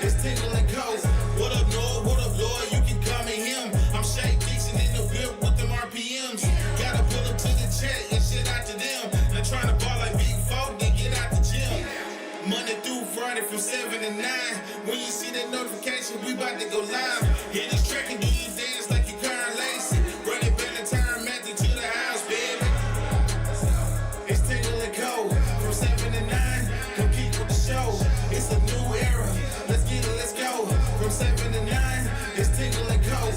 It's Tingle and Coach. What up, Lloyd? What up, Lloyd? You can call me him. I'm Shay Dixon in the whip with them RPMs. Gotta pull up to the chat and shit out to them. Not trying to ball like Big Four, then get out the gym. Monday through Friday from 7 to 9. When you see that notification, we about to go live. Hit this track and do you dance like you Karen Lacey. Run it back and turn Matthew to the house, baby. It's Tingle and Coach. From 7 to 9, come keep with the show. It's a new era. Let's get it, let's go. From 7 to 9, it's Tingle and Coach.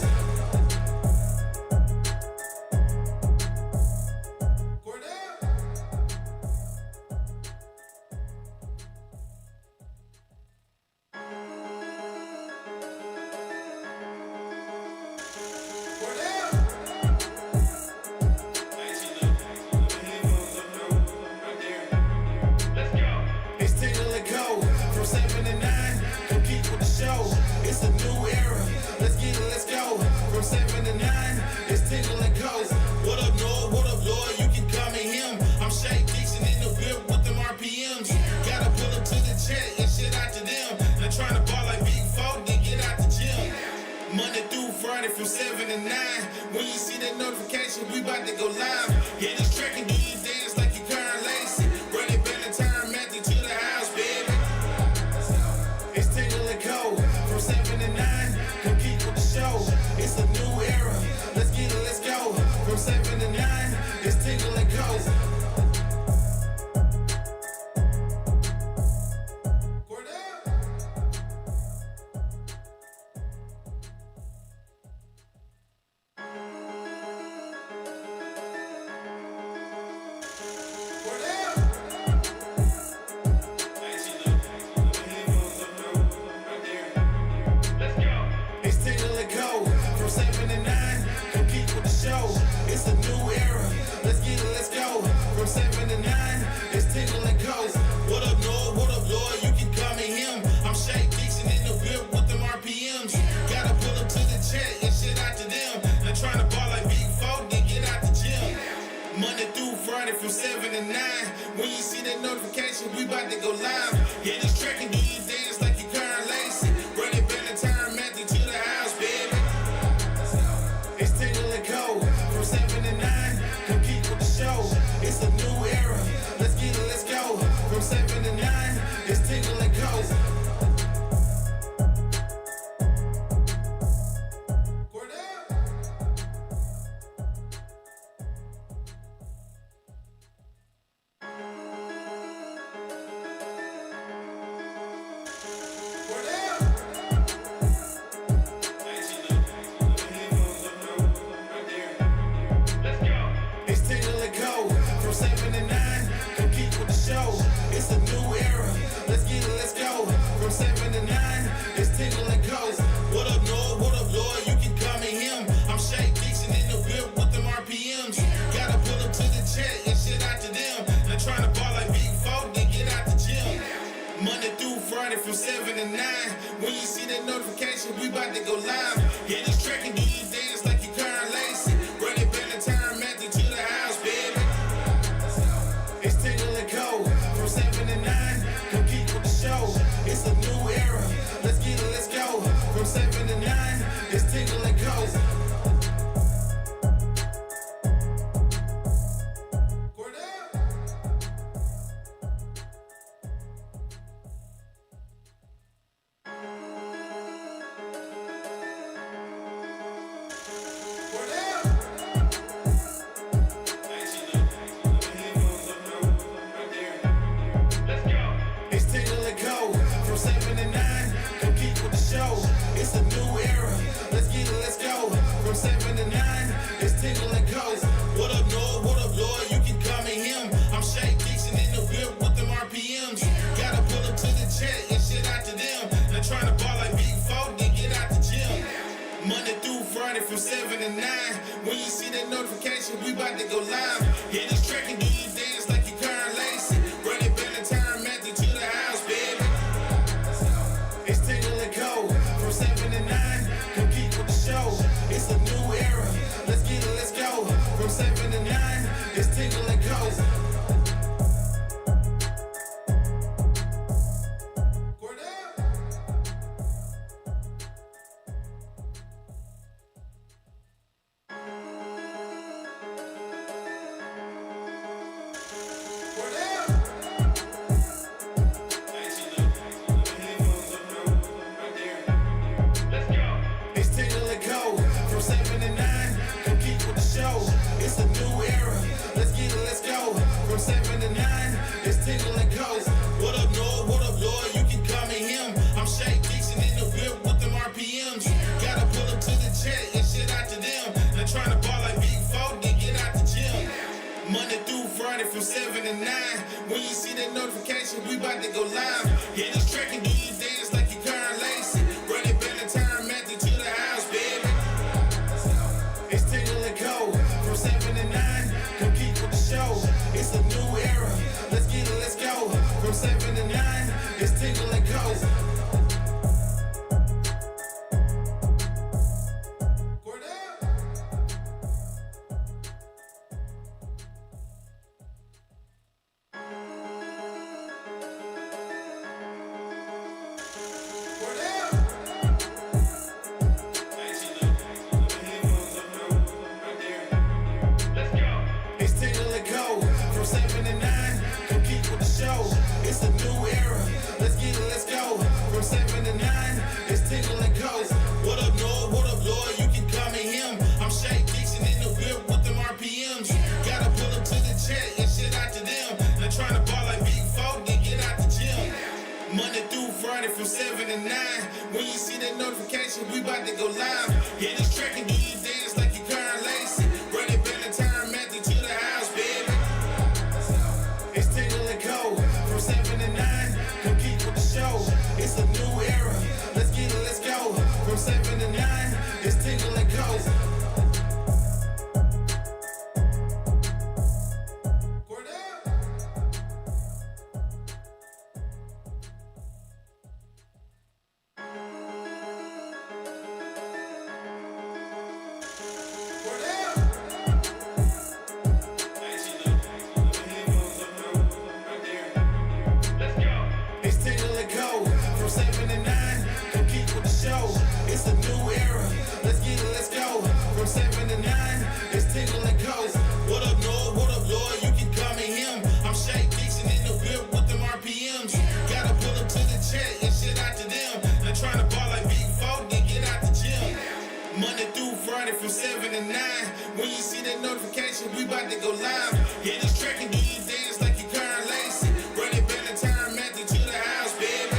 From 7 to 9, when you see that notification, we about to go live. Hit this track and do you dance like you Karen Lacey. Run it back and turn Matthew to the house, baby. It's Tingle and Coach. From 7 to 9, come keep with the show. It's a new era. Let's get it, let's go. From 7 to 9, it's Tingle and Coach. From 7 to 9, when you see that notification, we about to go live. Hit this track and do you dance like you Karen Lacey. Run it back and turn Matthew to the house, baby. It's Tingle and Coach. From 7 to 9, come keep with the show. It's a new era. Let's get it, let's go. From 7 to 9, it's Tingle and Coach. From 7 to 9, when you see that notification, we about to go live. Hit this track and do you dance like you Karen Lacey. Run it back and turn Matthew to the house, baby. It's Tingle and Coach. From 7 to 9, come keep with the show. It's a new era. Let's get it, let's go. From 7 to 9, it's Tingle and Coach. From 7 to 9, when you see that notification, we about to go live. Hit this track and do you dance like you Karen Lacey. Run it back and turn Matthew to the house, baby. It's Tingle and Coach. From 7 to 9, come keep with the show. It's a new era. Let's get it, let's go. From 7 to 9, it's Tingle and Coach. Cordell. notification, we about to go live. Hit this track and do you dance like you Karen Lacey. Run it back the time method to the house, baby. It's Tingle and Co. From 7 to 9, come keep with the show. It's a new era. Let's get it, let's go. From 7 to 9, it's Tingle and Co. From 7 to 9, when you see that notification, we about to go live. Hit this track and do you dance like you Karen Lacey. Run it back the time method to the house, baby. It's Tingle and Co. From 7 to 9, come keep with the show. It's a new era. Let's get it, let's go. From 7 to 9, it's Tingle and Co. From 7 to 9, when you see that notification, we about to go live. Hit this track and do you dance like you Karen Lacey. Run it back the time method to the house, baby.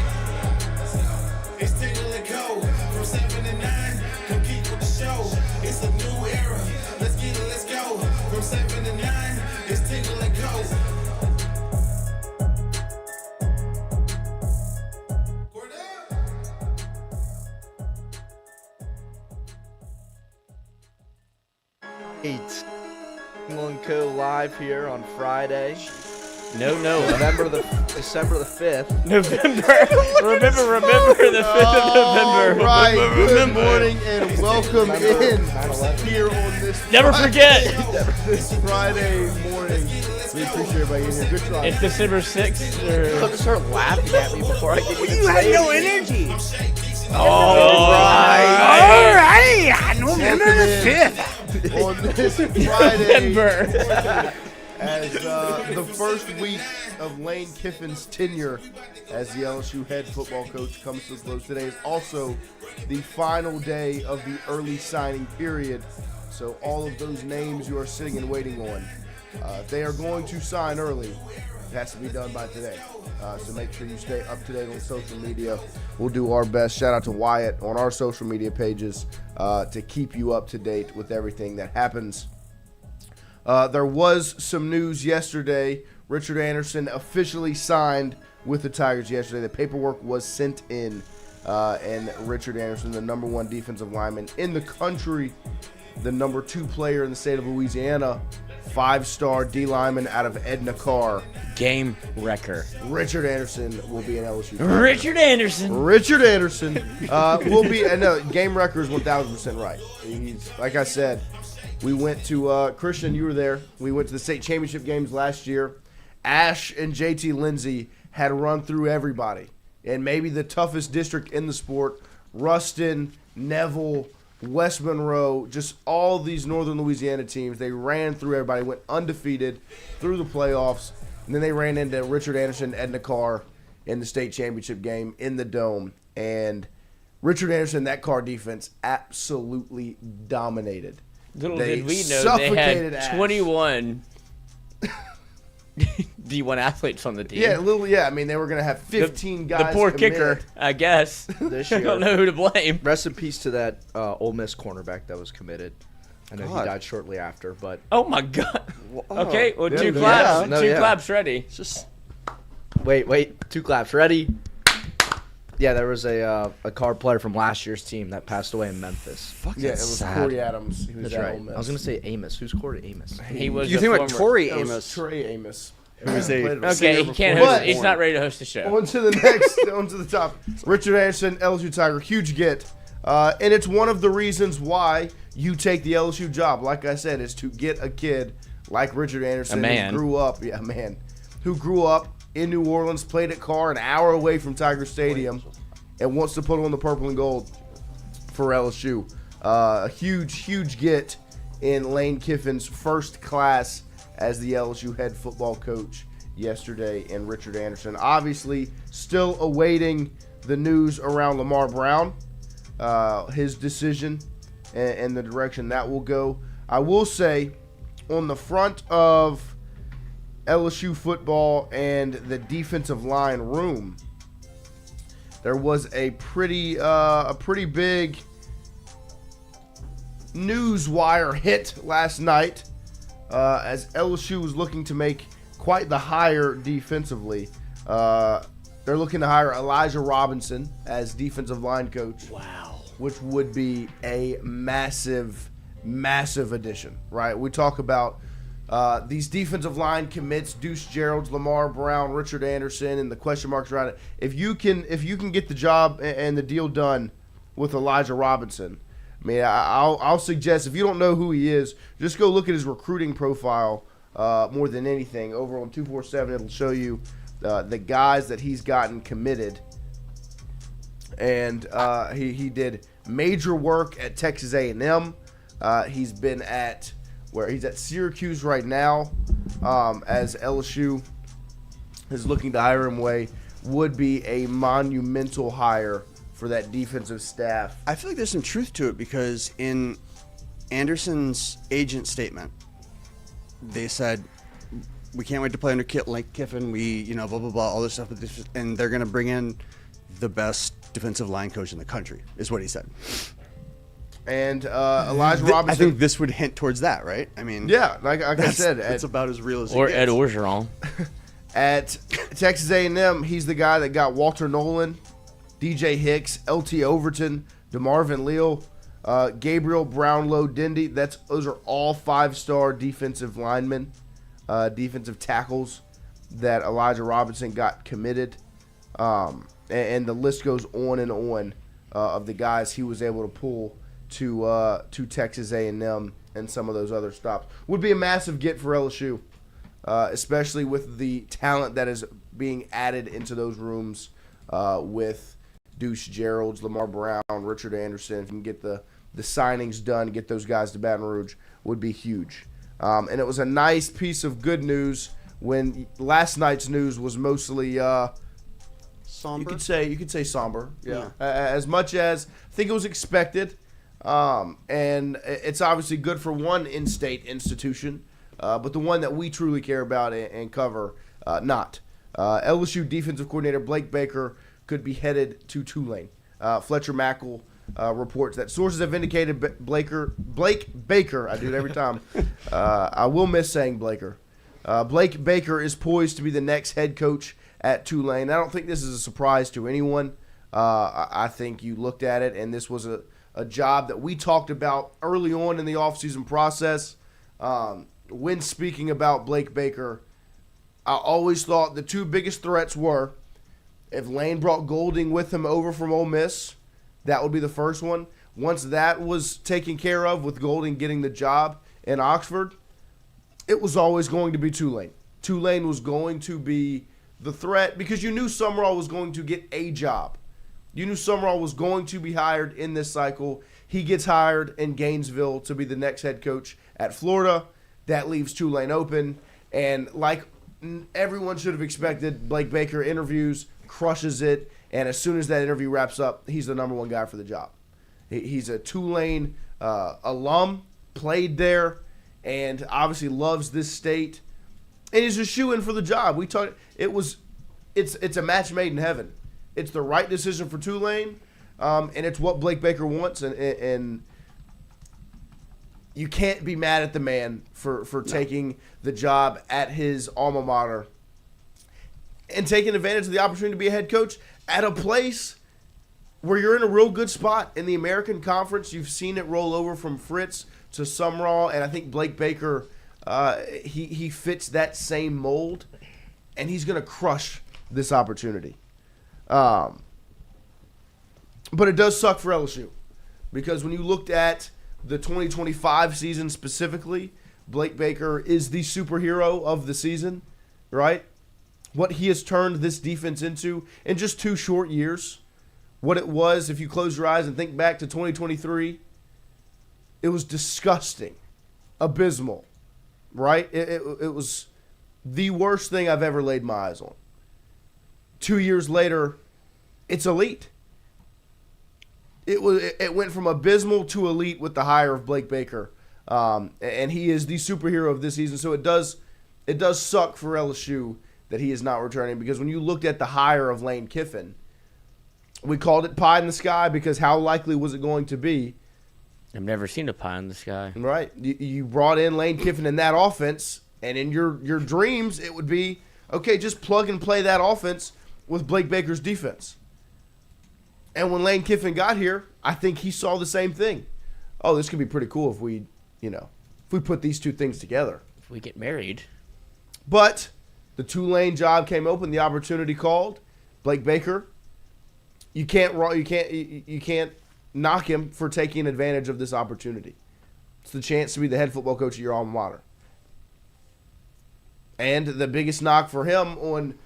It's Tingle and Co. From 7 to 9, come keep with the show. It's a new era. Let's get it, let's go. From 7 to 9, it's Tingle and Co. Tingle and Co. live here on Friday. No. December the 5th. Remember the 5th of November. All right, good morning and welcome in here on this Never forget. this Friday morning. We appreciate everybody in here. Good try. It's December 6th. Don't start laughing at me before I get You had no energy. All right. November the 5th. On this Friday, as the first week of Lane Kiffin's tenure as the LSU head football coach comes to a close. Today is also the final day of the early signing period. So all of those names you are sitting and waiting on, if they are going to sign early, it has to be done by today. So make sure you stay up to date on social media. We'll do our best. Shout out to Wyatt on our social media pages to keep you up to date with everything that happens. There was some news yesterday. Richard Anderson officially signed with the Tigers yesterday. The paperwork was sent in, and Richard Anderson, the number 1 defensive lineman in the country, the number 2 player in the state of Louisiana, 5-star D lineman out of Edna Carr. Game wrecker. Richard Anderson will be an LSU. Richard Anderson will be, and no, game wrecker is 1,000% right. He's, like I said, we went to, Christian, you were there. We went to the state championship games last year. Ash and JT Lindsay had run through everybody. And maybe the toughest district in the sport, Ruston, Neville, West Monroe, just all these northern Louisiana teams. They ran through everybody, went undefeated through the playoffs, and then they ran into Richard Anderson, Edna Carr in the state championship game in the Dome. And Richard Anderson, that Carr defense, absolutely dominated. Little did we know they had 21 D1 athletes on the team. Yeah, I mean, they were going to have 15 guys. The poor commit. kicker, I guess. This I year. don't know who to blame. Rest in peace to that Ole Miss cornerback that was committed. I know he died shortly after, but Oh my God. Okay, well, Yeah, two yeah. claps. No, Two yeah. claps ready. it's just Wait. 2 claps. Ready? Yeah, there was a card player from last year's team that passed away in Memphis. Fuck yeah, it was sad. Corey Adams. He was That's at right. Ole Miss. I was going to say Amos. Who's Corey Amos? He was. You a think about former- Tori That was Amos? Trey Amos. Okay, he can't host. He's not ready to host the show. On to the top. Richard Anderson, LSU Tiger, huge get. And it's one of the reasons why you take the LSU job. Like I said, is to get a kid like Richard Anderson who grew up in New Orleans, played at Carr, an hour away from Tiger Stadium, and wants to put on the purple and gold for LSU. A huge get in Lane Kiffin's first class as the LSU head football coach yesterday, in Richard Anderson. Obviously, still awaiting the news around Lamar Brown, his decision and the direction that will go. I will say, on the front of LSU football and the defensive line room, there was a pretty big news wire hit last night as LSU was looking to make quite the hire defensively. They're looking to hire Elijah Robinson as defensive line coach. Wow. Which would be a massive addition, right? We talk about these defensive line commits: Deuce Gerald's, Lamar Brown, Richard Anderson, and the question marks around it. If you can get the job and the deal done with Elijah Robinson, I mean, I'll suggest, if you don't know who he is, just go look at his recruiting profile more than anything. Over on 247, it'll show you the guys that he's gotten committed. And he did major work at Texas A&M. He's been at Syracuse right now, as LSU is looking to hire him away. Would be a monumental hire for that defensive staff. I feel like there's some truth to it, because in Anderson's agent statement, they said, we can't wait to play under like Kiffin. We, blah, blah, blah, all this stuff. And they're going to bring in the best defensive line coach in the country, is what he said. And Elijah Robinson. I think this would hint towards that, right? I mean, yeah, like I said, it's about as real as it Or gets. Ed Orgeron. At Texas A&M, he's the guy that got Walter Nolan, DJ Hicks, LT Overton, DeMarvin Leal, Gabriel Brownlow Dindy. Those are all 5-star defensive linemen, defensive tackles that Elijah Robinson got committed. And the list goes on and on of the guys he was able to pull to Texas A&M and some of those other stops. Would be a massive get for LSU, especially with the talent that is being added into those rooms with Deuce Gerald's, Lamar Brown, Richard Anderson. If you can get the signings done, get those guys to Baton Rouge, would be huge. And it was a nice piece of good news when last night's news was mostly somber. You could say somber. Yeah. As much as I think it was expected. And it's obviously good for one in-state institution, but the one that we truly care about and cover, not. LSU defensive coordinator Blake Baker could be headed to Tulane. Fletcher Mackle reports that sources have indicated Blake Baker, I do it every time. I will miss saying Blaker. Blake Baker is poised to be the next head coach at Tulane. I don't think this is a surprise to anyone. I think you looked at it, and this was a job that we talked about early on in the offseason process. When speaking about Blake Baker, I always thought the two biggest threats were, if Lane brought Golding with him over from Ole Miss, that would be the first one. Once that was taken care of with Golding getting the job in Oxford, it was always going to be Tulane. Tulane was going to be the threat because you knew Sumrall was going to get a job. You knew Sumrall was going to be hired in this cycle. He gets hired in Gainesville to be the next head coach at Florida. That leaves Tulane open. And like everyone should have expected, Blake Baker interviews, crushes it, and as soon as that interview wraps up, he's the number one guy for the job. He's a Tulane alum, played there, and obviously loves this state. And he's a shoo-in for the job. We talked. It's a match made in heaven. It's the right decision for Tulane, and it's what Blake Baker wants. And you can't be mad at the man for taking the job at his alma mater. and taking advantage of the opportunity to be a head coach at a place where you're in a real good spot in the American Conference. You've seen it roll over from Fritz to Sumrall, and I think Blake Baker, he fits that same mold, and he's going to crush this opportunity. But it does suck for LSU because when you looked at the 2025 season specifically, Blake Baker is the superhero of the season, right? What he has turned this defense into in just 2 short years. What it was, if you close your eyes and think back to 2023, it was disgusting, abysmal, right? It was the worst thing I've ever laid my eyes on. 2 years later, it's elite. It went from abysmal to elite with the hire of Blake Baker, and he is the superhero of this season. So it does suck for LSU that he is not returning, because when you looked at the hire of Lane Kiffin, we called it pie in the sky because how likely was it going to be? I've never seen a pie in the sky. Right. You brought in Lane Kiffin in that offense, and in your dreams it would be, okay, just plug and play that offense with Blake Baker's defense. And when Lane Kiffin got here, I think he saw the same thing. Oh, this could be pretty cool if we put these two things together. If we get married. But the Tulane job came open, the opportunity called. Blake Baker, you can't knock him for taking advantage of this opportunity. It's the chance to be the head football coach at your alma mater. And the biggest knock for him on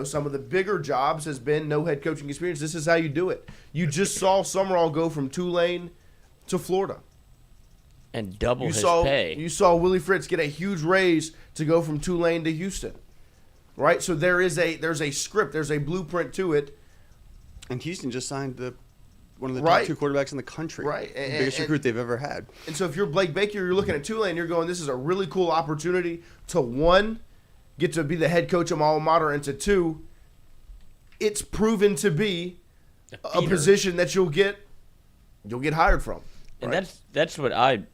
some of the bigger jobs has been no head coaching experience. This is how you do it. You just saw Sumrall go from Tulane to Florida. And double his pay. You saw Willie Fritz get a huge raise to go from Tulane to Houston. Right? So there's a script, there's a blueprint to it. And Houston just signed one of the top 2 quarterbacks in the country. Right. The biggest recruit they've ever had. And so if you're Blake Baker, you're looking at Tulane, you're going, this is a really cool opportunity to, 1, get to be the head coach of my alma mater, and to 2, it's proven to be a position that you'll get hired from. Right? And that's what I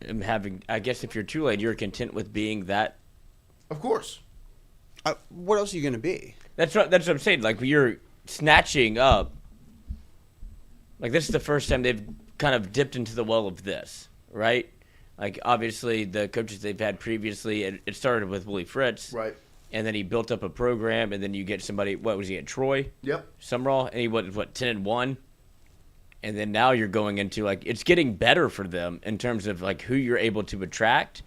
am having. I guess if you're Tulane, you're content with being that. Of course. What else are you going to be? That's what I'm saying. Like, you're snatching up. Like, this is the first time they've kind of dipped into the well of this, right? Like, obviously, the coaches they've had previously, it started with Willie Fritz. Right. And then he built up a program, and then you get somebody, what was he at, Troy? Yep. Sumrall, and he went, 10-1? And then now you're going into, like, it's getting better for them in terms of, like, who you're able to attract.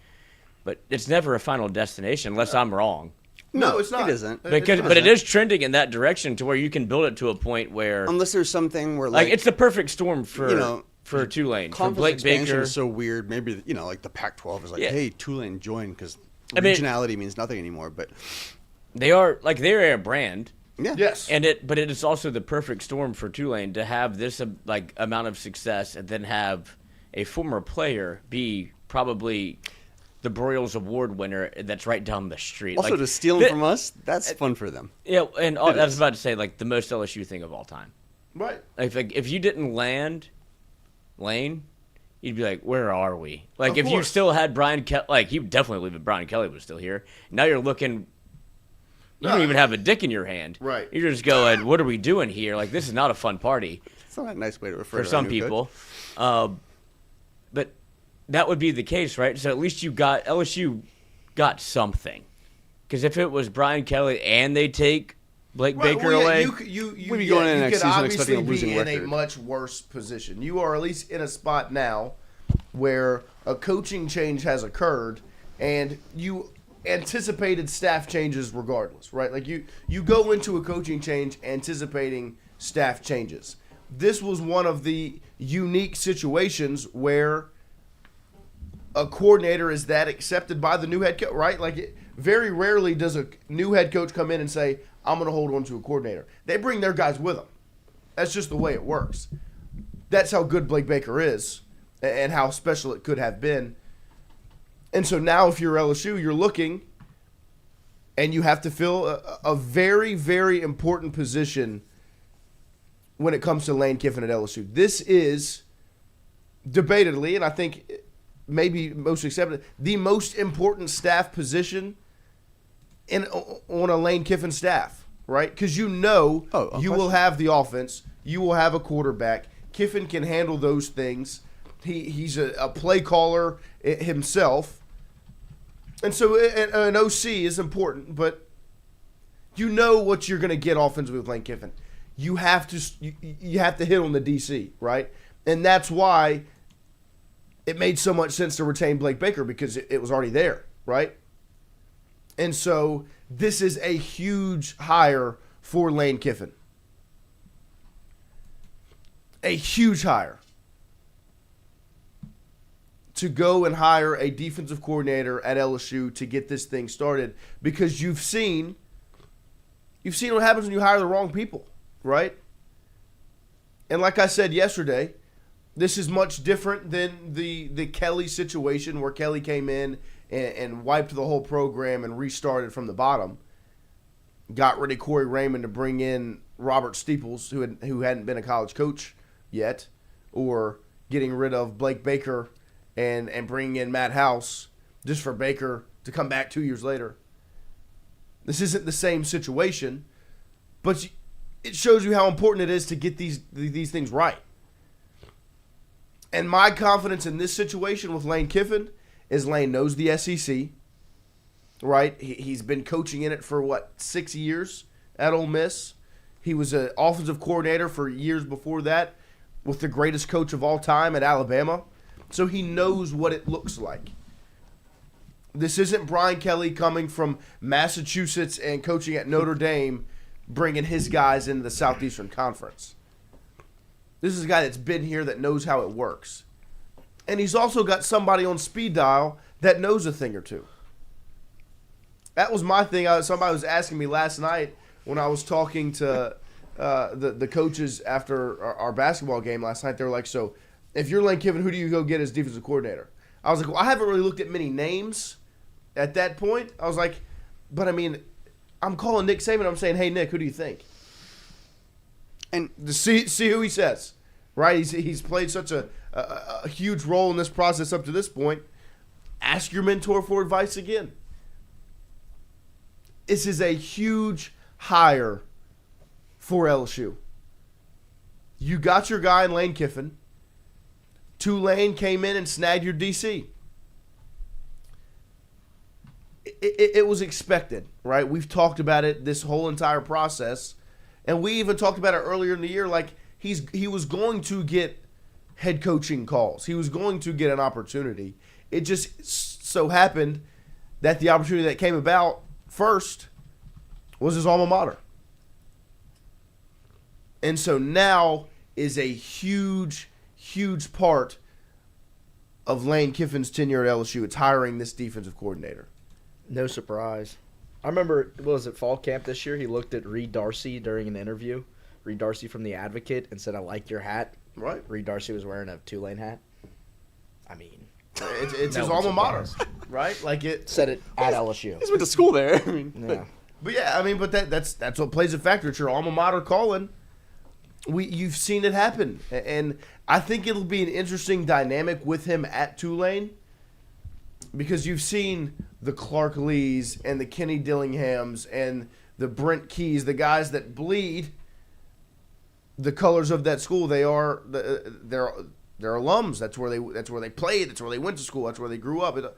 But it's never a final destination unless I'm wrong. No, it's not. It isn't. But it is trending in that direction to where you can build it to a point where... Unless there's something where, like it's the perfect storm for Tulane. For Blake Baker. Is so weird. Maybe, like the Pac-12 is like, hey, Tulane joined, because regionality means nothing anymore. But they're a brand. Yeah. Yes. But it is also the perfect storm for Tulane to have this amount of success and then have a former player be probably the Broyles Award winner that's right down the street. Also, to steal them from us, that's fun for them. Yeah, and I was about to say, like, the most LSU thing of all time. Right. If you didn't land Lane, you'd be like, where are we? Like, of if course. you still had Brian Kelly, like, you definitely leave if Brian Kelly was still here. Now you're looking, you don't even have a dick in your hand. Right. You're just going, what are we doing here? Like, this is not a fun party. It's not a nice way to refer to for some people. But that would be the case, right? So at least LSU got something. Because if it was Brian Kelly and they take Blake Baker away, we'd be going in next season expecting a losing record. In a much worse position. You are at least in a spot now where a coaching change has occurred, and you anticipated staff changes regardless, right? Like you go into a coaching change anticipating staff changes. This was one of the unique situations where a coordinator is that accepted by the new head coach, right? Like very rarely does a new head coach come in and say, I'm going to hold on to a coordinator. They bring their guys with them. That's just the way it works. That's how good Blake Baker is and how special it could have been. And so now if you're LSU, you're looking and you have to fill a very, very important position when it comes to Lane Kiffin at LSU. This is debatedly, and I think maybe most accepted, the most important staff position on a Lane Kiffin staff. right? Because you know you will unquestionably. have the offense. You will have a quarterback. Kiffin can handle those things. He's a play caller himself. And so an OC is important, but you know what you're going to get offensively with Lane Kiffin. You have to hit on the DC, right? And that's why it made so much sense to retain Blake Baker, because it was already there, right? And so this is a huge hire for Lane Kiffin. A huge hire. To go and hire a defensive coordinator at LSU to get this thing started, because you've seen what happens when you hire the wrong people, right? And like I said yesterday, this is much different than the Kelly situation, where Kelly came in and wiped the whole program and restarted from the bottom. Got rid of Corey Raymond to bring in Robert Steeples, who hadn't been a college coach yet, or getting rid of Blake Baker and bringing in Matt House just for Baker to come back 2 years later. This isn't the same situation, but it shows you how important it is to get these things right. And my confidence in this situation with Lane Kiffin is Lane knows the SEC, right? He's been coaching in it for, 6 years at Ole Miss. He was an offensive coordinator for years before that with the greatest coach of all time at Alabama. So he knows what it looks like. This isn't Brian Kelly coming from Massachusetts and coaching at Notre Dame, bringing his guys into the Southeastern Conference. This is a guy that's been here, that knows how it works. And he's also got somebody on speed dial that knows a thing or two. That was my thing. Somebody was asking me last night when I was talking to the coaches after our basketball game last night. They were like, so if you're Lane Kiffin, who do you go get as defensive coordinator? I was like, well, I haven't really looked at many names at that point. I was like, but I mean, I'm calling Nick Saban. I'm saying, hey, Nick, who do you think? And to see who he says, right? He's played such a huge role in this process up to this point. Ask your mentor for advice again. This is a huge hire for LSU. You got your guy in Lane Kiffin. Tulane came in and snagged your DC. It was expected, right? We've talked about it this whole entire process, and we even talked about it earlier in the year. Like he was going to get head coaching calls. He was going to get an opportunity. It just so happened that the opportunity that came about first was his alma mater. And so now is a huge, huge part of Lane Kiffin's tenure at LSU. It's hiring this defensive coordinator. No surprise. I remember, was it fall camp this year? He looked at Reed Darcy during an interview. Reed Darcy from The Advocate, and said, I like your hat. Right. Reed Darcy was wearing a Tulane hat. I mean, it's his alma mater, right? Like it said it at LSU. He's went to school there. I mean, Yeah. But yeah, I mean, but that's what plays a factor. It's your alma mater calling. You've seen it happen, and I think it'll be an interesting dynamic with him at Tulane, because you've seen the Clark Lees and the Kenny Dillinghams and the Brent Keys, the guys that bleed the colors of that school. They're alums. That's where they played. That's where they went to school. That's where they grew up.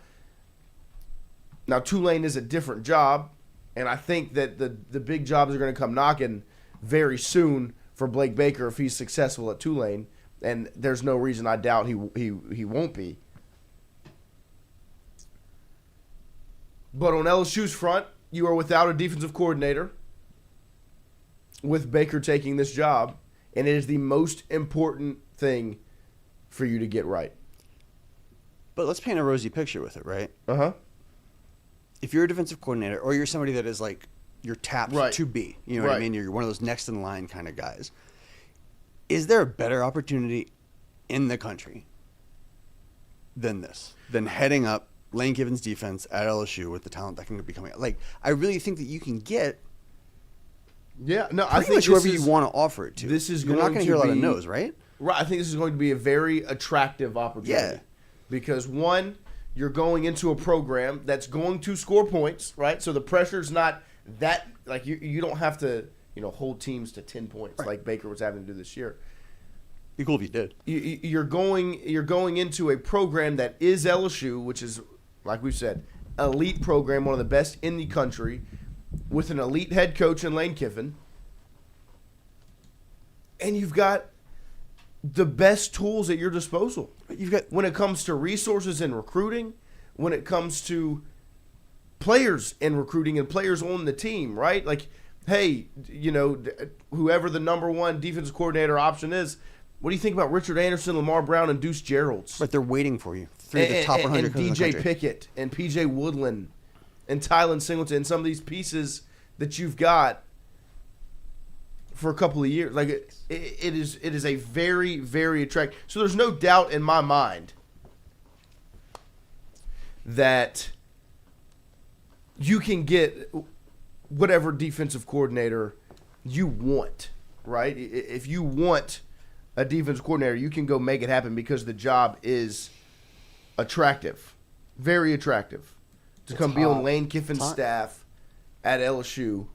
Now Tulane is a different job, and I think that the big jobs are going to come knocking very soon for Blake Baker if he's successful at Tulane, and there's no reason I doubt he won't be. But on LSU's front, you are without a defensive coordinator with Baker taking this job, and it is the most important thing for you to get right. but let's paint a rosy picture with it, right? Uh-huh. If you're a defensive coordinator, or you're somebody that is like you're tapped Right. to be, you know what I Right. mean? You're one of those next in line kind of guys. Is there a better opportunity in the country than this? Than heading up Lane Kiffin's defense at LSU with the talent that can be coming out? Like, I really think that you can get Yeah, no, I pretty think much whoever this you is, want to offer it to. this is You're not going gonna to hear a lot of be- no's, right? Right, I think this is going to be a very attractive opportunity. Yeah. Because one, you're going into a program that's going to score points, right? So the pressure's not that like you don't have to hold teams to 10 points like Baker was having to do this year. Be cool if you did. You're going into a program that is LSU, which is, like we've said, elite program, one of the best in the country, with an elite head coach in Lane Kiffin, and you've got the best tools at your disposal. You've got when it comes to resources and recruiting, when it comes to players and recruiting and players on the team, right? Like, hey, whoever the number one defensive coordinator option is, what do you think about Richard Anderson, Lamar Brown, and Deuce Geralds? But they're waiting for you. Three of the top 100 and coaches in the DJ country. Pickett and PJ Woodland and Tylen Singleton and some of these pieces that you've got for a couple of years. Like it is a very, very attractive. So there's no doubt in my mind that you can get whatever defensive coordinator you want, right? If you want a defensive coordinator, you can go make it happen because the job is attractive, very attractive. To come be on Lane Kiffin's staff at LSU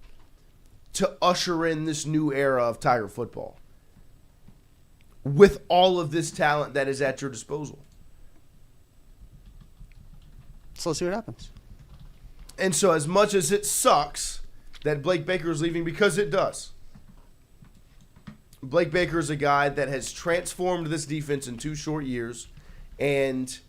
to usher in this new era of Tiger football with all of this talent that is at your disposal. So let's see what happens. And so as much as it sucks that Blake Baker is leaving, because it does, Blake Baker is a guy that has transformed this defense in 2 short years, and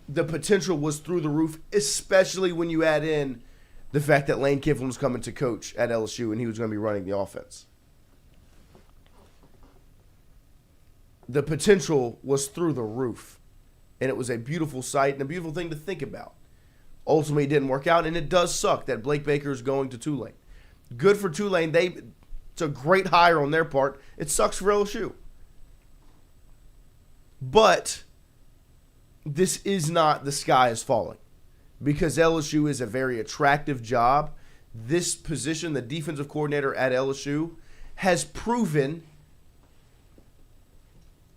the potential was through the roof, especially when you add in the fact that Lane Kiffin was coming to coach at LSU and he was going to be running the offense. The potential was through the roof, and it was a beautiful sight and a beautiful thing to think about. Ultimately, it didn't work out, and it does suck that Blake Baker is going to Tulane. Good for Tulane. It's a great hire on their part. It sucks for LSU. But this is not the sky is falling, because LSU is a very attractive job. This position, the defensive coordinator at LSU, has proven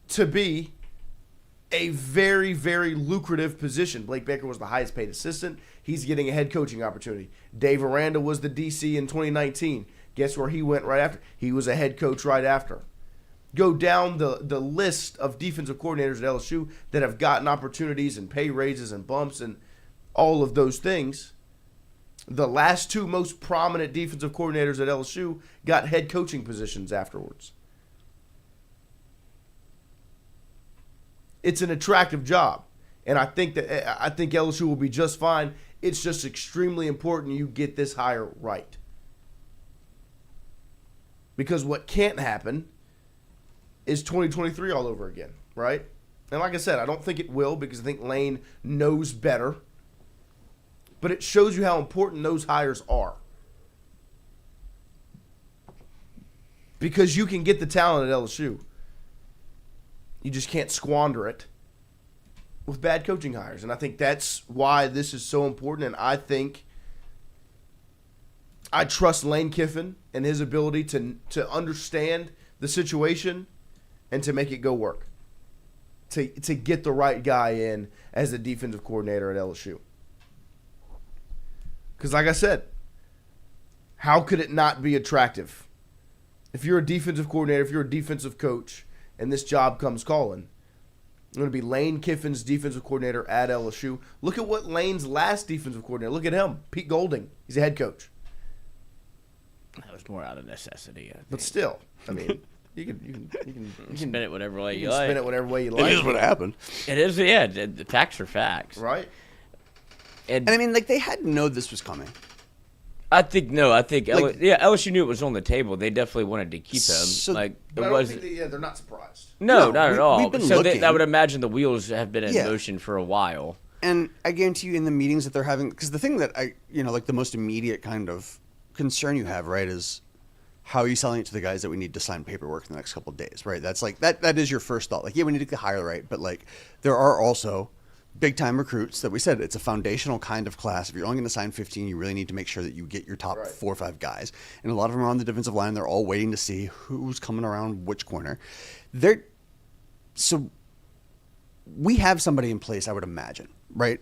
to be a very, very lucrative position. Blake Baker was the highest paid assistant. He's getting a head coaching opportunity. Dave Aranda was the DC in 2019. Guess where he went right after? He was a head coach right after. Go down the list of defensive coordinators at LSU that have gotten opportunities and pay raises and bumps and all of those things. The last 2 most prominent defensive coordinators at LSU got head coaching positions afterwards. It's an attractive job, and I think LSU will be just fine. It's just extremely important you get this hire right, because what can't happen is 2023 all over again, right? And like I said, I don't think it will, because I think Lane knows better. But it shows you how important those hires are, because you can get the talent at LSU. You just can't squander it with bad coaching hires. And I think that's why this is so important. And I trust Lane Kiffin and his ability to understand the situation and to make it go work, to get the right guy in as the defensive coordinator at LSU. Because like I said, how could it not be attractive? If you're a defensive coordinator, if you're a defensive coach, and this job comes calling, I'm going to be Lane Kiffin's defensive coordinator at LSU. Look at what Lane's last defensive coordinator, look at him, Pete Golding. He's a head coach. That was more out of necessity, I think. But still, I mean, you can spin it whatever way you can like. spin it whatever way you like. It is what happened. It is, yeah. The facts are facts. Right? And I mean, like, they had to know this was coming. I think Like- LSU knew it was on the table. They definitely wanted to keep him. So- But I don't think they're not surprised. No, No, not at all. we've been So looking. I would imagine the wheels have been in Yeah. motion for a while. And I guarantee you in the meetings that they're having, because the thing that like the most immediate kind of concern you have, right, is how are you selling it to the guys that we need to sign paperwork in the next couple of days, right? That's like, that is your first thought. Like, yeah, we need to get the hire right, but like there are also big-time recruits that we said it's a foundational kind of class. If you're only going to sign 15, you really need to make sure that you get your top 4 or 5 guys. And a lot of them are on the defensive line. They're all waiting to see who's coming around which corner. So we have somebody in place, I would imagine, right?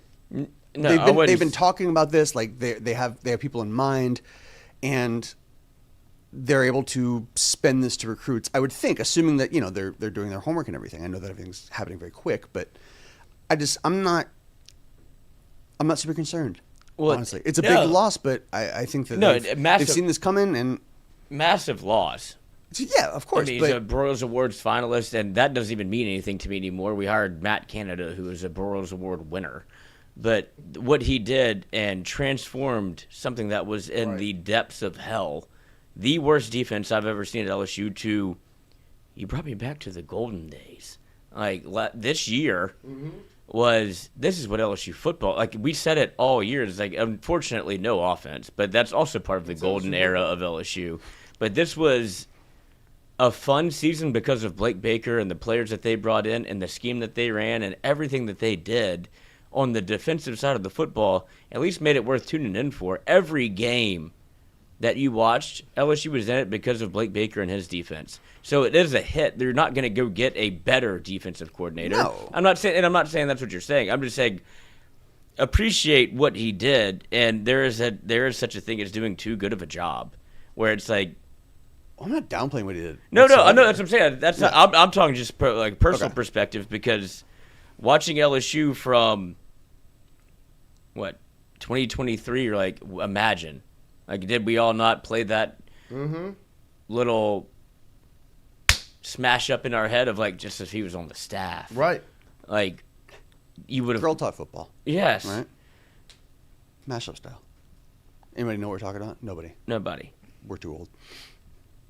No, I wouldn't- they've been talking about this. Like they have people in mind, and they're able to spend this to recruits. I would think, assuming that they're doing their homework and everything. I know that everything's happening very quick, but I'm not super concerned. Well, honestly, it's a no. big loss, but I think that they've massive- seen this coming, and Massive loss. yeah, of course. I mean, he's a Broyles Awards finalist, and that doesn't even mean anything to me anymore. We hired Matt Canada, who is a Broyles Award winner. But what he did and transformed something that was in the depths of hell, the worst defense I've ever seen at LSU, to he brought me back to the golden days. Like this year this is what LSU football, like we said it all year. It's like, unfortunately, no offense, but that's also part of the golden era of LSU. But this was a fun season because of Blake Baker and the players that they brought in and the scheme that they ran and everything that they did on the defensive side of the football. At least made it worth tuning in for. Every game that you watched, LSU was in it because of Blake Baker and his defense. So it is a hit. They're not going to go get a better defensive coordinator. No. I'm not saying that's what you're saying. I'm just saying appreciate what he did, and there is such a thing as doing too good of a job, where it's like, I'm not downplaying what he did. No, I know whatsoever. that's what I'm saying. That's not, I'm talking just personal perspective, because watching LSU from 2023, you're like, imagine, like, did we all not play that little smash up in our head of like, just if he was on the staff, Right. like you would have Girl talk football, yes, right? Mashup style. Anybody know what we're talking about? Nobody. nobody We're too old.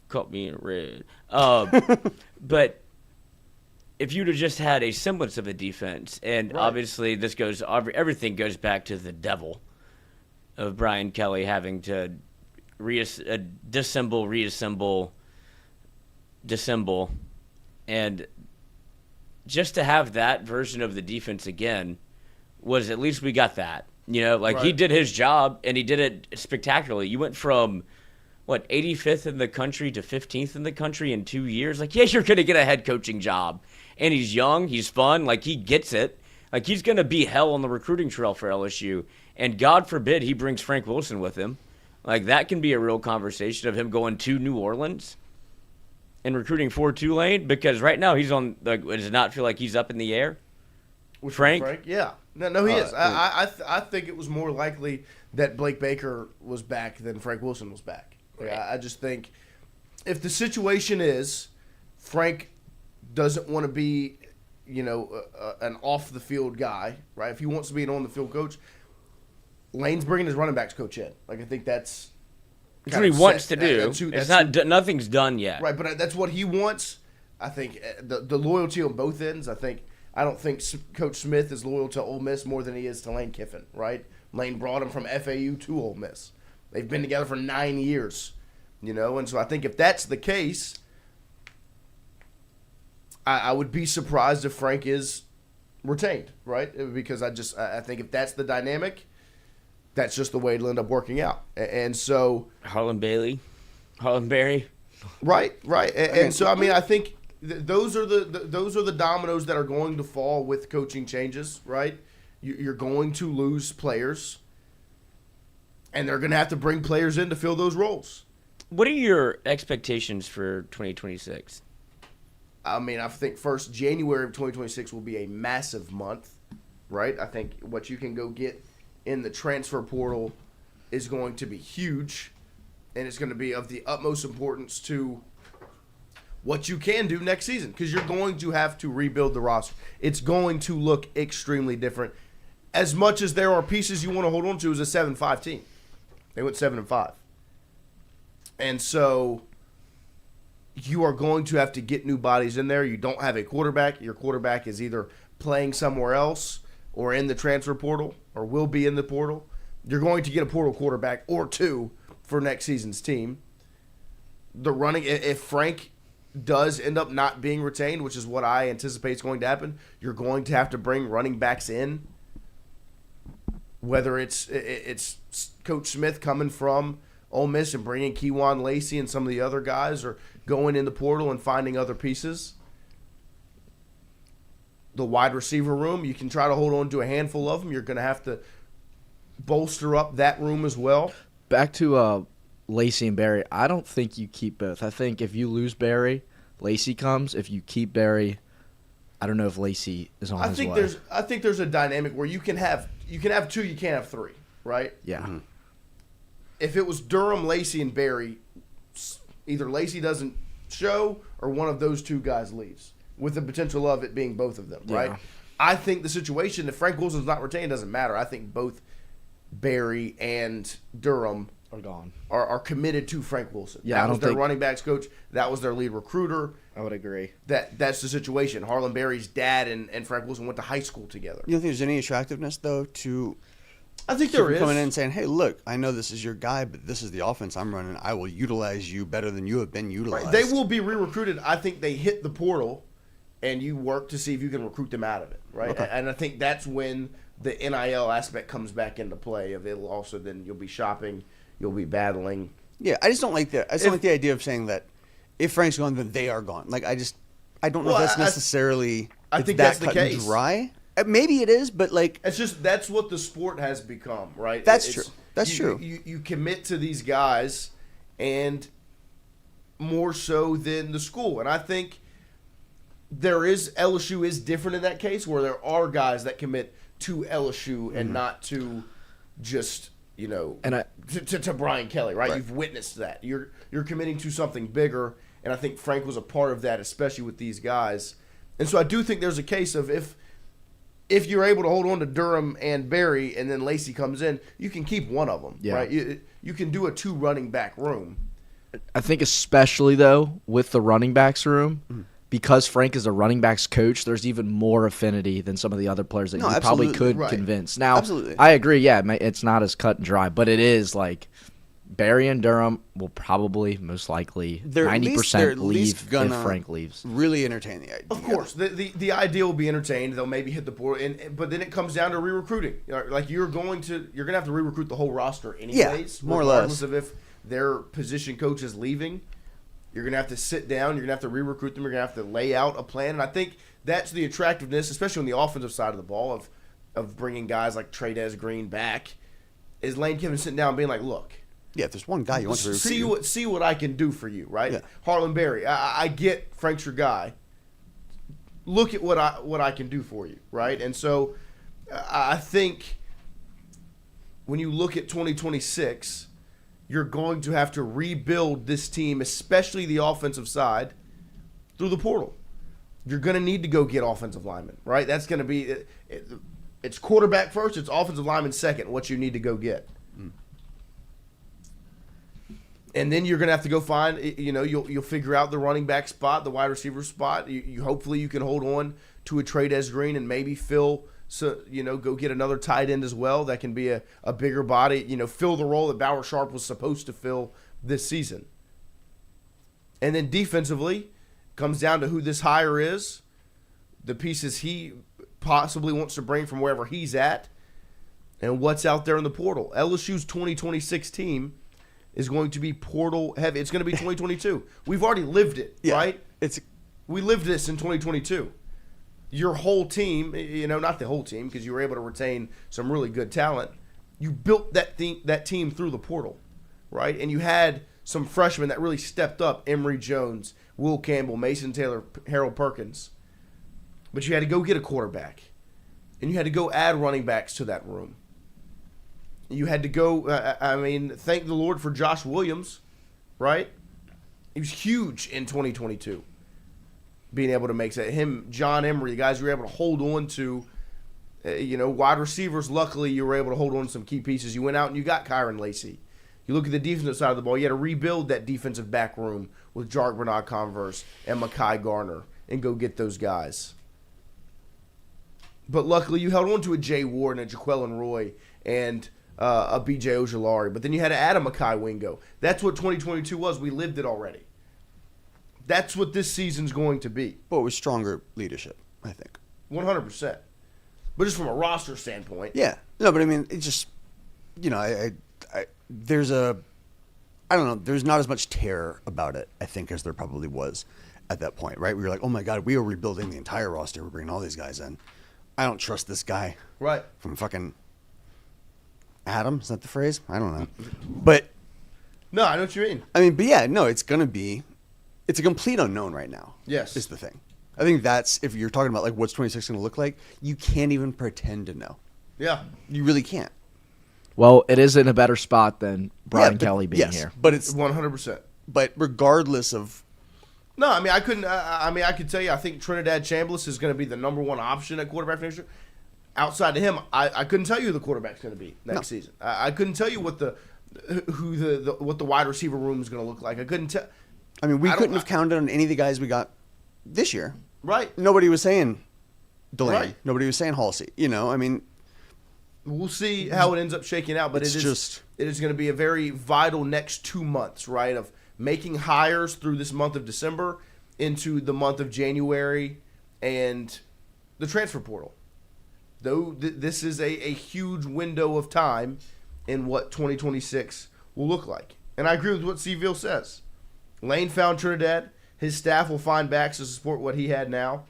caught me in red. But if you'd have just had a semblance of a defense, and obviously everything goes back to the devil of Brian Kelly having to disassemble, reassemble, dissemble, and just to have that version of the defense again was, at least we got that. He did his job, and he did it spectacularly. You went from 85th in the country to 15th in the country in 2 years. Like, yeah, you're going to get a head coaching job. And he's young, he's fun, like, he gets it. Like, he's going to be hell on the recruiting trail for LSU. And God forbid he brings Frank Wilson with him. Like, that can be a real conversation of him going to New Orleans and recruiting for Tulane, because right now he's on, like, does it not feel like he's up in the air? With Frank? Yeah. No, he is. I think it was more likely that Blake Baker was back than Frank Wilson was back. Right. I just think if the situation is Frank doesn't want to be, an off-the-field guy, right? If he wants to be an on-the-field coach, Lane's bringing his running backs coach in. Like, I think that's what he wants to do. That's Nothing's done yet. right, but that's what he wants. I think the loyalty on both ends. I don't think Coach Smith is loyal to Ole Miss more than he is to Lane Kiffin, right? Lane brought him from FAU to Ole Miss. They've been together for 9 years, and so I think if that's the case, I would be surprised if Frank is retained, right? Because I think if that's the dynamic, that's just the way it'll end up working out. And so Harlan Berry. Right. And so I think those are the dominoes that are going to fall with coaching changes, right? You're going to lose players, and they're going to have to bring players in to fill those roles. What are your expectations for 2026? I think first January of 2026 will be a massive month, right? I think what you can go get in the transfer portal is going to be huge, and it's going to be of the utmost importance to what you can do next season, because you're going to have to rebuild the roster. It's going to look extremely different. As much as there are pieces you want to hold on to as a 7-5 team. They went 7-5. And so you are going to have to get new bodies in there. You don't have a quarterback. Your quarterback is either playing somewhere else or in the transfer portal or will be in the portal. You're going to get a portal quarterback or two for next season's team. The running, if Frank does end up not being retained, which is what I anticipate is going to happen, you're going to have to bring running backs in. Whether it's Coach Smith coming from Ole Miss and bringing Keywan Lacey and some of the other guys, or going in the portal and finding other pieces. The wide receiver room, you can try to hold on to a handful of them. You're going to have to bolster up that room as well. Back to Lacey and Barry. I don't think you keep both. I think if you lose Barry, Lacey comes. If you keep Barry, I don't know if Lacey is on his way. I think there's a dynamic where you can have two, you can't have three, right? Yeah. Mm-hmm. If it was Durham, Lacey, and Barry, either Lacey doesn't show or one of those two guys leaves, with the potential of it being both of them, right? Yeah. I think the situation, if Frank Wilson's not retained, doesn't matter. I think both Barry and Durham Are gone. are committed to Frank Wilson. Yeah, that I was don't their think- running backs coach. That was their lead recruiter. I would agree. That's the situation. Harlan Barry's dad and Frank Wilson went to high school together. You don't think there's any attractiveness though to I think there is. coming in and saying, "Hey, look, I know this is your guy, but this is the offense I'm running. I will utilize you better than you have been utilized." Right. They will be re-recruited. I think they hit the portal, and you work to see if you can recruit them out of it, right? Okay. And I think that's when the NIL aspect comes back into play. Of it'll also then you'll be shopping, you'll be battling. Yeah, I just don't like that. I just don't like the idea of saying that if Frank's gone, then they are gone. Like I don't know Well, if that's I- necessarily. I it's think that that's the cut and case. dry. Maybe it is, but like It's just that's what the sport has become, right? That's It's- true. That's true. You commit to these guys, and more so than the school. And I think LSU is different in that case, where there are guys that commit to LSU and not to just And to Brian Kelly, right? You've witnessed that. You're committing to something bigger, and I think Frank was a part of that, especially with these guys. And so I do think there's a case of if you're able to hold on to Durham and Barry, and then Lacey comes in, you can keep one of them, Yeah. right? You can do a 2 running back room. I think especially, though, with the running backs room, because Frank is a running backs coach, there's even more affinity than some of the other players that No, you probably absolutely. could Right. convince. Now, Absolutely. I agree, yeah, it's not as cut and dry, but it is like Barry and Durham will probably, most likely, they're at least- 90% they're at least leave if gonna Frank leaves. really entertain the idea. Of course, the idea will be entertained. They'll maybe hit the board, but then it comes down to re-recruiting. Like you're gonna have to re-recruit the whole roster anyways, more or regardless less. of if their position coach is leaving. You're gonna have to sit down. You're gonna have to re-recruit them. You're gonna have to lay out a plan, and I think that's the attractiveness, especially on the offensive side of the ball, of bringing guys like Trey Green back. Is Lane Kiffin sitting down and being like, "Look, Yeah, if there's one guy you want to recruit, see what I can do for you, right? Yeah. Harlan Barry, I get Frank's your guy. Look at what I can do for you, right? And so I think when you look at 2026, you're going to have to rebuild this team, especially the offensive side, through the portal. You're going to need to go get offensive linemen, right? That's going to be it's quarterback first, it's offensive lineman second, what you need to go get. And then you're going to have to go find, you'll figure out the running back spot, the wide receiver spot. You hopefully you can hold on to a Trey Green and maybe fill, go get another tight end as well. That can be a bigger body, fill the role that Bauer Sharp was supposed to fill this season. And then defensively, comes down to who this hire is, the pieces he possibly wants to bring from wherever he's at, and what's out there in the portal. LSU's 2026 team is going to be portal heavy. It's going to be 2022. We've already lived it, right? We lived this in 2022. Your whole team, not the whole team, because you were able to retain some really good talent. You built that team through the portal, right? And you had some freshmen that really stepped up: Emory Jones, Will Campbell, Mason Taylor, Harold Perkins. But you had to go get a quarterback, and you had to go add running backs to that room. You had to go, thank the Lord for Josh Williams, right? He was huge in 2022, being able to make that. Him, John Emery, the guys you were able to hold on to, wide receivers, luckily you were able to hold on to some key pieces. You went out and you got Kyron Lacey. You look at the defensive side of the ball, you had to rebuild that defensive back room with Jark Bernard Converse and Mekhi Garner and go get those guys. But luckily you held on to a Jay Ward and a Jaquelin Roy and a B.J. Ojolari. But then you had to add a Mekhi Wingo. That's what 2022 was. We lived it already. That's what this season's going to be. But it was stronger leadership, I think. 100%. But just from a roster standpoint. Yeah. No, but I mean, it just, there's there's not as much terror about it, I think, as there probably was at that point, right? We were like, oh my God, we are rebuilding the entire roster. We're bringing all these guys in. I don't trust this guy Right. from fucking Adam, is that the phrase? I don't know. But No, I know what you mean. I mean, but yeah, no, it's a complete unknown right now. Yes. Is the thing. I think that's, if you're talking about like what's 26 going to look like, you can't even pretend to know. Yeah. You really can't. Well, it is in a better spot than Brian but- Kelly being yes, here. But it's 100%. but regardless of No, I mean, I couldn't. I could tell you, I think Trinidad Chambliss is going to be the number one option at quarterback next year. Outside of him, I couldn't tell you who the quarterback's going to be next season. I couldn't tell you what the wide receiver room is going to look like. I couldn't tell. I mean, we couldn't have counted on any of the guys we got this year. Right. Nobody was saying Delaney. Right. Nobody was saying Halsey. I mean, We'll see how it ends up shaking out, but It's it just- is going to be a very vital next 2 months, right? Of making hires through this month of December into the month of January and the transfer portal. Though this is a huge window of time in what 2026 will look like. And I agree with what Seville says. Lane found Trinidad. His staff will find backs to support what he had now.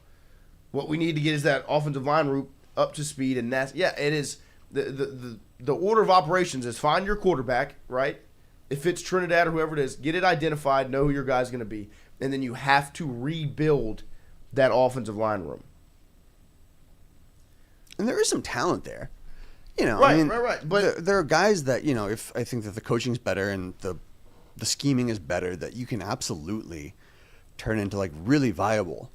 What we need to get is that offensive line route up to speed, and it is the order of operations is find your quarterback, right? If it's Trinidad or whoever it is, get it identified, know who your guy's going to be, and then you have to rebuild that offensive line room. and there is some talent there. Right. But there are guys that, if I think that the coaching's better and the scheming is better, that you can absolutely turn into like really viable,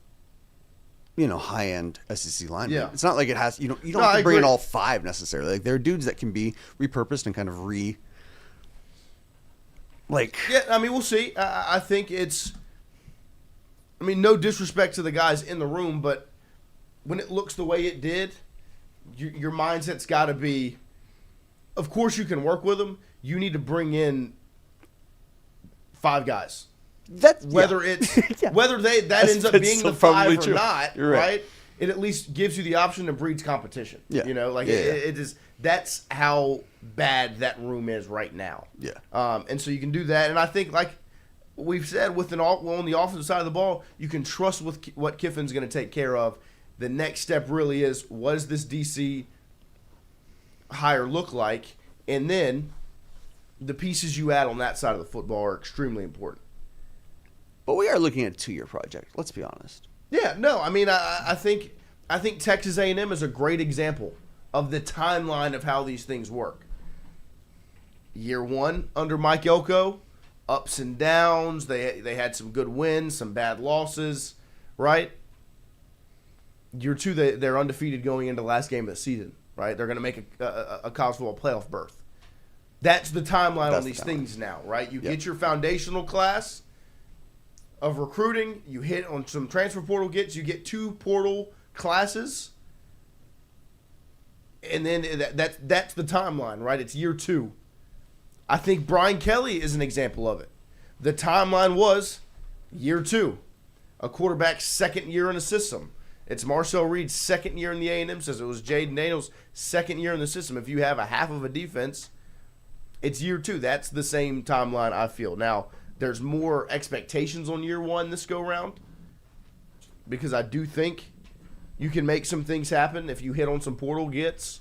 high-end SEC linemen. Yeah. It's not like it has, you don't No, have I to bring in agree. all five necessarily. Like there are dudes that can be repurposed and kind of yeah, I mean, we'll see. I think no disrespect to the guys in the room, but when it looks the way it did, your mindset's got to be, of course you can work with them. You need to bring in 5 guys. Whether it's Yeah. whether that ends up That's being the probably 5 or true. not, You're right. It at least gives you the option and breeds competition. Yeah. It is. That's how bad that room is right now. Yeah. And so you can do that, and I think like we've said on the offensive side of the ball, you can trust with what Kiffin's going to take care of. The next step really is, what does this DC hire look like? And then the pieces you add on that side of the football are extremely important. But we are looking at a 2-year project. Let's be honest. Yeah, no, I mean, I think Texas A&M is a great example of the timeline of how these things work. Year 1 under Mike Elko, ups and downs. They had some good wins, some bad losses, right? Year 2, they're undefeated going into the last game of the season, right? They're going to make a college football playoff berth. That's the timeline on these things now, right? You get your foundational class of recruiting, you hit on some transfer portal gets, you get 2 portal classes, and then that's the timeline, right? It's year 2. I think Brian Kelly is an example of it. The timeline was year 2, a quarterback's second year in the system. It's Marcel Reed's second year in the A&M system. It was Jaden Daniels' second year in the system. If you have a half of a defense, it's year 2. That's the same timeline, I feel. Now, there's more expectations on year 1 this go round, because I do think you can make some things happen. If you hit on some portal gets,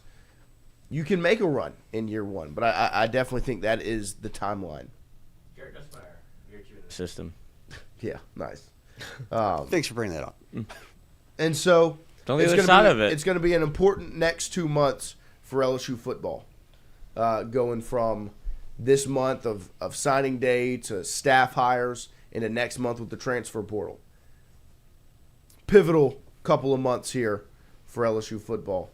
you can make a run in year 1. But I definitely think that is the timeline. System. Yeah, nice. Thanks for bringing that up. And so Don't leave it's the gonna side be- of it. It's going to be an important next 2 months for LSU football, going from this month of signing day to staff hires into next month with the transfer portal. Pivotal couple of months here for LSU football.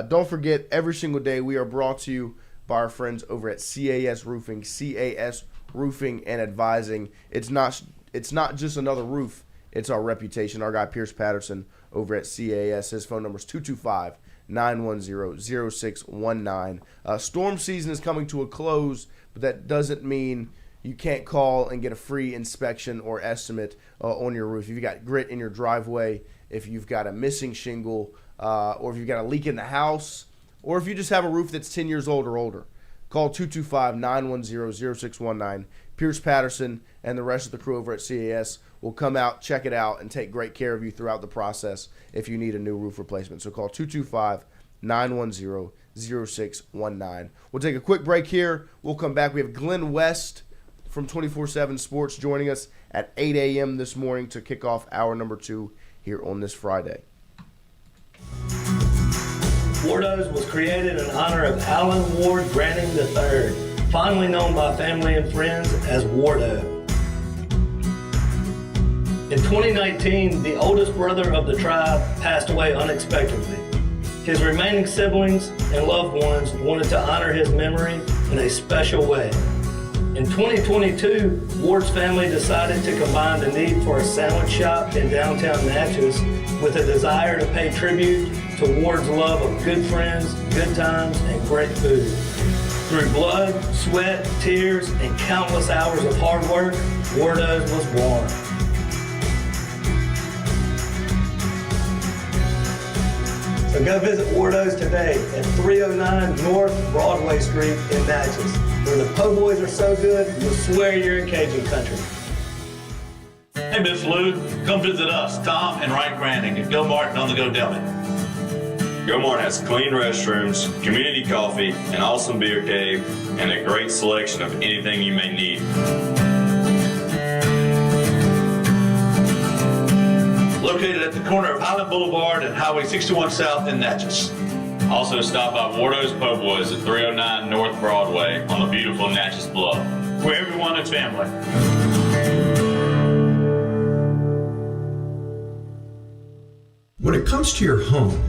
Don't forget, every single day we are brought to you by our friends over at CAS Roofing, CAS Roofing and Advising. It's not just another roof. It's our reputation. Our guy Pierce Patterson over at CAS, his phone number is 225-910-0619. Storm season is coming to a close, but that doesn't mean you can't call and get a free inspection or estimate on your roof. If you've got grit in your driveway, if you've got a missing shingle, or if you've got a leak in the house, or if you just have a roof that's 10 years old or older, call 225-910-0619. Pierce Patterson and the rest of the crew over at CAS will come out, check it out, and take great care of you throughout the process if you need a new roof replacement. So call 225-910-0619. 0619. We'll take a quick break here. We'll come back. We have Glen West from 24/7 Sports joining us at 8 a.m. this morning to kick off hour number 2 here on this Friday. Wardo's was created in honor of Alan Ward Branning III, fondly known by family and friends as Wardo. In 2019, the oldest brother of the tribe passed away unexpectedly. His remaining siblings and loved ones wanted to honor his memory in a special way. In 2022, Ward's family decided to combine the need for a sandwich shop in downtown Natchez with a desire to pay tribute to Ward's love of good friends, good times, and great food. Through blood, sweat, tears, and countless hours of hard work, Wardo's was born. So go visit Wardo's today at 309 North Broadway Street in Natchez, where the po' boys are so good, you'll swear you're in Cajun country. Hey, Miss Lou, come visit us, Tom and Wright Granding at Go Martin on the Go Deli. Go Mart has clean restrooms, community coffee, an awesome beer cave, and a great selection of anything you may need. Located at the corner of Highland Boulevard and Highway 61 South in Natchez. Also stop by Wardo's Po' Boys at 309 North Broadway on the beautiful Natchez Bluff. Where everyone is family. When it comes to your home,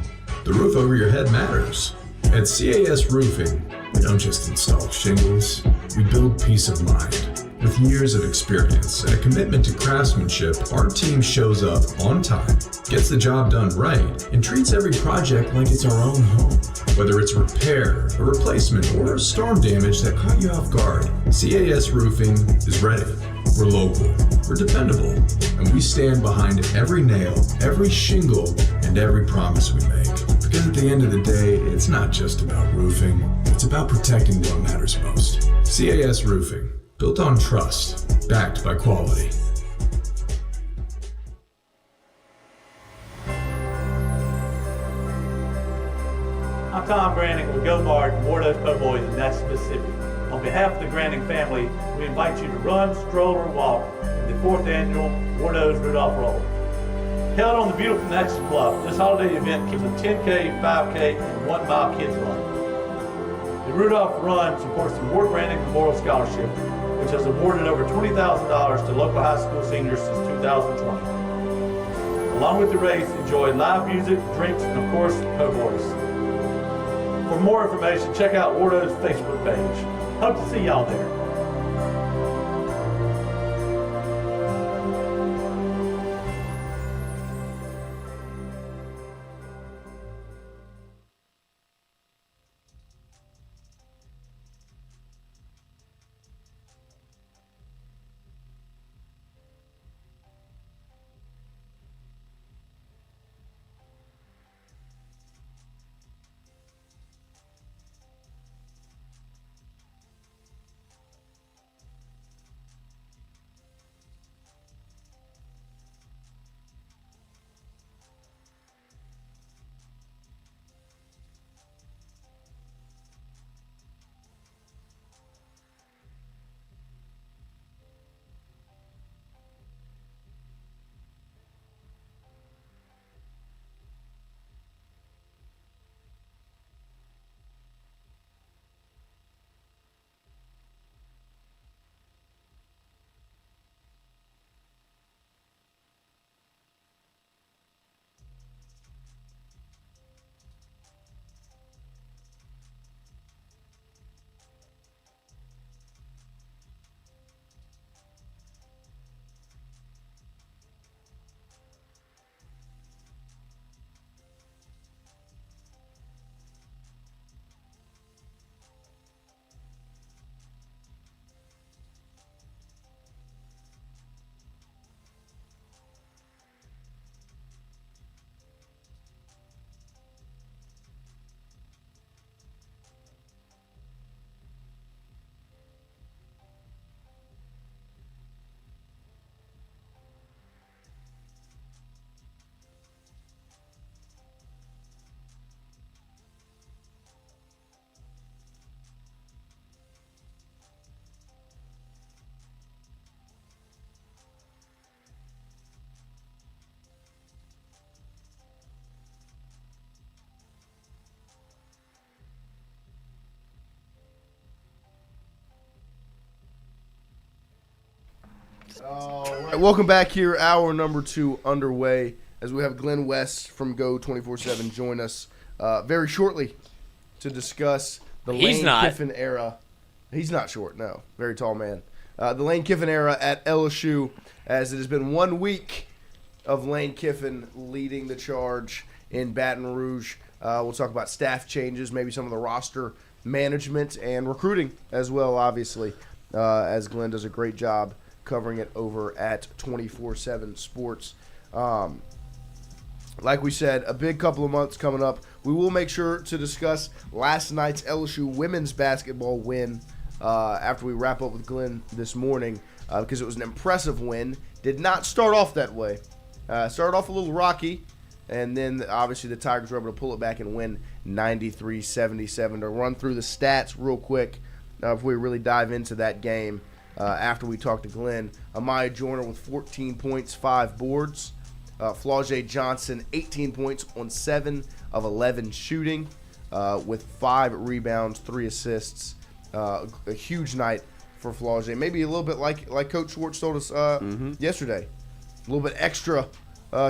the roof over your head matters. At CAS Roofing, we don't just install shingles, we build peace of mind. With years of experience and a commitment to craftsmanship, our team shows up on time, gets the job done right, and treats every project like it's our own home. Whether it's a repair, a replacement, or storm damage that caught you off guard, CAS Roofing is ready. We're local, we're dependable, and we stand behind every nail, every shingle, and every promise we make. Because at the end of the day, it's not just about roofing, it's about protecting what matters most. CAS Roofing, built on trust, backed by quality. I'm Tom Branning with Go Mart and Wardo's Po' Boys in Natchez, Mississippi. On behalf of the Branning family, we invite you to run, stroll, or walk in the 4th annual Wardo's Rudolph Roll. Held on the beautiful Natchez Bluff, this holiday event keeps a 10K, 5K, and 1 mile kids run. The Rudolph Run supports the Ward Branning Memorial Scholarship, which has awarded over $20,000 to local high school seniors since 2020. Along with the race, enjoy live music, drinks, and of course, po' boys. For more information, check out Wardo's Facebook page. Hope to see y'all there. right, welcome back here. Hour number 2 underway as we have Glen West from Go 24/7 join us very shortly to discuss the Lane Kiffin era. He's not short, no. Very tall man. The Lane Kiffin era at LSU, as it has been 1 week of Lane Kiffin leading the charge in Baton Rouge. We'll talk about staff changes, maybe some of the roster management and recruiting as well, obviously, as Glen does a great job covering it over at 24/7 Sports. Like we said, a big couple of months coming up. We will make sure to discuss last night's LSU women's basketball win after we wrap up with Glen this morning because it was an impressive win. Did not start off that way. Started off a little rocky, and then obviously the Tigers were able to pull it back and win 93-77. To run through the stats real quick before we really dive into that game after we talk to Glen. Amaya Joyner with 14 points, 5 boards. Flau'jae Johnson, 18 points on 7 of 11 shooting with 5 rebounds, 3 assists. A huge night for Flau'jae. Maybe a little bit like Coach Schwartz told us yesterday. A little bit extra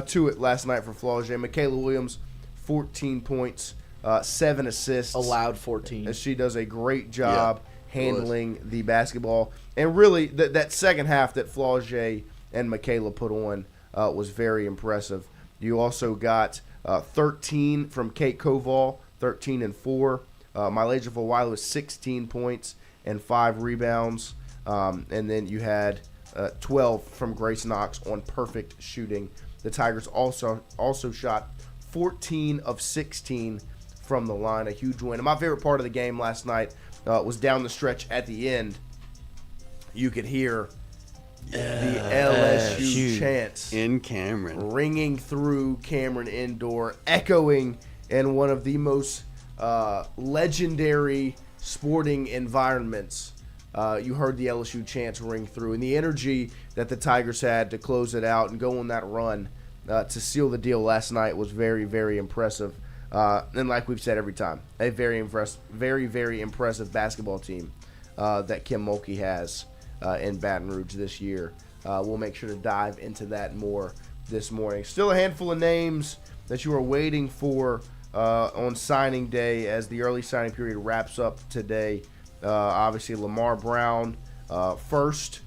to it last night for Flau'jae. Michaela Williams, 14 points, 7 assists. Allowed 14. As she does a great job handling the basketball. And really, that second half that Flau'jae and Michaela put on was very impressive. You also got 13 from Kate Koval, 13 and 4. Mylasia Fawailu was 16 points and 5 rebounds. And then you had 12 from Grace Knox on perfect shooting. The Tigers also shot 14 of 16 from the line, a huge win. And my favorite part of the game last night was down the stretch at the end. You could hear the LSU chants in Cameron, ringing through Cameron Indoor, echoing in one of the most legendary sporting environments. You heard the LSU chants ring through, and the energy that the Tigers had to close it out and go on that run to seal the deal last night was very, very impressive. And like we've said every time, a very, very impressive basketball team that Kim Mulkey has in Baton Rouge this year. We'll make sure to dive into that more this morning. Still a handful of names that you are waiting for on signing day as the early signing period wraps up today. Obviously, Lamar Brown first.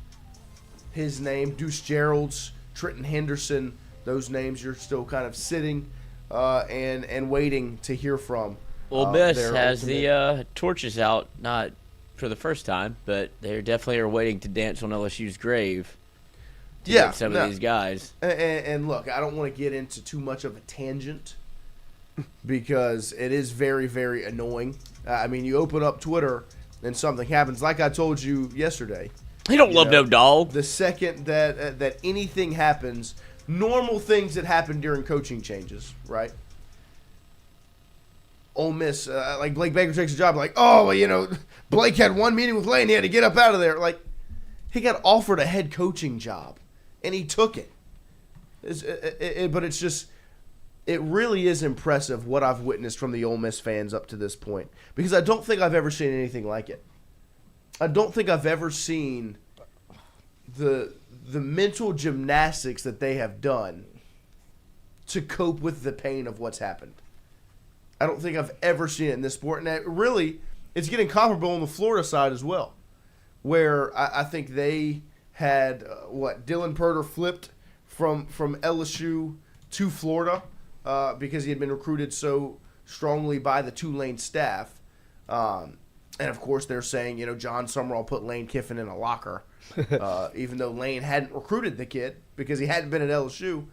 His name, Deuce Gerald's, Trenton Henderson. Those names you're still kind of sitting and waiting to hear from. Ole Miss has the torches out, not for the first time, but they definitely are waiting to dance on LSU's grave to get some of these guys. And look, I don't want to get into too much of a tangent because it is very, very annoying. I mean, you open up Twitter and something happens. Like I told you yesterday. He don't love no dog. The second that anything happens, normal things that happen during coaching changes, right? Ole Miss, like Blake Baker takes a job, like, oh, well, you know, Blake had one meeting with Lane, he had to get up out of there. Like, he got offered a head coaching job, and he took it. But it's just, it really is impressive what I've witnessed from the Ole Miss fans up to this point, because I don't think I've ever seen anything like it. I don't think I've ever seen the mental gymnastics that they have done to cope with the pain of what's happened. I don't think I've ever seen it in this sport. And it's getting comparable on the Florida side as well, where I think they had, Dylan Purter flipped from LSU to Florida because he had been recruited so strongly by the Tulane staff. And, of course, they're saying, Jon Sumrall put Lane Kiffin in a locker, even though Lane hadn't recruited the kid because he hadn't been at LSU.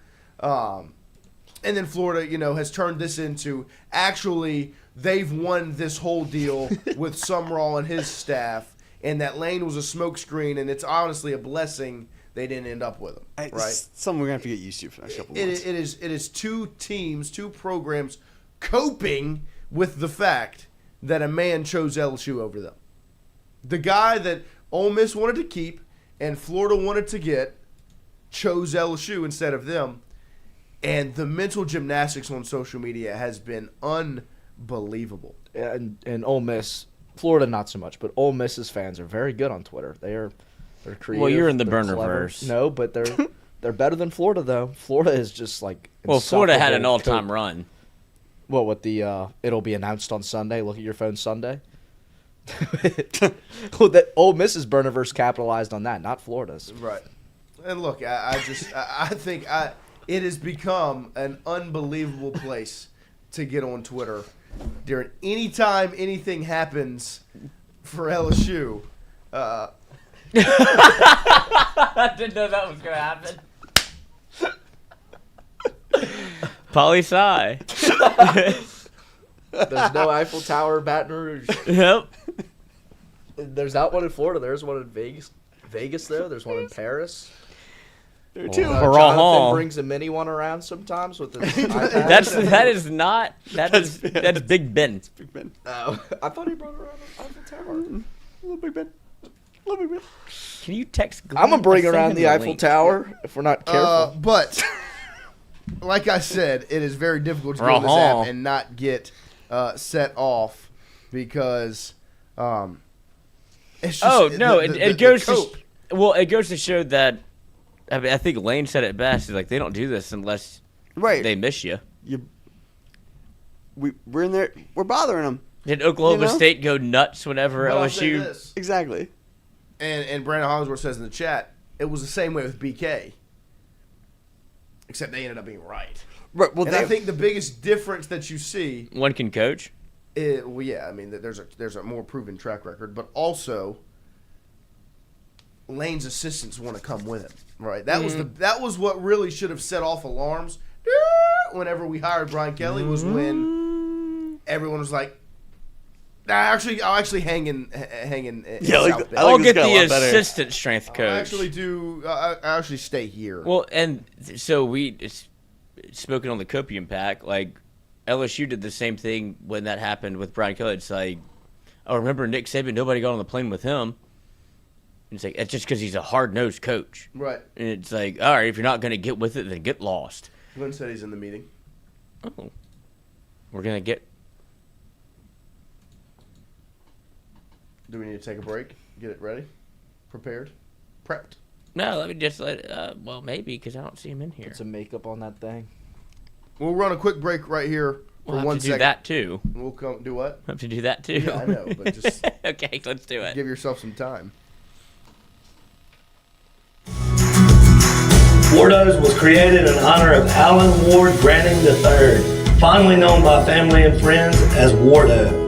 And then Florida, has turned this into actually they've won this whole deal with Sumrall and his staff, and that Lane was a smokescreen, and it's honestly a blessing they didn't end up with him. Right? It's something we're going to have to get used to for the next couple of months. It is two teams, two programs coping with the fact that a man chose LSU over them. The guy that Ole Miss wanted to keep and Florida wanted to get chose LSU instead of them. And the mental gymnastics on social media has been unbelievable. And Ole Miss, Florida not so much, but Ole Miss's fans are very good on Twitter. They're creative. Well, you're in the they're clever. burner-verse. No, but they're better than Florida though. Florida is just like Well, Florida had an insufferable all-time coach. run. What with the it'll be announced on Sunday. Look at your phone Sunday. Well, that Ole Miss's burnerverse capitalized on that, not Florida's. Right. And look, I think it has become an unbelievable place to get on Twitter during any time anything happens for LSU. I didn't know that was going to happen. Poli-sci. There's no Eiffel Tower, Baton Rouge. Yep. There's not one in Florida. There's one in Vegas. Though. There's one in Paris. There are two. Hurrah. Jonathan brings a mini one around sometimes with his iPad. That's Big Ben. Big Ben. Oh, I thought he brought around an Eiffel Tower. Little Big Ben. Little Big Ben. Can you text Glen? I'm gonna bring Send around him the Eiffel link. Tower if we're not careful. But like I said, it is very difficult to go on this Uh-huh. app and not get set off because it's just it goes to show that. I mean, I think Lane said it best. He's like, they don't do this unless Right. they miss you. We're in there. We're bothering them. Did Oklahoma You know? State go nuts whenever But I'll say LSU? this, Exactly. and Brandon Hollingsworth says in the chat, it was the same way with BK, except they ended up being right. Right. Well, And I think the biggest difference that you see, One can coach. well, yeah, I mean, there's a more proven track record, but also Lane's assistants want to come with him, right? That was what really should have set off alarms. Whenever we hired Brian Kelly, was when everyone was like, I'll actually hang in Yeah, like, South Bend. I I'll like this get guy a the lot better. assistant strength I coach. actually stay here. Well, and so spoken on the Copium Pack, like LSU did the same thing when that happened with Brian Kelly. It's like, oh, remember Nick Saban? Nobody got on the plane with him. And it's like, it's just because he's a hard-nosed coach. Right. And it's like, all right, if you're not going to get with it, then get lost. Glen said he's in the meeting. Oh. We're going to get... Do we need to take a break? Get it ready? Prepared? Prepped? No, let me just well, maybe, because I don't see him in here. Put some makeup on that thing. We'll run a quick break right here for We'll have 1 to second. do that, too. We'll come do what? Have to do that, too. Yeah, I know, but just Okay, let's do it. give yourself some time. Wardos was created in honor of Alan Ward Branning III, fondly known by family and friends as Wardo.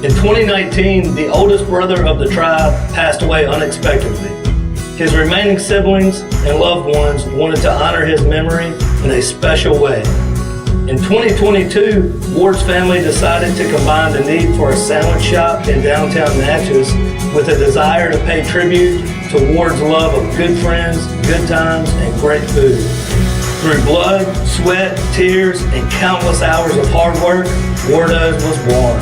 In 2019, the oldest brother of the tribe passed away unexpectedly. His remaining siblings and loved ones wanted to honor his memory in a special way. In 2022, Ward's family decided to combine the need for a sandwich shop in downtown Natchez with a desire to pay tribute to Ward's love of good friends, good times, and great food. Through blood, sweat, tears, and countless hours of hard work, Wardo's was born.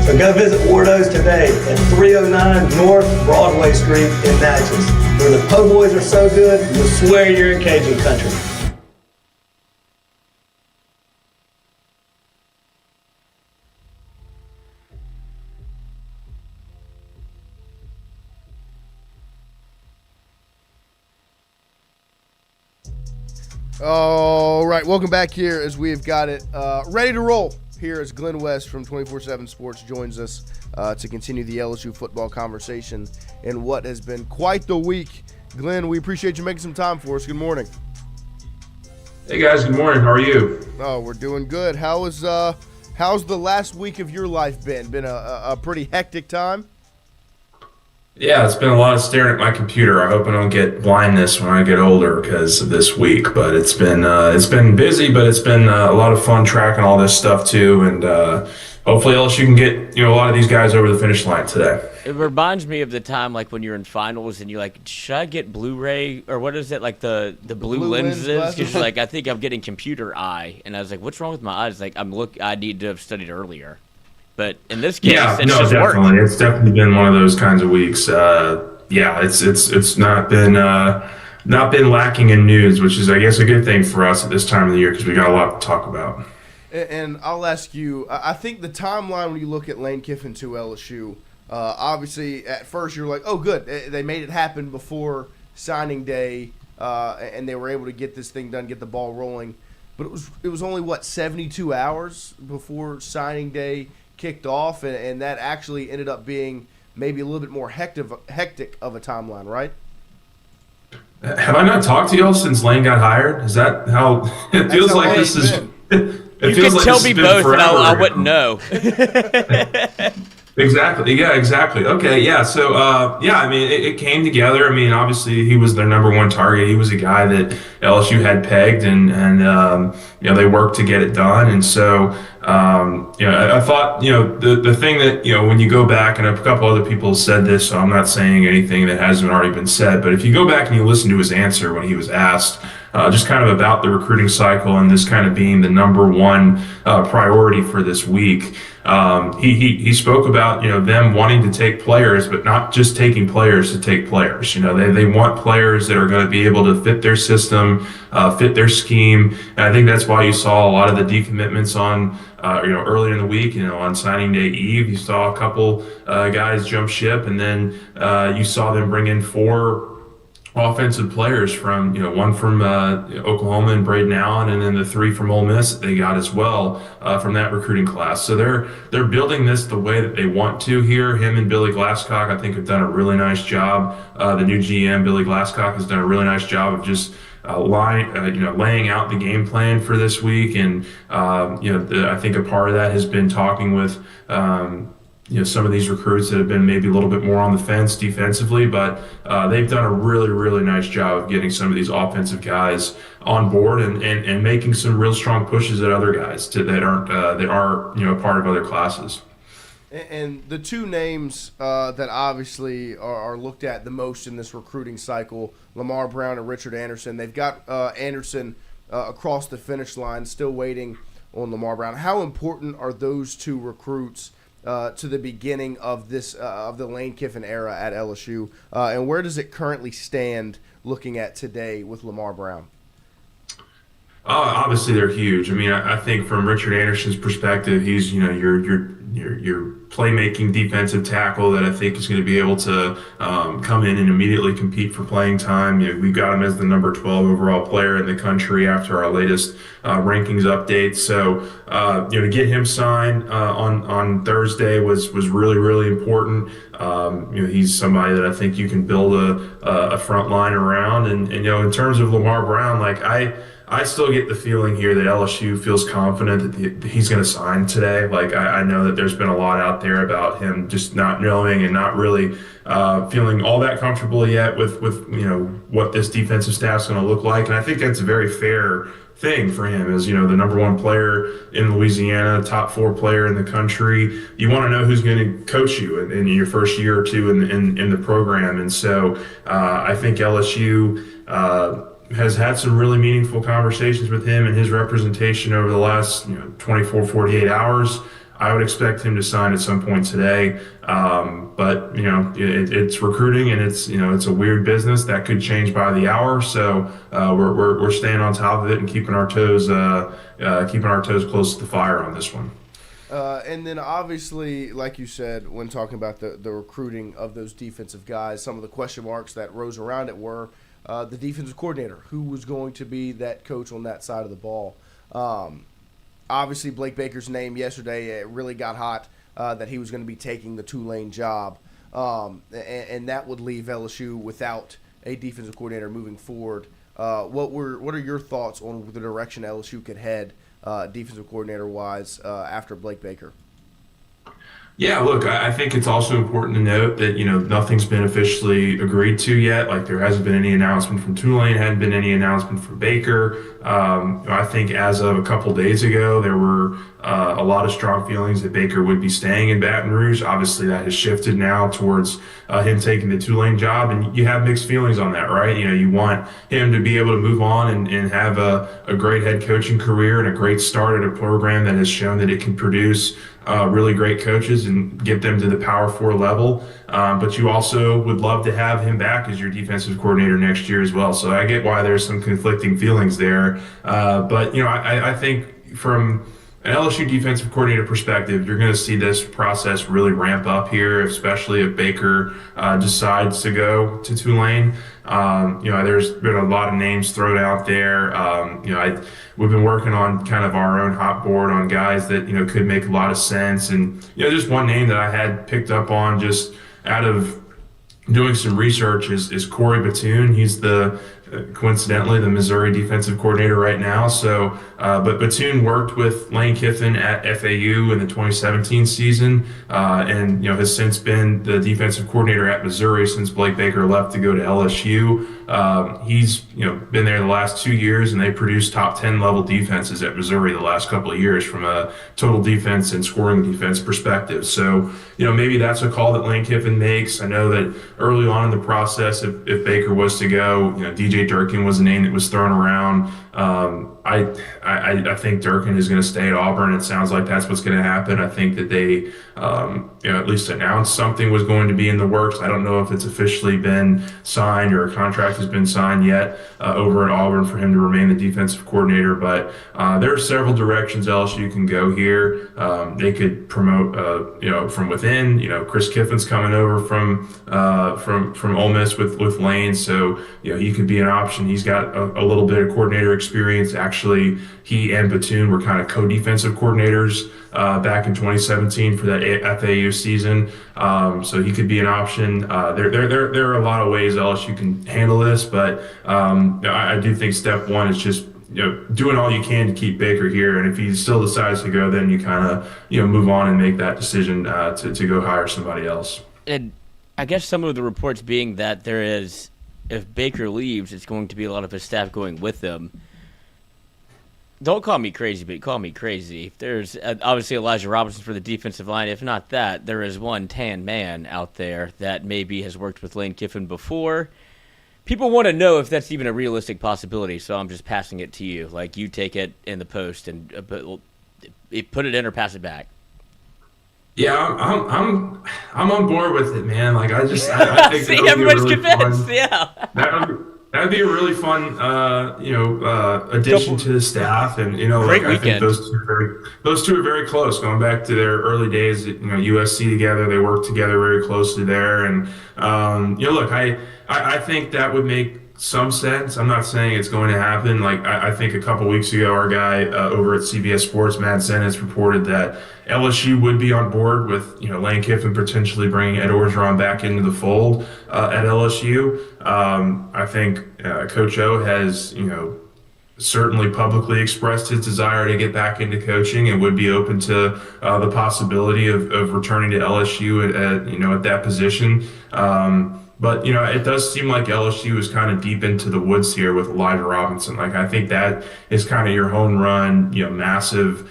So go visit Wardo's today at 309 North Broadway Street in Natchez, where the po' boys are so good, you'll swear you're in Cajun country. All right, welcome back here as we have got it ready to roll here as Glen West from 24/7 Sports joins us to continue the LSU football conversation in what has been quite the week. Glen, we appreciate you making some time for us. Good morning. Hey guys, good morning. How are you? Oh, we're doing good. How's the last week of your life been? Been a pretty hectic time? Yeah, it's been a lot of staring at my computer. I hope I don't get blindness when I get older because of this week. But it's been busy, but it's been a lot of fun tracking all this stuff too. And hopefully LSU can get a lot of these guys over the finish line today. It reminds me of the time like when you're in finals and you're like, should I get Blu-ray or what is it, like the blue lenses? Because like I think I'm getting computer eye, and I was like, what's wrong with my eyes? Like I need to have studied earlier. But in this case, it's just definitely. worked. It's definitely been one of those kinds of weeks. It's not been lacking in news, which is I guess a good thing for us at this time of the year because we got a lot to talk about. And I'll ask you, I think the timeline when you look at Lane Kiffin to LSU, obviously at first you're like, oh, good, they made it happen before signing day, and they were able to get this thing done, get the ball rolling. But it was only, 72 hours before signing day kicked off, and that actually ended up being maybe a little bit more hectic of a timeline, right? Have I not talked to y'all since Lane got hired? Is that how it feels how like long this it's is? been. It You feels could like tell this me has been both, and I forever. wouldn't know. Exactly. Yeah, exactly. Okay. Yeah. So, I mean, it came together. I mean, obviously he was their number one target. He was a guy that LSU had pegged and they worked to get it done. And so, I thought, the thing that, when you go back, and a couple other people said this, so I'm not saying anything that hasn't already been said, but if you go back and you listen to his answer when he was asked, just kind of about the recruiting cycle and this kind of being the number one priority for this week. He spoke about, them wanting to take players, but not just taking players to take players. They want players that are going to be able to fit their system, fit their scheme. And I think that's why you saw a lot of the decommitments on, early in the week, on signing day eve, you saw a couple guys jump ship, and then you saw them bring in 4 offensive players from, one from Oklahoma and Braden Allen, and then the 3 from Ole Miss that they got as well from that recruiting class. So they're building this the way that they want to here. Him and Billy Glasscock, I think, have done a really nice job. The new GM, Billy Glasscock, has done a really nice job of just laying out the game plan for this week. And I think a part of that has been talking with some of these recruits that have been maybe a little bit more on the fence defensively, but they've done a really, really nice job of getting some of these offensive guys on board and making some real strong pushes at other guys that are part of other classes. And the 2 names that obviously are looked at the most in this recruiting cycle, Lamar Brown and Richard Anderson. They've got Anderson across the finish line, still waiting on Lamar Brown. How important are those 2 recruits to the beginning of this of the Lane Kiffin era at LSU, and where does it currently stand looking at today with Lamar Brown? Obviously, they're huge. I mean, I think from Richard Anderson's perspective, he's your playmaking defensive tackle that I think is going to be able to come in and immediately compete for playing time. We've got him as the number 12 overall player in the country after our latest rankings update. So to get him signed on Thursday was really, really important. He's somebody that I think you can build a front line around. And in terms of Lamar Brown, I still get the feeling here that LSU feels confident that he's going to sign today. I know that there's been a lot out there about him just not knowing and not really feeling all that comfortable yet with what this defensive staff's going to look like. And I think that's a very fair thing for him as, the number 1 player in Louisiana, top 4 player in the country. You want to know who's going to coach you in your first year or 2 in the program. And so I think LSU has had some really meaningful conversations with him and his representation over the last 24, 48 hours. I would expect him to sign at some point today. But it's recruiting, and it's a weird business that could change by the hour. So we're staying on top of it and keeping our toes close to the fire on this one. And then obviously, like you said, when talking about the recruiting of those defensive guys, some of the question marks that rose around it were the defensive coordinator, who was going to be that coach on that side of the ball. Obviously, Blake Baker's name yesterday, it really got hot that he was going to be taking the Tulane job, and that would leave LSU without a defensive coordinator moving forward. What are your thoughts on the direction LSU could head defensive coordinator-wise after Blake Baker? Yeah, look, I think it's also important to note that, nothing's been officially agreed to yet. There hasn't been any announcement from Tulane, hadn't been any announcement from Baker. I think as of a couple days ago, there were a lot of strong feelings that Baker would be staying in Baton Rouge. Obviously, that has shifted now towards him taking the Tulane job, and you have mixed feelings on that, right? You want him to be able to move on and have a great head coaching career and a great start at a program that has shown that it can produce really great coaches and get them to the Power 4 level. But you also would love to have him back as your defensive coordinator next year as well. So I get why there's some conflicting feelings there. But I think from an LSU defensive coordinator perspective, you're going to see this process really ramp up here, especially if Baker decides to go to Tulane. There's been a lot of names thrown out there. We've been working on kind of our own hot board on guys that, could make a lot of sense. And, just one name that I had picked up on just out of doing some research is Corey Batoon. He's coincidentally the Missouri defensive coordinator right now. So, but Batoon worked with Lane Kiffin at FAU in the 2017 season, and has since been the defensive coordinator at Missouri since Blake Baker left to go to LSU. He's been there the last 2 years, and they produced top 10 level defenses at Missouri the last couple of years from a total defense and scoring defense perspective. So maybe that's a call that Lane Kiffin makes. I know that early on in the process, if Baker was to go, DJ Durkin was a name that was thrown around. I think Durkin is going to stay at Auburn. It sounds like that's what's going to happen. I think that they, at least announced something was going to be in the works. I don't know if it's officially been signed or a contract has been signed yet over at Auburn for him to remain the defensive coordinator. But there are several directions LSU can go here. They could promote, from within. Chris Kiffin's coming over from Ole Miss with Lane, so he could be an option. He's got a little bit of coordinator experience. Actually, he and Batoon were kind of co-defensive coordinators back in 2017 for that FAU season. So he could be an option. There are a lot of ways LSU can handle this, but I do think step one is just doing all you can to keep Baker here. And if he still decides to go, then you kind of move on and make that decision to go hire somebody else. And I guess some of the reports being that there is, if Baker leaves, it's going to be a lot of his staff going with him. Don't call me crazy, but call me crazy. There's obviously Elijah Robinson for the defensive line. If not that, there is one tan man out there that maybe has worked with Lane Kiffin before. People want to know if that's even a realistic possibility, so I'm just passing it to you. Like, you take it in the post and put it in or pass it back. Yeah, I'm on board with it, man. Like, I think See, everybody's convinced. Fun, Yeah. That'd be a really fun, addition to the staff, and I think those two are very close. Going back to their early days at USC together, they worked together very closely there, and look, I think that would make some sense. I'm not saying it's going to happen. Like, I think a couple weeks ago, our guy over at CBS Sports, Matt Zenitz, reported that LSU would be on board with Lane Kiffin potentially bringing Ed Orgeron back into the fold at LSU. I think Coach O has certainly publicly expressed his desire to get back into coaching and would be open to the possibility of returning to LSU at that position. But, it does seem like LSU is kind of deep into the woods here with Elijah Robinson. Like, I think that is kind of your home run, massive,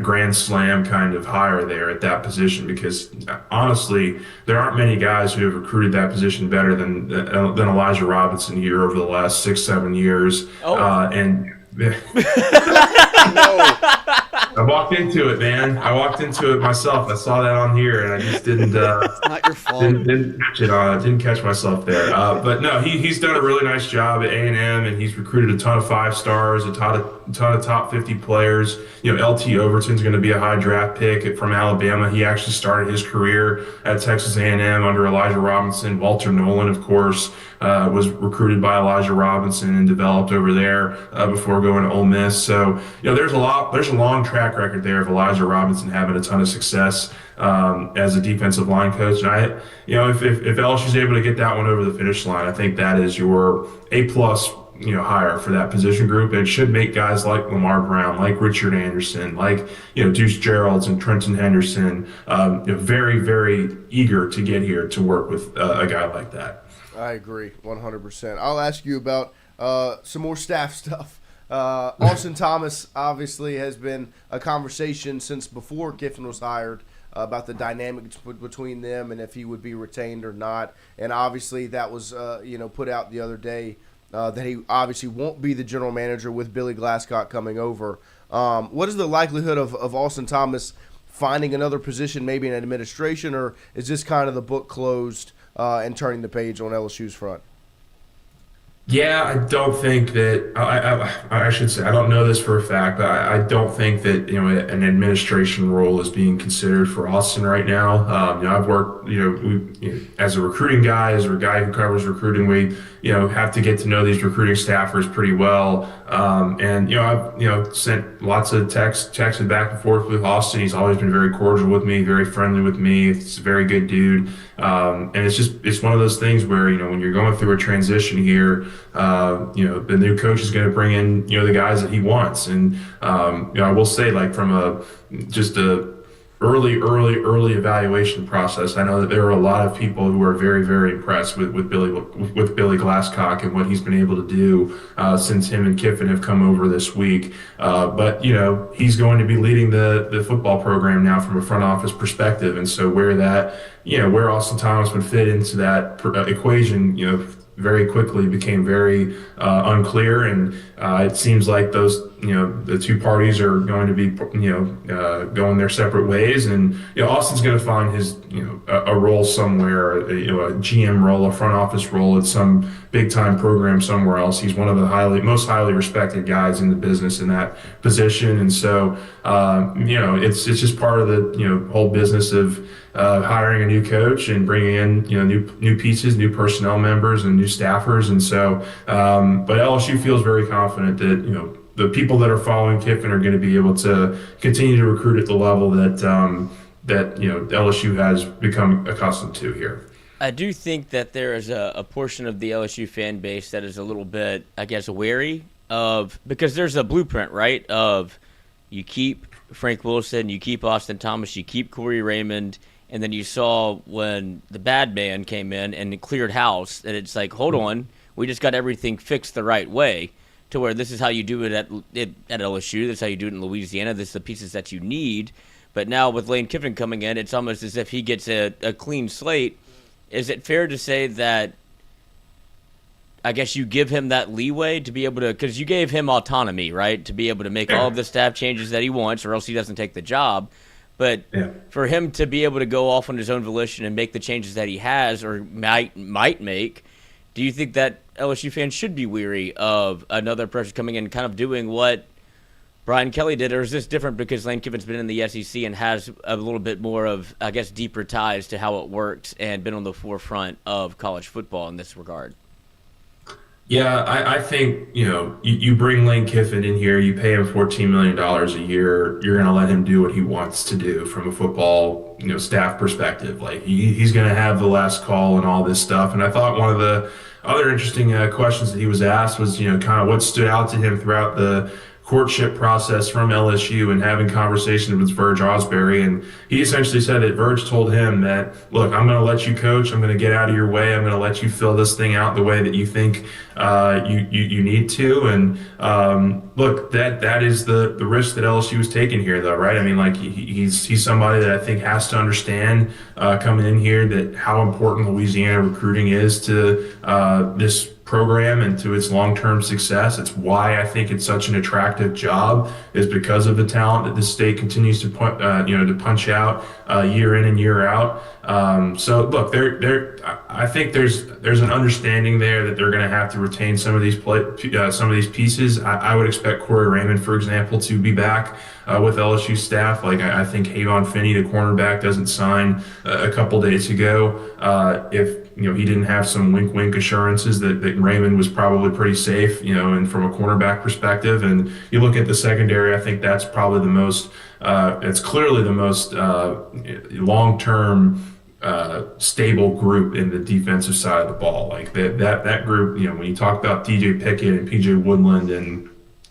grand slam kind of hire there at that position, because honestly, there aren't many guys who have recruited that position better than Elijah Robinson here over the last 6-7 years. I walked into it, man. I walked into it myself. I saw that on here, and I just didn't. It's not your fault. Didn't catch it on. Didn't catch myself there. But no, he's done a really nice job at A&M, and he's recruited a ton of 5 stars, a ton of top 50 players. LT Overton's going to be a high draft pick from Alabama. He actually started his career at Texas A&M under Elijah Robinson. Walter Nolan, of course, was recruited by Elijah Robinson and developed over there before going to Ole Miss. So there's a long track record there of Elijah Robinson having a ton of success as a defensive line coach. And if LSU's able to get that one over the finish line, I think that is your A+ hire for that position group. It should make guys like Lamar Brown, like Richard Anderson, like Deuce Geralds and Trenton Henderson very, very eager to get here to work with a guy like that. I agree 100%. I'll ask you about some more staff stuff. Austin Thomas obviously has been a conversation since before Kiffin was hired about the dynamics between them and if he would be retained or not. And obviously that was put out the other day that he obviously won't be the general manager with Billy Glasscock coming over. What is the likelihood of Austin Thomas finding another position, maybe in administration, or is this kind of the book closed and turning the page on LSU's front? Yeah, I don't think that I should say I don't know this for a fact, but I don't think that an administration role is being considered for Austin right now. I've worked as a recruiting guy, as a guy who covers recruiting, we have to get to know these recruiting staffers pretty well. And I've sent lots of texted back and forth with Austin. He's always been very cordial with me, very friendly with me. He's a very good dude. And it's one of those things where, when you're going through a transition here, the new coach is going to bring in, the guys that he wants. And, I will say, like, from a early evaluation process, I know that there are a lot of people who are very, very impressed with Billy Glasscock and what he's been able to do since him and Kiffin have come over this week. But he's going to be leading the football program now from a front office perspective, and so where Austin Thomas would fit into that equation, very quickly became very unclear, and it seems like those the two parties are going to be going their separate ways, and Austin's going to find his a role somewhere, a GM role, a front office role at some big time program somewhere else. He's one of the most highly respected guys in the business in that position, and so it's just part of the whole business of hiring a new coach and bringing in new pieces, new personnel members, and new staffers. And so, but LSU feels very confident that the people that are following Kiffin are going to be able to continue to recruit at the level that LSU has become accustomed to here. I do think that there is a portion of the LSU fan base that is a little bit, I guess, wary of, because there's a blueprint, right, of you keep Frank Wilson, you keep Austin Thomas, you keep Corey Raymond. And then you saw when the bad man came in and cleared house, that it's like, hold on, we just got everything fixed the right way, to where this is how you do it at LSU, this is how you do it in Louisiana, this is the pieces that you need. But now with Lane Kiffin coming in, it's almost as if he gets a clean slate. Is it fair to say that, I guess, you give him that leeway to be able to, because you gave him autonomy, right, to be able to make all of the staff changes that he wants, or else he doesn't take the job. But for him to be able to go off on his own volition and make the changes that he has or might make, do you think that LSU fans should be weary of another person coming in and kind of doing what Brian Kelly did? Or is this different because Lane Kiffin's been in the SEC and has a little bit more of, I guess, deeper ties to how it works and been on the forefront of college football in this regard? Yeah, I think, you bring Lane Kiffin in here, you pay him $14 million a year, you're going to let him do what he wants to do from a football, staff perspective. Like, he's going to have the last call and all this stuff. And I thought one of the other interesting questions that he was asked was, kind of what stood out to him throughout the courtship process from LSU and having conversations with Verge Osbury. And he essentially said that Verge told him that, look, I'm going to let you coach. I'm going to get out of your way. I'm going to let you fill this thing out the way that you think you need to. And look, that is the risk that LSU is taking here, though, right? I mean, like, he's somebody that I think has to understand coming in here that how important Louisiana recruiting is to this program and to its long-term success. It's why I think it's such an attractive job, is because of the talent that this state continues to punch out year in and year out. So look, I think there's an understanding there that they're going to have to retain some of these pieces. I would expect Corey Raymond, for example, to be back with LSU staff. Like, I think Havon Finney, the cornerback, doesn't sign a couple days ago. If he didn't have some wink assurances that Raymond was probably pretty safe, and from a cornerback perspective. And you look at the secondary, I think that's probably the most, it's clearly the most long-term stable group in the defensive side of the ball. Like that group, when you talk about TJ Pickett and PJ Woodland and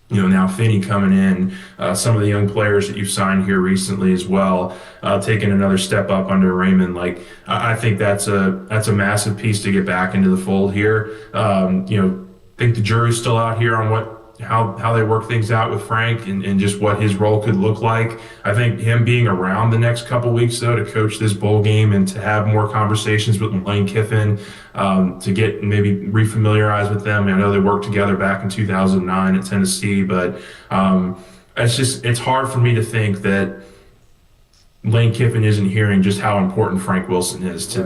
now Finney coming in, some of the young players that you've signed here recently as well, taking another step up under Raymond. Like, I think that's a massive piece to get back into the fold here. I think the jury's still out here on how they work things out with Frank and just what his role could look like. I think him being around the next couple weeks, though, to coach this bowl game and to have more conversations with Lane Kiffin, to get maybe refamiliarized with them. I know they worked together back in 2009 at Tennessee, but it's hard for me to think that Lane Kiffin isn't hearing just how important Frank Wilson is to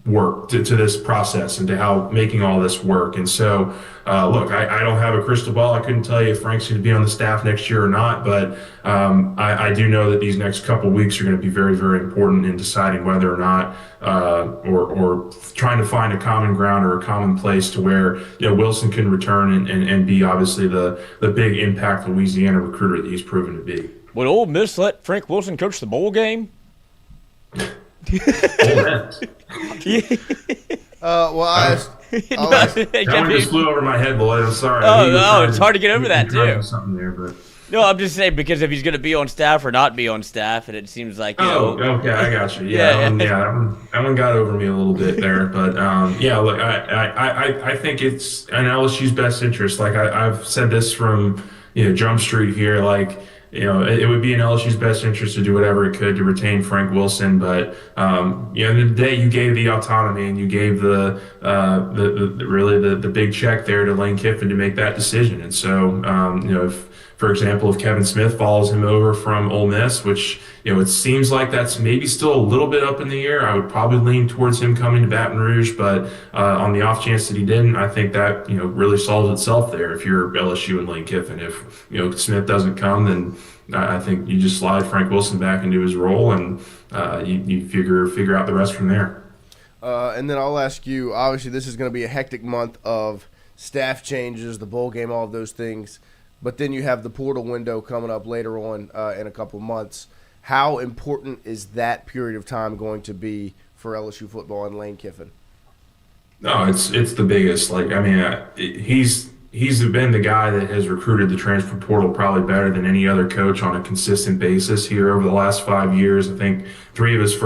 work to this process and to how making all this work. And so, look, I don't have a crystal ball. I couldn't tell you if Frank's going to be on the staff next year or not, but I do know that these next couple of weeks are going to be very, very important in deciding whether or not, or trying to find a common ground or a common place to where Wilson can return and be obviously the big impact Louisiana recruiter that he's proven to be. Would Ole Miss let Frank Wilson coach the bowl game? That one just flew over my head, Lloyd. I'm sorry. Oh, it's hard to get over that too. Something there, but no, I'm just saying because if he's going to be on staff or not be on staff, and it seems like okay, I got you. Yeah, that one got over me a little bit there, but look, I think it's in LSU's best interest. Like I've said this from Jump Street here, like. It would be in LSU's best interest to do whatever it could to retain Frank Wilson, but at the end of the day, you gave the autonomy and you gave the big check there to Lane Kiffin to make that decision. And so, for example, if Kevin Smith follows him over from Ole Miss, which it seems like that's maybe still a little bit up in the air, I would probably lean towards him coming to Baton Rouge. But on the off chance that he didn't, I think that really solves itself there. If you're LSU and Lane Kiffin, if Smith doesn't come, then I think you just slide Frank Wilson back into his role, and you figure out the rest from there. And then I'll ask you. Obviously, this is going to be a hectic month of staff changes, the bowl game, all of those things. But then you have the portal window coming up later on in a couple months. How important is that period of time going to be for LSU football and Lane Kiffin? No, it's the biggest. He's been the guy that has recruited the transfer portal probably better than any other coach on a consistent basis here over the last 5 years. I think three of his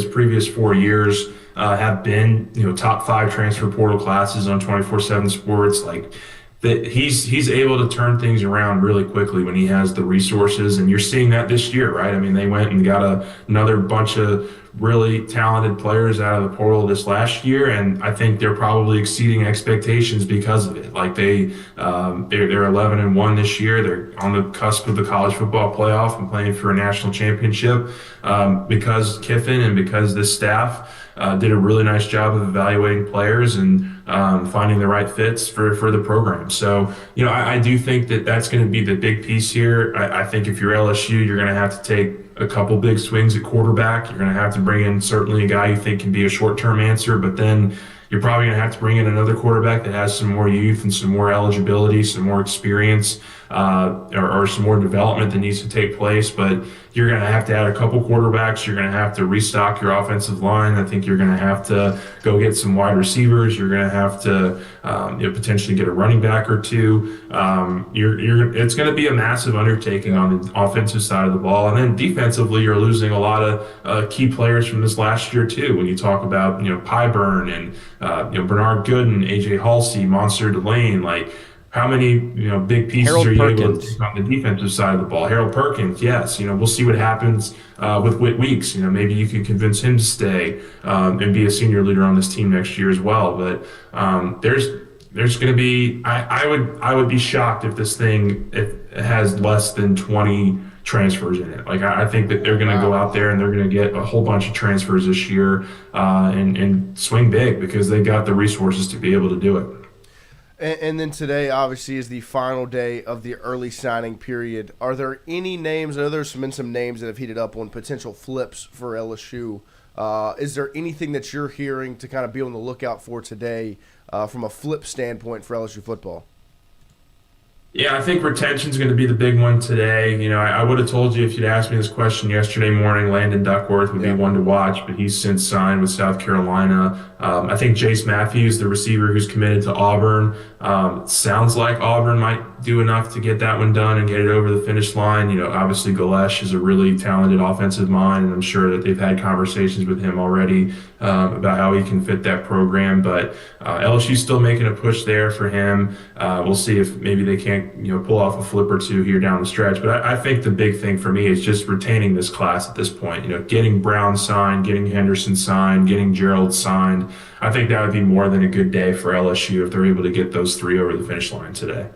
previous 4 years have been top 5 transfer portal classes on 24/7 Sports. That he's able to turn things around really quickly when he has the resources, and you're seeing that this year, right? I mean, they went and got another bunch of really talented players out of the portal this last year, and I think they're probably exceeding expectations because of it. Like they're 11-1 this year. They're on the cusp of the college football playoff and playing for a national championship because Kiffin and because this staff did a really nice job of evaluating players and finding the right fits for the program. So, I do think that that's going to be the big piece here. I think if you're LSU, you're going to have to take a couple big swings at quarterback. You're going to have to bring in certainly a guy you think can be a short-term answer, but then you're probably going to have to bring in another quarterback that has some more youth and some more eligibility, some more experience, or some more development that needs to take place. But you're going to have to add a couple quarterbacks. You're going to have to restock your offensive line. I think you're going to have to go get some wide receivers. You're going to have to potentially get a running back or two. It's going to be a massive undertaking on the offensive side of the ball. And then defensively, you're losing a lot of key players from this last year too. When you talk about Pyburn and Bernard Gooden, AJ Halsey, Monster Delane, how many big pieces Harold are you Perkins. able to take on the defensive side of the ball? Harold Perkins, yes. We'll see what happens with Whit Weeks. Maybe you can convince him to stay and be a senior leader on this team next year as well. But there's going to be. I would be shocked if this thing has less than 20 transfers in it. I think that they're going to go out there and they're going to get a whole bunch of transfers this year and swing big because they got the resources to be able to do it. And then today, obviously, is the final day of the early signing period. Are there any names? I know there's been some names that have heated up on potential flips for LSU. Is there anything that you're hearing to kind of be on the lookout for today from a flip standpoint for LSU football? Yeah, I think retention is going to be the big one today. I would have told you if you'd asked me this question yesterday morning, Landon Duckworth would be one to watch, but he's since signed with South Carolina. I think Jace Matthews, the receiver who's committed to Auburn, sounds like Auburn might do enough to get that one done and get it over the finish line. Obviously Galesh is a really talented offensive mind, and I'm sure that they've had conversations with him already about how he can fit that program. But LSU's still making a push there for him. We'll see if maybe they can't pull off a flip or two here down the stretch. But I think the big thing for me is just retaining this class at this point. Getting Brown signed, getting Henderson signed, getting Gerald signed. I think that would be more than a good day for LSU if they're able to get those three over the finish line today.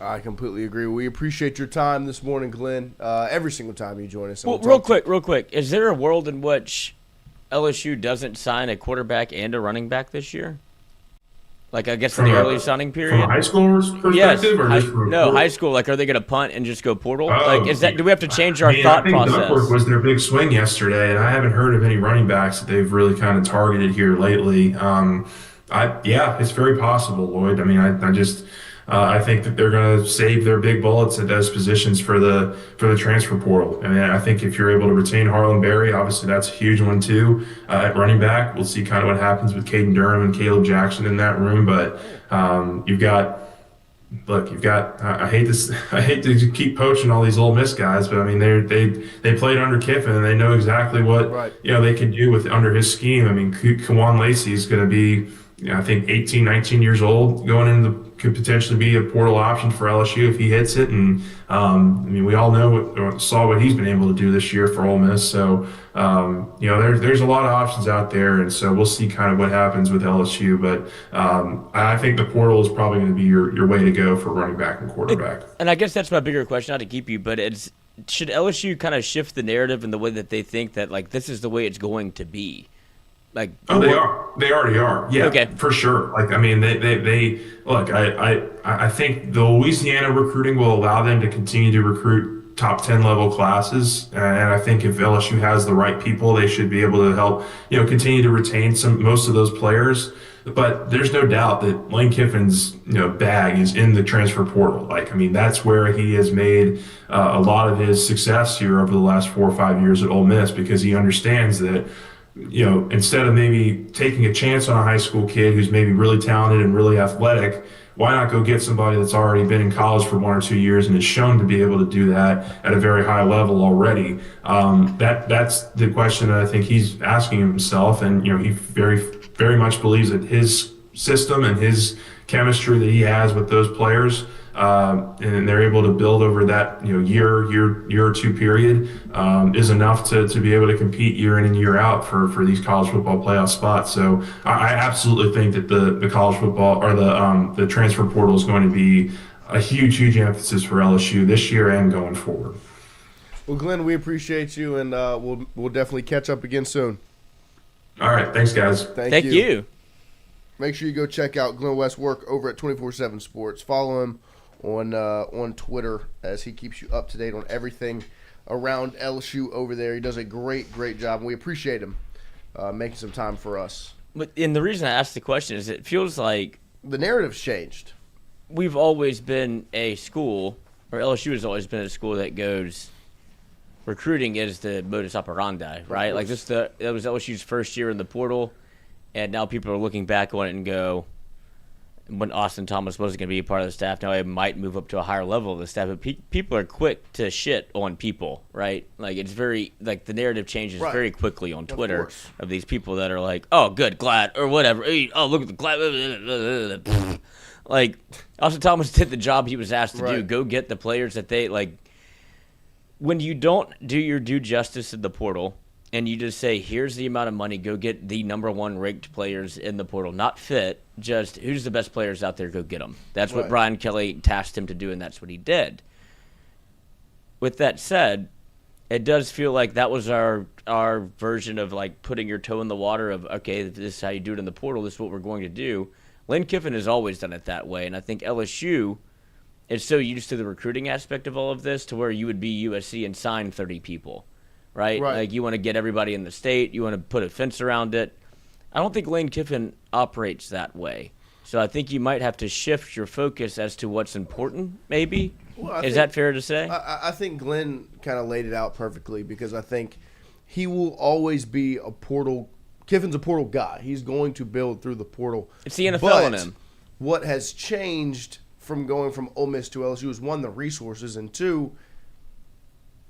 I completely agree. We appreciate your time this morning, Glenn. Every single time you join us. Well, real quick. Is there a world in which LSU doesn't sign a quarterback and a running back this year? Like, I guess in the early signing period? From a high school perspective? Yes. Or just from No, high school. Like, are they going to punt and just go portal? Oh, Like, do we have to change our thought I think process? Duckworth was their big swing yesterday, and I haven't heard of any running backs that they've really kind of targeted here lately. Yeah, it's very possible, Lloyd. I mean, I think that they're going to save their big bullets at those positions for the transfer portal. I mean, I think if you're able to retain Harlan Berry, obviously that's a huge one too. At running back, we'll see kind of what happens with Caden Durham and Caleb Jackson in that room. But you've got. I hate this. I hate to keep poaching all these Ole Miss guys, but I mean they played under Kiffin and they know exactly what they can do with under his scheme. I mean, Kawan Lacey is going to be, I think 18, 19 years old going into could potentially be a portal option for LSU if he hits it. And I mean, we all saw what he's been able to do this year for Ole Miss. So there's a lot of options out there, and so we'll see kind of what happens with LSU. But I think the portal is probably going to be your way to go for running back and quarterback. And I guess that's my bigger question, not to keep you, but should LSU kind of shift the narrative in the way that they think that, like, this is the way it's going to be? Like, they are. They already are. Yeah, okay, for sure. Like, I mean, they look. I think the Louisiana recruiting will allow them to continue to recruit top 10 level classes, and I think if LSU has the right people, they should be able to help continue to retain most of those players. But there's no doubt that Lane Kiffin's bag is in the transfer portal. Like, I mean, that's where he has made a lot of his success here over the last 4 or 5 years at Ole Miss, because he understands that. Instead of maybe taking a chance on a high school kid who's maybe really talented and really athletic, why not go get somebody that's already been in college for 1 or 2 years and is shown to be able to do that at a very high level already? That's the question that I think he's asking himself, and he very, very much believes that his system and his chemistry that he has with those players, and they're able to build over that year or two period, is enough to be able to compete year in and year out for these college football playoff spots. So I absolutely think that the college football or the transfer portal is going to be a huge emphasis for LSU this year and going forward. Well, Glenn, we appreciate you, and we'll definitely catch up again soon. All right, thanks, guys. Thank you. Make sure you go check out Glenn West's work over at 24/7 Sports. Follow him on Twitter, as he keeps you up to date on everything around LSU over there. He does a great job, and we appreciate him making some time for us. And the reason I asked the question is it feels like the narrative's changed. We've always been a school, or LSU has always been a school that goes recruiting is the modus operandi, right? Like that was LSU's first year in the portal, and now people are looking back on it and go, when Austin Thomas wasn't going to be a part of the staff, now it might move up to a higher level of the staff. But people are quick to shit on people, right? Like, it's very, like, the narrative changes very quickly on Twitter of these people that are like, oh, good, glad, or whatever. Oh, look at the glad. Like, Austin Thomas did the job he was asked to do. Go get the players that they, like, when you don't do your due justice in the portal, and you just say, here's the amount of money, go get the number one ranked players in the portal, not fit, just who's the best players out there, go get them. That's what Brian Kelly tasked him to do, and that's what he did. With that said, it does feel like that was our version of, like, putting your toe in the water of, okay, this is how you do it in the portal, this is what we're going to do. Lane Kiffin has always done it that way, and I think LSU is so used to the recruiting aspect of all of this to where you would be USC and sign 30 people. Right? Like, you want to get everybody in the state. You want to put a fence around it. I don't think Lane Kiffin operates that way. So I think you might have to shift your focus as to what's important, maybe. Is that fair to say? I think Glenn kind of laid it out perfectly, because I think he will always be a portal. Kiffin's a portal guy. He's going to build through the portal. It's the NFL in him. What has changed from going from Ole Miss to LSU is, one, the resources, and two,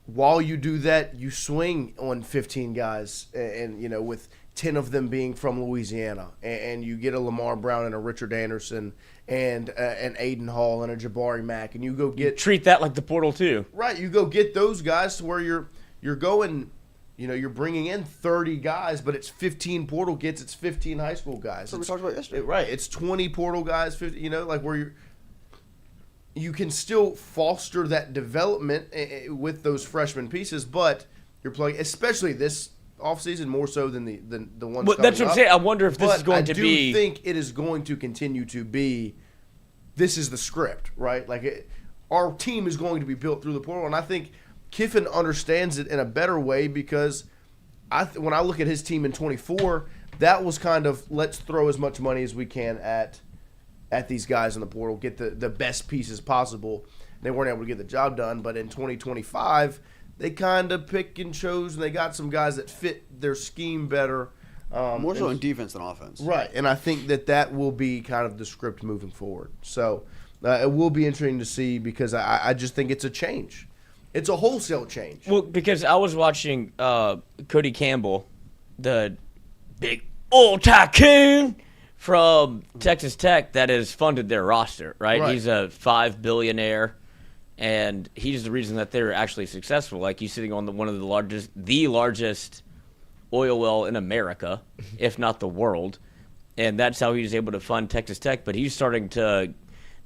while you do that, you swing on 15 guys, and with 10 of them being from Louisiana, and you get a Lamar Brown and a Richard Anderson and an Aiden Hall and a Jabari Mack, and you go get treat that like the portal too. Right, you go get those guys to where you're going, you're bringing in 30 guys, but it's 15 portal kids, it's 15 high school guys. That's what we talked about yesterday. Right, it's 20 portal guys, 50, like where you can still foster that development with those freshman pieces, but you're playing, especially this offseason, more so than the ones Well, coming that's what I'm up. saying. I wonder if this is going to be. I do think it is going to continue to be. This is the script, right? Like our team is going to be built through the portal, and I think Kiffin understands it in a better way because when I look at his team in 24, that was kind of let's throw as much money as we can at these guys in the portal, get the best pieces possible. They weren't able to get the job done, but in 2025, they kind of pick and chose, and they got some guys that fit their scheme better. More so in defense than offense. Right, and I think that will be kind of the script moving forward. So it will be interesting to see because I just think it's a change. It's a wholesale change. Well, because I was watching Cody Campbell, the big old tycoon from Texas Tech that has funded their roster, right? He's a $5 billionaire, and he's the reason that they're actually successful. Like, he's sitting on one of the largest oil well in America, if not the world, and that's how he's able to fund Texas Tech. But he's starting to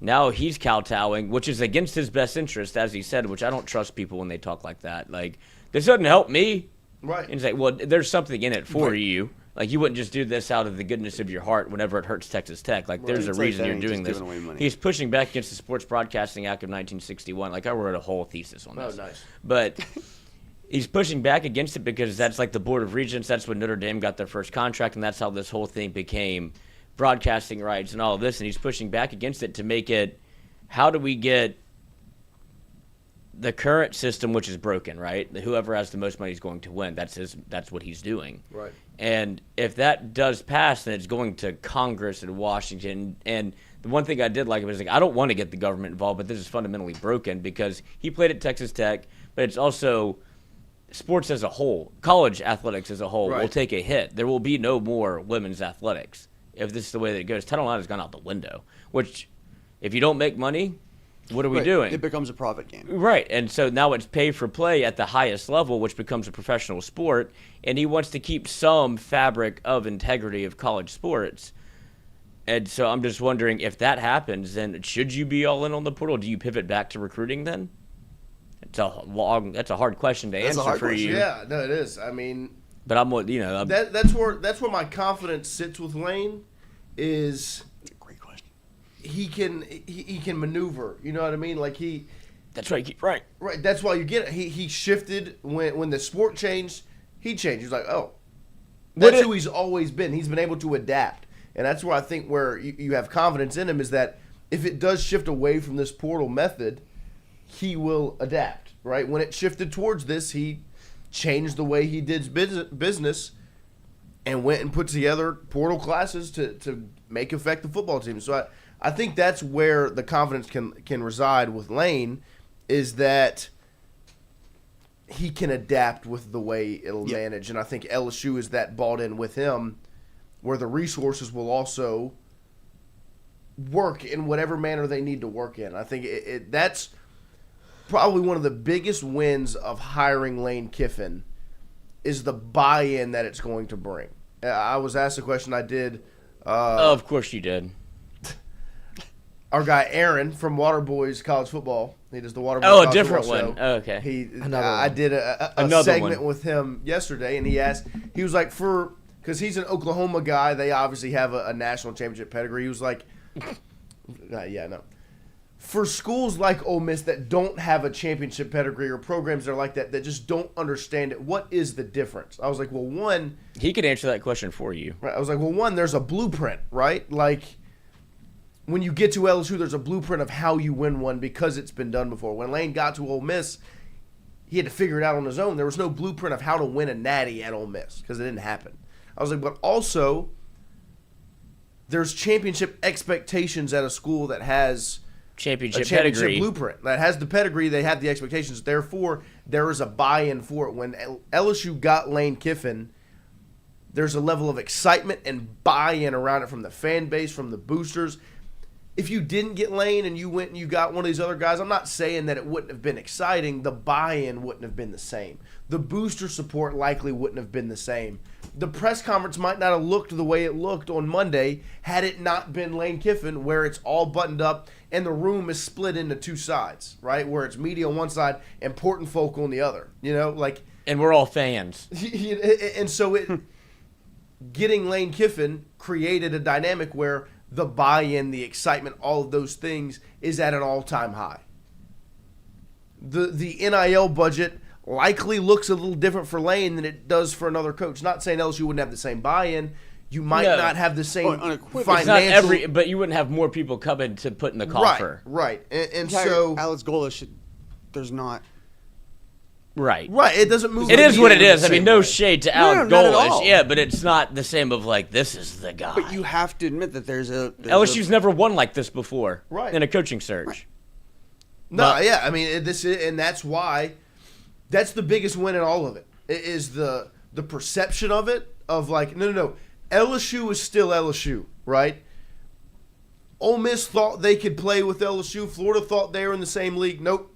now he's kowtowing, which is against his best interest, as he said, which I don't trust people when they talk like that. Like, this doesn't help me. Right. And he's like, well, there's something in it for you. Like, you wouldn't just do this out of the goodness of your heart whenever it hurts Texas Tech. Like, there's a reason you're doing this. He's pushing back against the Sports Broadcasting Act of 1961. Like, I wrote a whole thesis on this. Oh, nice. But he's pushing back against it because that's like the Board of Regents. That's when Notre Dame got their first contract, and that's how this whole thing became broadcasting rights and all of this. And he's pushing back against it to make it, how do we get the current system, which is broken, right? Whoever has the most money is going to win. That's what he's doing. Right. And if that does pass, then it's going to Congress in Washington. And the one thing I did like was, like, I don't want to get the government involved, but this is fundamentally broken because he played at Texas Tech, but it's also sports as a whole, college athletics as a whole will take a hit. There will be no more women's athletics if this is the way that it goes. Title IX has gone out the window, which if you don't make money, what are we doing? It becomes a profit game. Right, and so now it's pay for play at the highest level, which becomes a professional sport, and he wants to keep some fabric of integrity of college sports. And so I'm just wondering, if that happens, then should you be all in on the portal? Do you pivot back to recruiting then? That's a hard question to answer for you. Yeah, no, it is. I mean, but that's where my confidence sits with Lane is. Great question. He can maneuver. You know what I mean? Like That's right. Right. Right. That's why you get it. He shifted when the sport changed. He changed. He's like, oh, that's who he's always been. He's been able to adapt, and that's where I think where you have confidence in him is that if it does shift away from this portal method, he will adapt. Right. When it shifted towards this, he changed the way he did business and went and put together portal classes to make affect the football team. So I think that's where the confidence can reside with Lane, is that he can adapt with the way it'll manage. And I think LSU is that bought in with him, where the resources will also work in whatever manner they need to work in. I think that's probably one of the biggest wins of hiring Lane Kiffin is the buy-in that it's going to bring. I was asked a question I did. Of course you did. Our guy Aaron from Waterboys College Football. He does the Waterboys. Oh, College a different Football one. Show. Oh, okay. I did a segment with him yesterday, and he was like, because he's an Oklahoma guy, they obviously have a national championship pedigree. He was like, no. For schools like Ole Miss that don't have a championship pedigree, or programs that are like that just don't understand it, what is the difference? I was like, well, one. He could answer that question for you. Right. I was like, well, one, there's a blueprint, right? Like, when you get to LSU, there's a blueprint of how you win one because it's been done before. When Lane got to Ole Miss, he had to figure it out on his own. There was no blueprint of how to win a natty at Ole Miss because it didn't happen. I was like, but also, there's championship expectations at a school that has championship pedigree blueprint. That has the pedigree, they have the expectations. Therefore, there is a buy-in for it. When LSU got Lane Kiffin, there's a level of excitement and buy-in around it from the fan base, from the boosters. If you didn't get Lane and you went and you got one of these other guys, I'm not saying that it wouldn't have been exciting. The buy-in wouldn't have been the same. The booster support likely wouldn't have been the same. The press conference might not have looked the way it looked on Monday had it not been Lane Kiffin, where it's all buttoned up and the room is split into two sides, right? Where it's media on one side and important folk on the other. You know, like And we're all fans. And so getting Lane Kiffin created a dynamic where the buy-in, the excitement, all of those things is at an all-time high. The NIL budget likely looks a little different for Lane than it does for another coach. Not saying LSU wouldn't have the same buy-in. You might not have the same financial. It's not but you wouldn't have more people coming to put in the coffer. Right. And so Alex Golesh, there's not. Right. It doesn't move. It is what it is. I mean, no shade to Alex not at all. Golesh. Yeah, but it's not the same of like, this is the guy. But you have to admit that there's LSU's never won like this before. Right. In a coaching search. Right. I mean, and that's why that's the biggest win in all of it. It is the perception of it, of like, no. LSU is still LSU, right? Ole Miss thought they could play with LSU. Florida thought they were in the same league. Nope.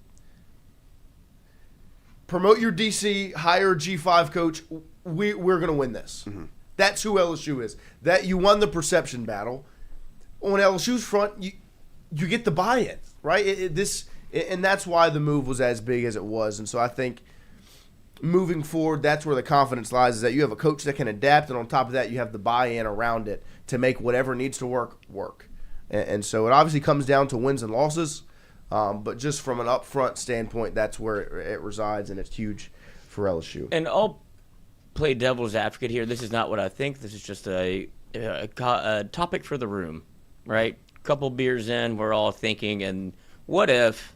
Promote your DC, hire a G5 coach. We're going to win this. Mm-hmm. That's who LSU is. That you won the perception battle. On LSU's front, you get the buy-in, right? And that's why the move was as big as it was. And so I think moving forward, that's where the confidence lies, is that you have a coach that can adapt, and on top of that, you have the buy-in around it to make whatever needs to work. And so it obviously comes down to wins and losses, but just from an upfront standpoint, that's where it resides, and it's huge for LSU. And I'll play devil's advocate here. This is not what I think. This is just a topic for the room, right? Couple beers in, we're all thinking, and what if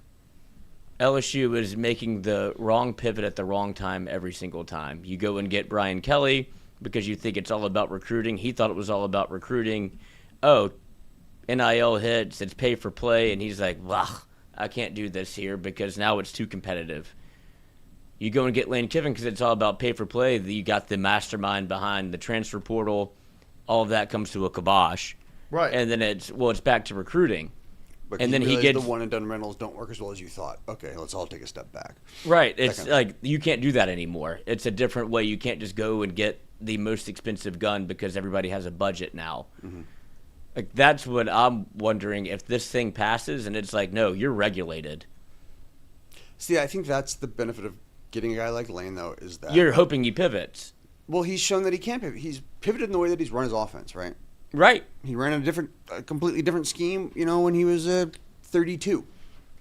LSU is making the wrong pivot at the wrong time every single time? You go and get Brian Kelly because you think it's all about recruiting. He thought it was all about recruiting. Oh, NIL hits, it's pay for play, and he's like, "Wow, I can't do this here because now it's too competitive." You go and get Lane Kiffin because it's all about pay for play. You got the mastermind behind the transfer portal. All of that comes to a kibosh. Right. And then it's back to recruiting. But and then he gets gets the one and done rentals don't work as well as you thought. Okay, let's all take a step back. Right. It's like you can't do that anymore. It's a different way. You can't just go and get the most expensive gun because everybody has a budget now. Mm-hmm. Like that's what I'm wondering, if this thing passes and it's like, no, you're regulated. See, I think that's the benefit of getting a guy like Lane, though, is that you're hoping he pivots. Well, he's shown that he can pivot. He's pivoted in the way that he's run his offense, right? Right. He ran a completely different scheme, when he was 32.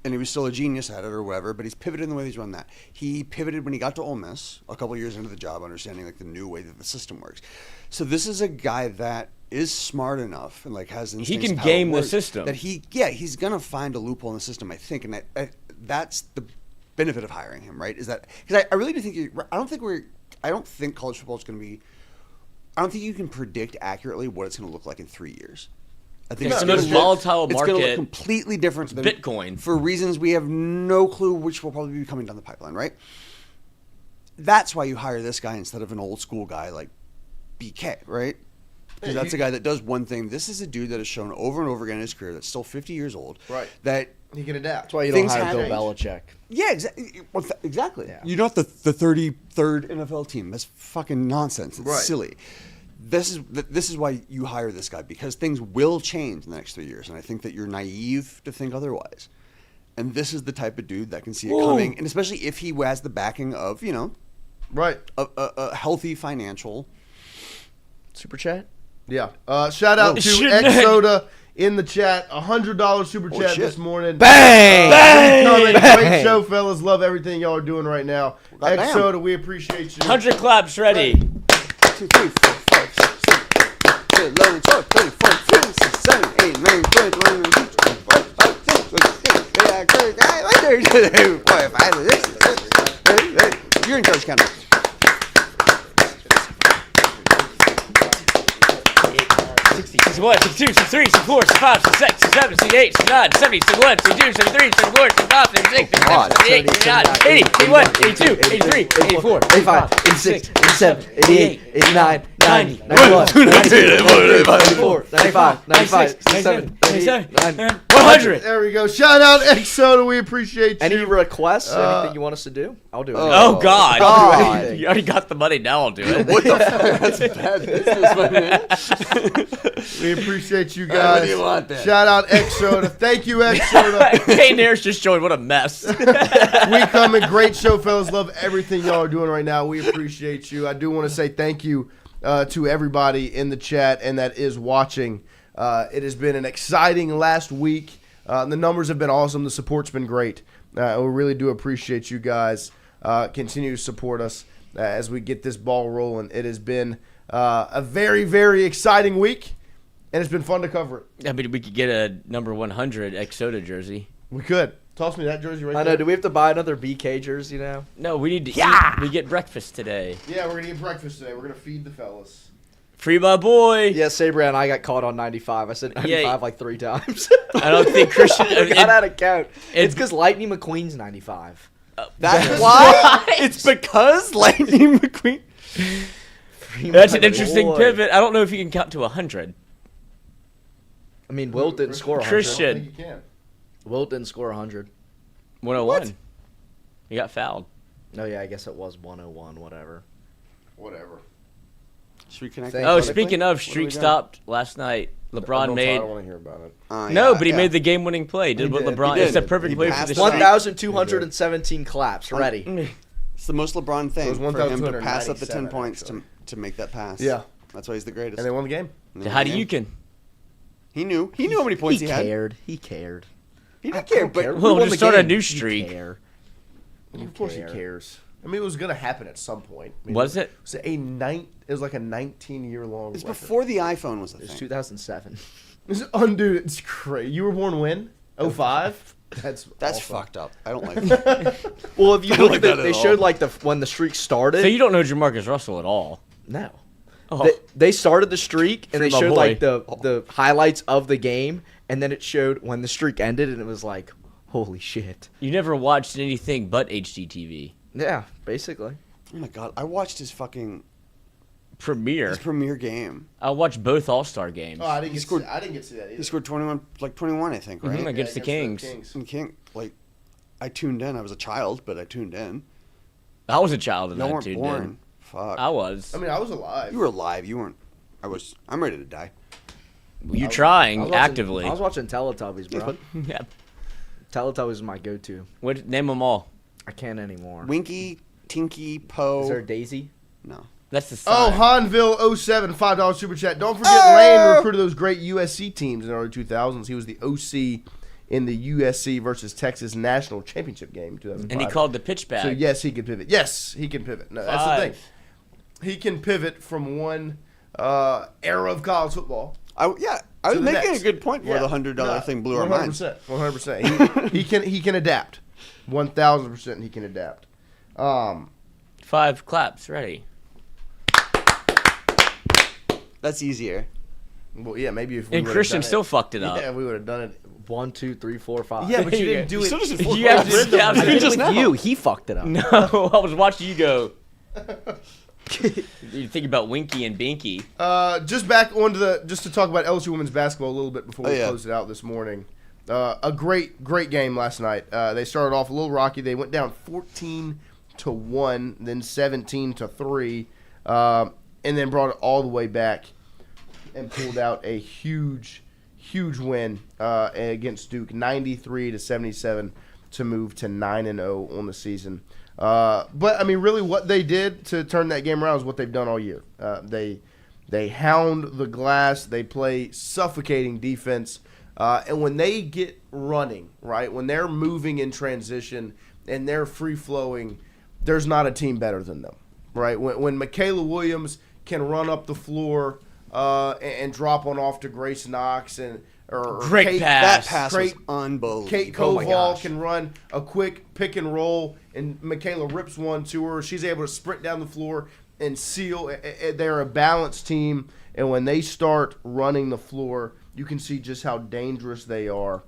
And he was still a genius at it or whatever, but he's pivoted in the way he's run that. He pivoted when he got to Ole Miss a couple years into the job, understanding like the new way that the system works. So this is a guy that is smart enough and like has instincts. He can game the system. That he's gonna find a loophole in the system, I think, and that's the benefit of hiring him, right? Is that because I really do think I don't think college football is going to be. I don't think you can predict accurately what it's going to look like in 3 years. I think it's the most volatile market. It's going to look completely different than Bitcoin for reasons we have no clue, which will probably be coming down the pipeline, right? That's why you hire this guy instead of an old school guy like BK, right? Because that's a guy that does one thing. This is a dude that has shown over and over again in his career that's still 50 years old. Right. That he can adapt. That's why you don't hire Bill Belichick. Yeah, exactly. Yeah. You're not the 33rd NFL team. That's fucking nonsense. It's silly. This is why you hire this guy, because things will change in the next 3 years, and I think that you're naive to think otherwise. And this is the type of dude that can see it coming, and especially if he has the backing of a healthy financial super chat. Yeah. Shout out to X Soda in the chat. $100 super chat this morning. Bang! Bang! Great show, fellas. Love everything y'all are doing right now. X Soda, we appreciate you. 100 claps ready. 2, 3, 4, 5, 6, 7, 8, 11, 12, 13, 14, 15, 16, 17, 18, 19, 20, 21, 22, 24, 25, 26, you're in charge, County. 61, 62, 63, 64, 65, 66, 67, 68, 69, 70, 71, 72, 73, 74, 75, 76, 77, 78, 79, 80, 81, 82, 83, 84, 85, 86, 87, 88, 89, 90, 91, 94, 95, 96, 97, 98, 100. There we go. Shout out X Soda. We appreciate you. Any requests? Anything you want us to do? I'll do it. Oh, God. I'll do anything. You already got the money. Now I'll do it. What the fuck? That's bad business, my man. We appreciate you guys. Do you want that? Shout out X Soda. Thank you, X Soda. Hey, Nair's just showing what a mess. We coming. Great show, fellas. Love everything y'all are doing right now. We appreciate you. I do want to say thank you to everybody in the chat and that is watching. It has been an exciting last week. The numbers have been awesome. The support's been great. We really do appreciate you guys. Continue to support us as we get this ball rolling. It has been a very, very exciting week, and it's been fun to cover it. I mean, we could get a number 100 ex-Soda jersey. We could. Toss me that jersey right there. I know. Do we have to buy another BK jersey now? No, we need to eat. We get breakfast today. Yeah, we're going to get breakfast today. We're going to feed the fellas. Free my boy. Yeah, Sabre and I got caught on 95. I said 95 like 3 times. I don't think Christian... I got out of count. It's because Lightning McQueen's 95. That's why? It's because Lightning McQueen. That's an interesting pivot. I don't know if you can count to 100. I mean, Wilt didn't score 100. Christian. I don't think you can. Wilt didn't score 100. 101. What? He got fouled. No, yeah, I guess it was 101, whatever. Whatever. Should we connect? Thank Oh, you. speaking of, What are we streak doing? stopped last night. LeBron I made... don't want to hear about it. No, but he made the game-winning play. Did what did. LeBron... He It's the did. perfect He play for passed the the streak. 1,217 claps. Ready. It's the most LeBron thing It was for him to pass up the 10 1,297 points actually. to make that pass. Yeah. That's why he's the greatest. And they won the game. How do you can? He knew. He knew how many points he had. He cared. He didn't care, but We Well, won just the start a game. new He streak. care. Of course he care. cares. I mean, it was going to happen at some point. I mean, Was it? It was like a 19-year-long it's record. before the iPhone was a It was thing. 2007. Dude, it's crazy. You were born when? 05? That's awesome. fucked up. I don't like that. Well, if you I don't look like at it, that they at showed all. like when the streak started. So you don't know Jamarcus Russell at all? No. Oh. They started the streak and Free they my showed boy. like the highlights of the game, and then it showed when the streak ended, and it was like, holy shit. You never watched anything but HGTV. Yeah, basically. Oh my god! I watched his fucking Premiere. premiere game. I watched both All-Star games. Oh, I didn't scored- I didn't get to see that either. He scored 21, I think, right? Mhm, against the Kings. And King, like, I tuned in. I was a child, but I tuned in. I was a child and No I weren't tuned born. in. Fuck. I was. I mean, I was alive. You were alive. You weren't. I'm ready to die. You I trying was watching- actively. I was watching Teletubbies, bro. Yeah. Teletubbies is my go-to. What? Name them all. I can't anymore. Winky, Tinky, Poe. Is there a Daisy? No. That's the Oh, sign. Hanville 07, $5 super chat. Don't forget Lane recruited those great USC teams in the early 2000s. He was the OC in the USC versus Texas National Championship game in 2005. And he called the pitch back. So, yes, he can pivot. Yes, he can pivot. No, that's the thing. He can pivot from one era of college football. I was the making next. a good point where Yeah. the $100 thing blew our 100%, minds. 100%. He can adapt. 1,000% he can adapt. 5 claps. Ready. That's easier. Well, yeah, maybe if we And would've Christian done still it. fucked it up. Yeah, we would have done it. 1, 2, 3, 4, 5. Yeah, but you There you didn't go. do it. still just did 4 You have claps. to- yeah, I was I did it just with now. you. He fucked it up. No, I was watching you go. You think about Winky and Binky. Just back onto just to talk about LSU women's basketball a little bit before we Oh, yeah. close it out this morning. A great game last night. They started off a little rocky. They went down 14-1, then 17-3, and then brought it all the way back and pulled out a huge win against Duke, 93-77, to move to 9-0 on the season. But I mean, really, what they did to turn that game around is what they've done all year. They hound the glass. They play suffocating defense, and when they get running, right, when they're moving in transition and they're free flowing, there's not a team better than them, right? When Michaela Williams can run up the floor and drop one off to Grace Knox or Great Kate, pass. That pass Great- was unbelievable. Kate Oh my Koval gosh. can run a quick pick and roll, and Michaela rips one to her. She's able to sprint down the floor and seal. They're a balanced team, and when they start running the floor, you can see just how dangerous they are.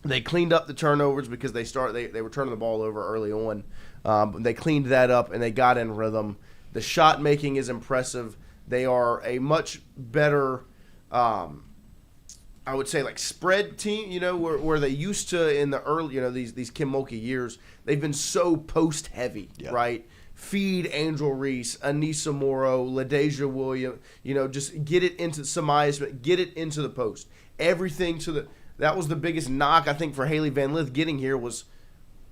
They cleaned up the turnovers because they were turning the ball over early on. They cleaned that up, and they got in rhythm. The shot making is impressive. They are a much better I would say like spread team, where they used to in the early, these Kim Mulkey years, they've been so post heavy, right? Feed Angel Reese, Anissa Morrow, LaDeja Williams, just get it into Samaya Smith, get it into the post. Everything that was the biggest knock I think for Haley Van Lith getting here was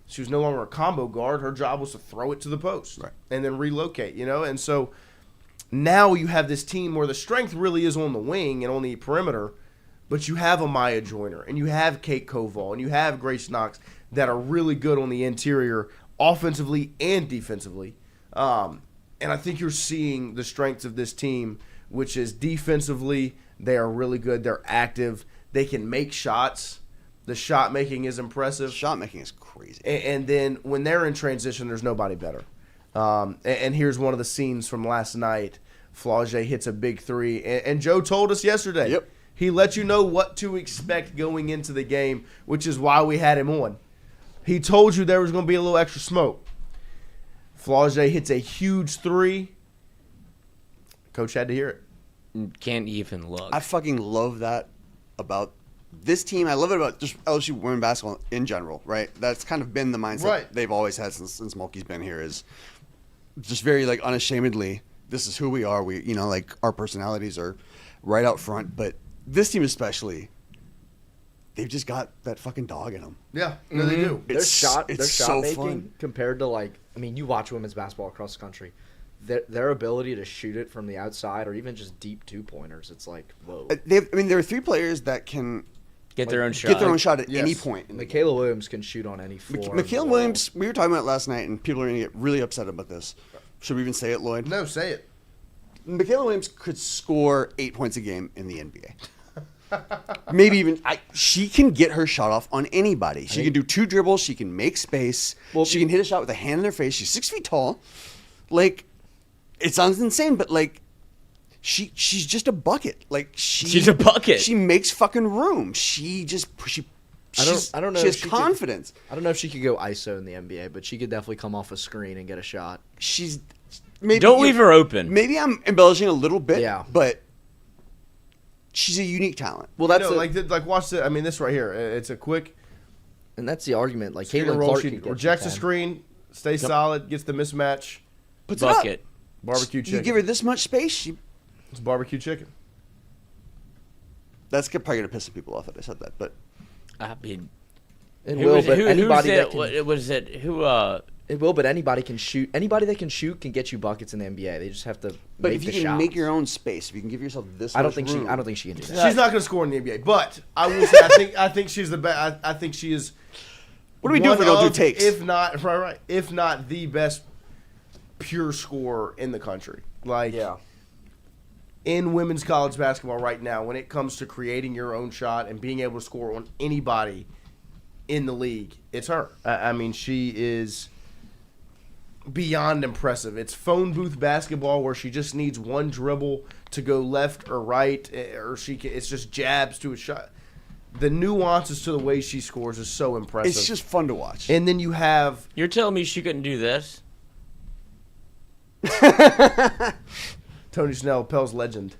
She was no longer a combo guard. Her job was to throw it to the post and then relocate, And so now you have this team where the strength really is on the wing and on the perimeter, but you have a Maya Joyner and you have Kate Koval and you have Grace Knox that are really good on the interior offensively and defensively. And I think you're seeing the strengths of this team, which is defensively, they are really good. They're active. They can make shots. The shot making is impressive. Shot making is crazy. And then when they're in transition, there's nobody better. And here's one of the scenes from last night. Flaugier hits a big three. And Joe told us yesterday. Yep. He let you know what to expect going into the game, which is why we had him on. He told you there was going to be a little extra smoke. Flaugier hits a huge three. Coach had to hear it. Can't even look. I fucking love that about this team. I love it about just LSU women basketball in general, right? That's kind of been the mindset they've always had since Mulkey's been here, is just very like unashamedly, this is who we are. We, like our personalities are right out front, but this team especially, they've just got that fucking dog in them. Yeah, no, they do. Their shot so making fun. compared to you watch women's basketball across the country. Their ability to shoot it from the outside or even just deep 2-pointers, it's like, whoa. There are three players that can get their own shot. Get their own shot at any point. Michaela Williams can shoot on any floor. Michaela Williams, we were talking about it last night, and people are going to get really upset about this. Should we even say it, Lloyd? No, say it. Michaela Williams could score 8 points a game in the NBA. Maybe even she can get her shot off on anybody. She can do 2 dribbles. She can make space. She can hit a shot with a hand in her face. She's 6 feet tall. It sounds insane, but she's just a bucket. She's a bucket. She makes fucking room. I don't know. She has confidence. I don't know if she could go ISO in the NBA, but she could definitely come off a screen and get a shot. Don't leave her open. Maybe I'm embellishing a little bit. Yeah, but she's a unique talent. Well, that's watch the. I mean, this right here. It's a quick. And that's the argument. Caitlin Clark rejects the screen, stays solid, gets the mismatch, puts bucket. It up. Barbecue chicken. You give her this much space, it's barbecue chicken. That's probably gonna piss some people off that I said that, but I mean, it will. But anybody that can, it will. But anybody can shoot. Anybody that can shoot can get you buckets in the NBA. They just have to. But make if you can make your own space, if you can give yourself this, I don't think room, I don't think she can do that. She's not going to score in the NBA, but I will say I think she's the best. I think she is. What do we do if we don't do takes? If not if not the best pure scorer in the country. In women's college basketball right now, when it comes to creating your own shot and being able to score on anybody in the league, it's her. I mean, she is beyond impressive. It's phone booth basketball where she just needs one dribble to go left or right, or it's just jabs to a shot. The nuances to the way she scores is so impressive. It's just fun to watch. And then you have... You're telling me she couldn't do this? Tony Snell, Pell's legend.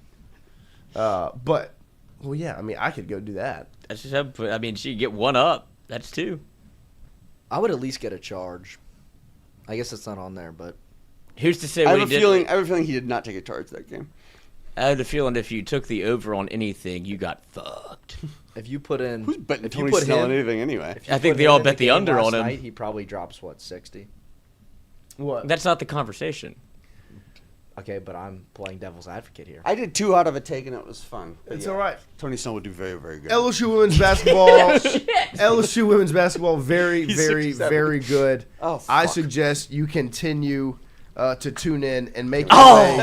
But, well, yeah, I mean, I could go do that. That's just, I mean, she'd get one up. That's 2. I would at least get a charge. I guess it's not on there, but who's to say I what have he a did? feeling. I have a feeling he did not take a charge that game. I had a feeling if you took the over on anything, you got fucked. If you put in, who's betting Tony Snell on anything anyway? I think they all bet the under on him. Night, he probably drops 60. What? That's not the conversation. Okay, but I'm playing devil's advocate here. I did 2 out of a take and it was fun. It's all right. Tony Snell would do very, very good. LSU women's basketball. LSU women's basketball, very, very, very good. Oh, fuck. I suggest you continue to tune in and make your way.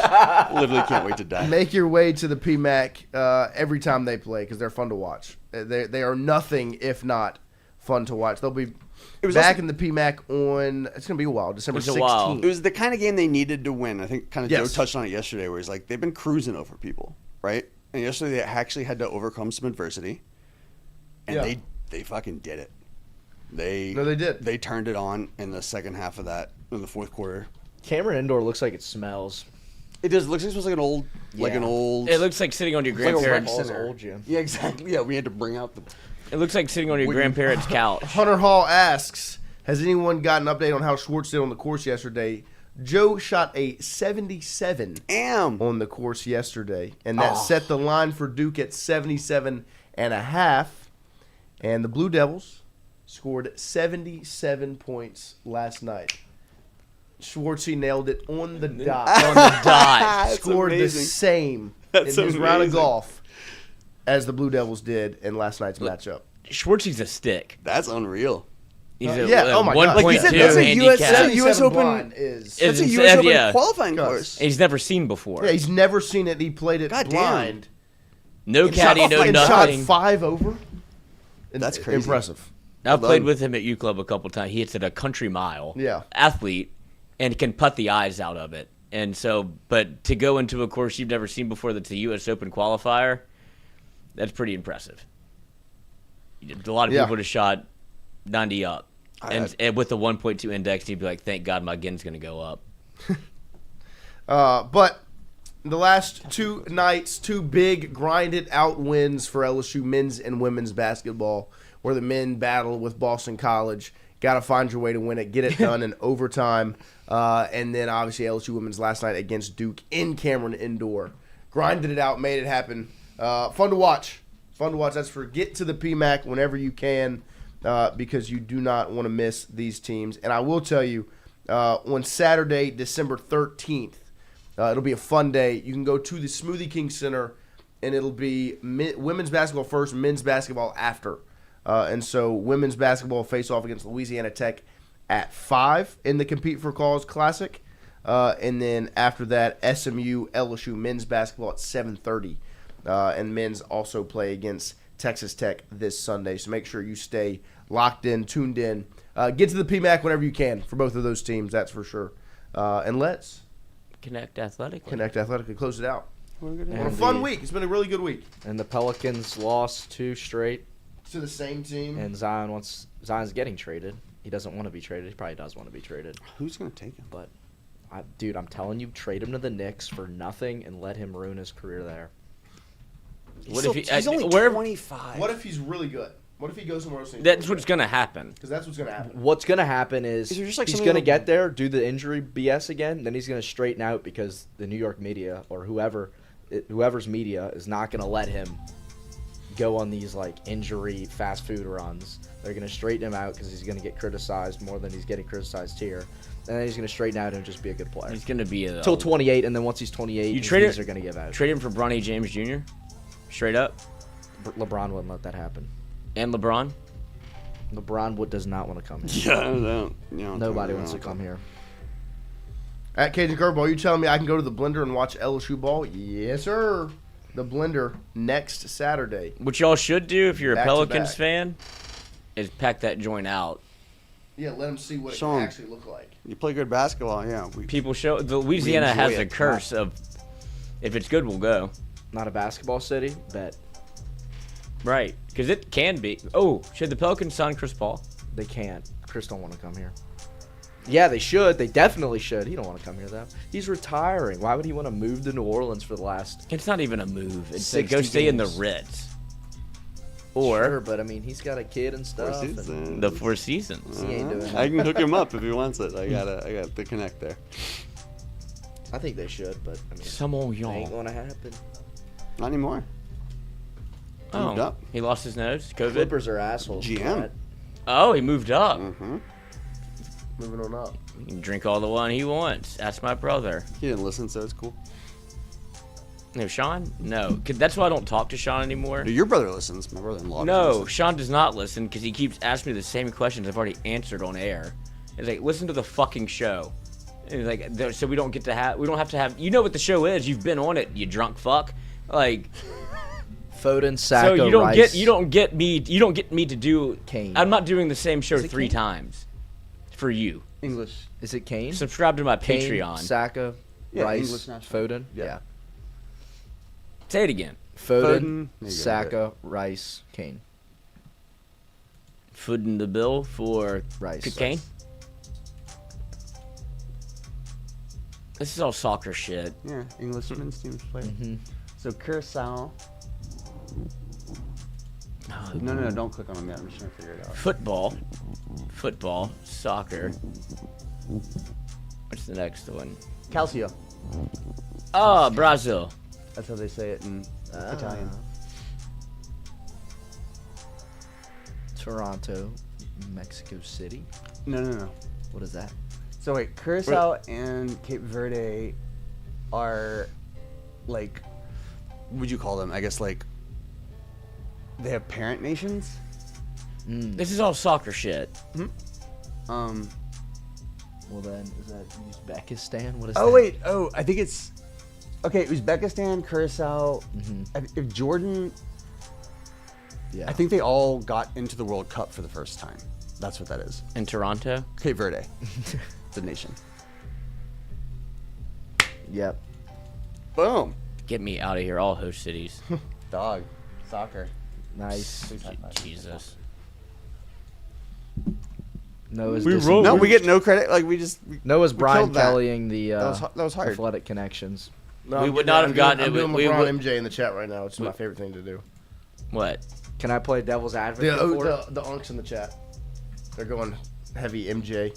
Literally can't wait to die. Make your way to the PMAC every time they play because they're fun to watch. They are nothing if not fun to watch. They'll be back in the PMAC on. It's gonna be a while. December 16th. It was the kind of game they needed to win. I think Joe touched on it yesterday, where he's like they've been cruising over people, right? And yesterday they actually had to overcome some adversity, and they fucking did it. They did. They turned it on in the second half of that in the fourth quarter. Cameron Indoor looks like it smells. It does. It looks like it smells like an old. It looks like sitting on your grandparents' old gym. Yeah, exactly. Yeah, we had to bring out the. It looks like sitting on your grandparents' couch. Hunter Hall asks, has anyone got an update on how Schwartz did on the course yesterday? Joe shot a 77 on the course yesterday, and that set the line for Duke at 77.5. And the Blue Devils scored 77 points last night. Schwartzy nailed it on the dot. On the dot. Scored the amazing. same That's in his round of amazing. golf as the Blue Devils did in last night's matchup. Schwartzy's a stick. That's unreal. He's yeah, oh my God. Like you said, 1.2 that's a handicap. that's a US 77 Open- blind is. That's a It's- U.S. Open yeah. qualifying Yes. course. He's never seen before. Yeah, he's never seen it. He played it God damn. blind. No caddy, no and shot nothing. 5 over. That's crazy. Impressive. I've Well played done. with him at U Club a couple times. He hits it a country mile. Yeah. Athlete, and can putt the eyes out of it. And so, but to go into a course you've never seen before that's a U.S. Open qualifier, that's pretty impressive. A lot of Yeah. people just shot 90 up. And with the 1.2 index, you'd be like, thank God my gin's going to go up. But the last 2 nights, 2 big grinded out wins for LSU men's and women's basketball, where the men battle with Boston College. Got to find your way to win it, get it done in overtime. And then obviously LSU women's last night against Duke in Cameron Indoor. Grinded it out, made it happen. Fun to watch. Fun to watch. That's for get to the PMAC whenever you can, because you do not want to miss these teams. And I will tell you, on Saturday, December 13th, it'll be a fun day. You can go to the Smoothie King Center, and it'll be women's basketball first, men's basketball after. And so women's basketball face off against Louisiana Tech at 5 in the Compete for Cause Classic. And then after that, SMU, LSU men's basketball at 7:30. And men's also play against Texas Tech this Sunday. So make sure you stay locked in, tuned in. Get to the PMAC whenever you can for both of those teams, that's for sure. And let's Connect athletically. close it out. On a And fun week. It's been a really good week. And the Pelicans lost 2 straight. To the same team. And Zion's getting traded. He doesn't want to be traded. He probably does want to be traded. Who's going to take him? But, dude, I'm telling you, trade him to the Knicks for nothing and let him ruin his career there. He's only 25. What if he's really good? What if he goes somewhere else? That's what's going to happen. Because that's what's going to happen. What's going to happen is Is there just, like, he's something going to like- get there, do the injury BS again, then he's going to straighten out because the New York media or whoever's media is not going to let him go on these like injury fast food runs. They're going to straighten him out because he's going to get criticized more than he's getting criticized here. And then he's going to straighten out and just be a good player. He's going to be a... Till 28, and then once he's 28, his trade knees are going to give out. Trade him for Bronny James Jr.? Straight up? LeBron wouldn't let that happen. And LeBron? LeBron does not want to come here. Yeah, Nobody wants to come here. At Cajun Curveball, you telling me I can go to the Blender and watch LSU ball? Yes, sir. The Blender next Saturday. What y'all should do if you're a Back to Pelicans back. fan is pack that joint out. Yeah, let them see what it Show can 'em. actually look like. You play good basketball, yeah. People show... The Louisiana enjoy has it. a curse of... If it's good, we'll go. Not a basketball city, bet. Right. Because it can be. Oh, should the Pelicans sign Chris Paul? They can't. Chris don't want to come here. Yeah, they should. They definitely should. He don't want to come here, though. He's retiring. Why would he want to move to New Orleans for the last... It's not even a move. It's like 60 go stay in the games. Reds. Sure, Or but, I mean, he's got a kid and stuff. and the Four Seasons. he ain't doing I that. can hook him up if he wants it. I got the connect there. I think they should, but, I mean, Some old it ain't y'all. going to happen. Not anymore. Moved Oh, up. he lost his nose? COVID? Clippers are assholes. GM. Brett. Oh, he moved up. Mm-hmm. Moving on up. He can drink all the wine he wants. Ask my brother. He didn't listen, so it's cool. No, Sean? No. 'Cause that's why I don't talk to Sean anymore. Your brother listens. My brother-in-law doesn't No, listen. Sean does not listen because he keeps asking me the same questions I've already answered on air. It's like, listen to the fucking show. And he's like, so we don't have to have, you know what the show is. You've been on it, you drunk fuck. Like, Foden, Sacco, so you don't Rice. you don't get me to do, Kane. I'm not doing the same show Is it 3 Kane? times for you. English. Is it Kane? Subscribe to my Kane, Patreon. Saka, Yeah, Rice, English national. Foden. Yeah. Say it again. Foden, Foden. There you go. Saka, Rice, Kane. Footing the bill for Rice. Kane. This is all soccer shit. Yeah, English men's teams play. Mhm. So Curacao. No, don't click on them yet. I'm just trying to figure it out. Football, soccer. What's the next one? Calcio. Oh, Brazil. That's how they say it in Italian. Toronto, Mexico City. No. What is that? So wait, Curacao and Cape Verde are like, what would you call them? I guess like they have parent nations. This is all soccer shit. Well then, is that Uzbekistan? What is that? Oh wait, I think it's okay. Uzbekistan, Curacao. If Jordan, Yeah. I think they all got into the World Cup for the first time. That's what that is. In Toronto? Cape Verde. It's a nation. Yep. Boom. Get me out of here, all host cities. Dog. Soccer. Nice. Jesus. Noah's No, we get no credit. Like we Noah's Brian killed that. Kellying the That was hard. athletic connections. No, We I'm would getting- not have I'm gotten doing- it. I'm We doing would- LeBron MJ in the chat right now. It's my favorite thing to do. What? Can I play devil's advocate for it? The unks in the chat. They're going heavy MJ.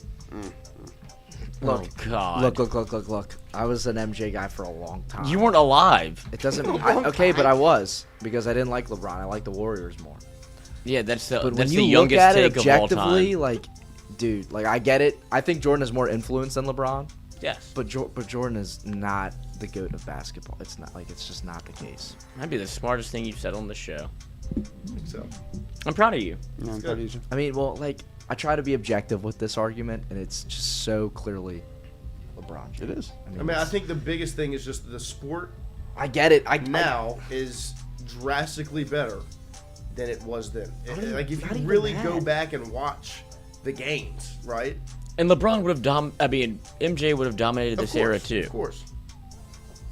Look, Oh, God. Look. I was an MJ guy for a long time. You weren't alive. It doesn't. Okay, but I was because I didn't like LeBron. I like the Warriors more. Yeah, that's the But that's when the you look youngest at it take of all objectively, time. like, dude, like I get it. I think Jordan has more influence than LeBron, Yes. but Jordan is not the GOAT of basketball. It's not like it's just not the case. Might be the smartest thing you've said on the show. I think so. I'm proud of you. Yeah, I'm proud of you. I mean, well, like I try to be objective with this argument, and it's just so clearly LeBron James. It is. I mean, I think the biggest thing is just the sport I get it. now is drastically better than it was then. Like if not you even really that. go back and watch the games, right? And LeBron would have MJ would have dominated this era too. Of course.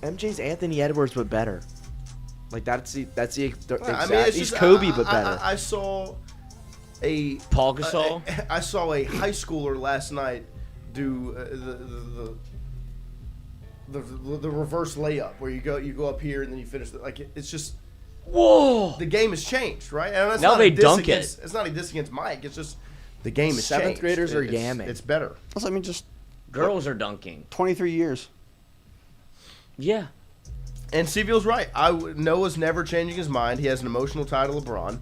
MJ's Anthony Edwards, but better. Like that's the exact. I mean, it's he's just, Kobe, but better. I saw a Paul Gasol. I saw a high schooler last night do the reverse layup where you go up here and then you finish it's just Whoa! the game has changed, right? And that's Now not they a diss dunk against, it. It's not a diss against Mike. It's just the game has Seventh changed. graders are It's- yamming. It's better. Also, I mean, just Girls are dunking. 23 years. Yeah. And Seville's right. Noah's never changing his mind. He has an emotional tie to LeBron.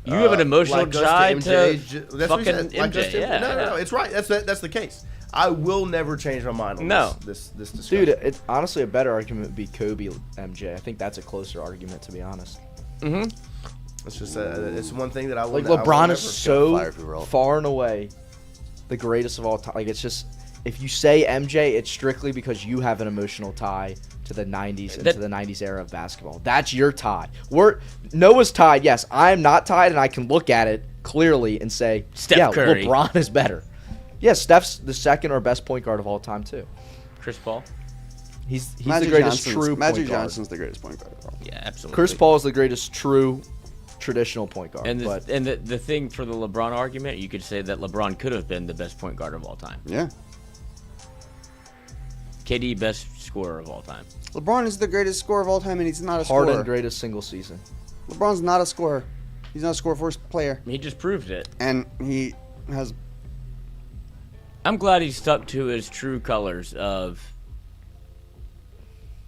You have an emotional like us tie MJ. to That's what he fucking said. Like us MJ. to Yeah, No, yeah. it's right. That's the case. I will never change my mind on No. this discussion. Dude, it's honestly a better argument would be Kobe MJ. I think that's a closer argument, to be honest. Mm-hmm. It's just it's one thing that I will. Like I will LeBron never is so fire people up. far and away the greatest of all time. Like it's just if you say MJ, it's strictly because you have an emotional tie to the 90s and to the 90s era of basketball. That's your tie. Noah's tied. Yes, I'm not tied, and I can look at it clearly and say, Steph Curry. LeBron is better. Yeah, Steph's the second or best point guard of all time too. Chris Paul. He's the Magic greatest Johnson's- true Magic point guard. Johnson's the greatest point guard of all time. Yeah, absolutely. Chris Paul is the greatest true traditional point guard. And but the thing for the LeBron argument, you could say that LeBron could have been the best point guard of all time. Yeah. KD best scorer of all time. LeBron is the greatest scorer of all time, and he's not a Harden scorer. greatest single season. LeBron's not a scorer. He's not a score first player, He just proved it. and he has. I'm glad he stuck to his true colors of,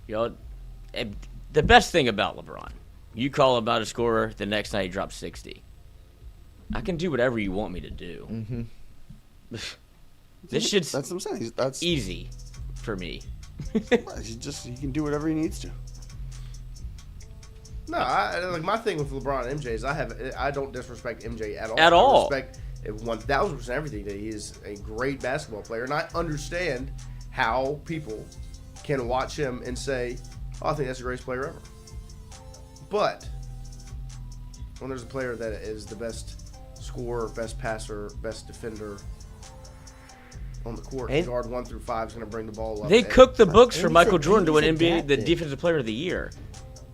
the best thing about LeBron. You call him about a scorer, the next night he drops 60. I can do whatever you want me to do. Mm-hmm. This shit's That's what I'm saying. That's easy for me. he can do whatever he needs to. No, like my thing with LeBron and MJ is I don't disrespect MJ at all. At all. I respect 1,000% everything that he is a great basketball player, and I understand how people can watch him and say, "Oh, I think that's the greatest player ever." But when there's a player that is the best scorer, best passer, best defender on the court, And- guard 1 through 5 is going to bring the ball up. They and- cooked the books for and Michael he's Jordan to win NBA, the adapted. Defensive Player of the Year.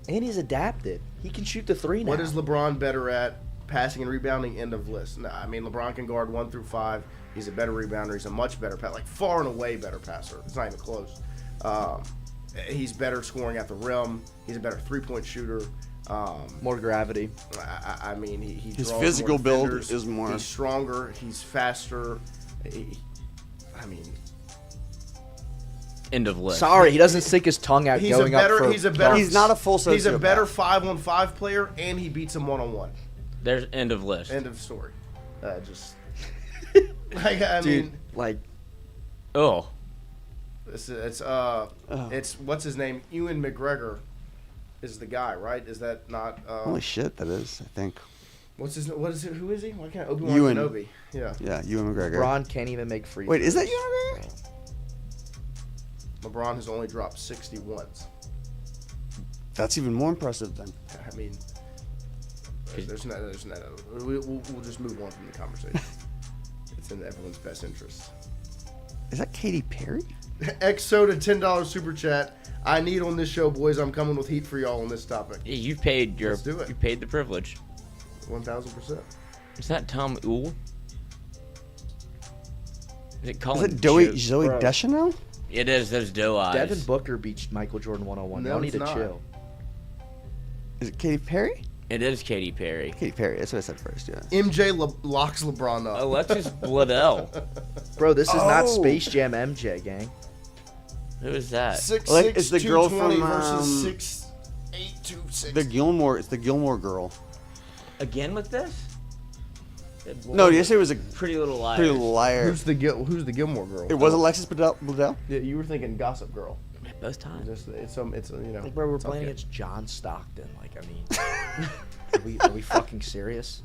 And he's adapted. He can shoot the three now. What is LeBron better at? Passing and rebounding, end of list. No, I mean, LeBron can guard 1 through 5. He's a better rebounder. He's a much better passer, like far and away better passer. It's not even close. He's better scoring at the rim. He's a better three-point shooter. More gravity? I mean, he His draws physical more build defenders. is more- He's stronger. He's faster. End of list. Sorry, he doesn't stick his tongue out He's going a better. up for He's a better. He's not a full He's a sociopath. better 5-on-5 player, and he beats him 1-on-1. There's end of list. End of story. Just Like, I mean, Like, Oh, it's what's his name? Ewan McGregor is the guy, right? Is that not? Holy shit, that is. I think. What is it? Who is he? Why can't Obi-Wan Ewan. Kenobi? Yeah. Yeah, Ewan McGregor. LeBron can't even make free. Wait, is that throws. Ewan McGregor? LeBron has only dropped 60 once. That's even more impressive then. I mean, there's not. We'll just move on from the conversation. It's in everyone's best interest. Is that Katy Perry? X Soda $10 super chat. I need on this show, boys. I'm coming with heat for y'all on this topic. yeah, you've paid Let's do it. You paid the privilege. 1,000%. Is that Tom Uhl? Is it Colin? Is it Zoe Bro. Deschanel? It is. Those doe eyes. Devin Booker beat Michael Jordan 101. No, Y'all need it's to not. chill. Is it Katy Perry? It is Katy Perry. Katy Perry. That's what I said first. Yeah. MJ locks LeBron up. Alexis Bledel. Bro, this is not Oh. Space Jam MJ, gang. Who is that? 6'6", Like, it's the girl 220 from, versus 6'8", 260. The Gilmore. It's the Gilmore girl. Again with this? No, yesterday was a Pretty Little Liars. Pretty Little Liar. Who's the Gilmore girl? It was Alexis Bledel. Yeah, you were thinking Gossip Girl. Both times. It's you know. Like, bro, we're it's playing okay. against John Stockton. Like, I mean, are we fucking serious?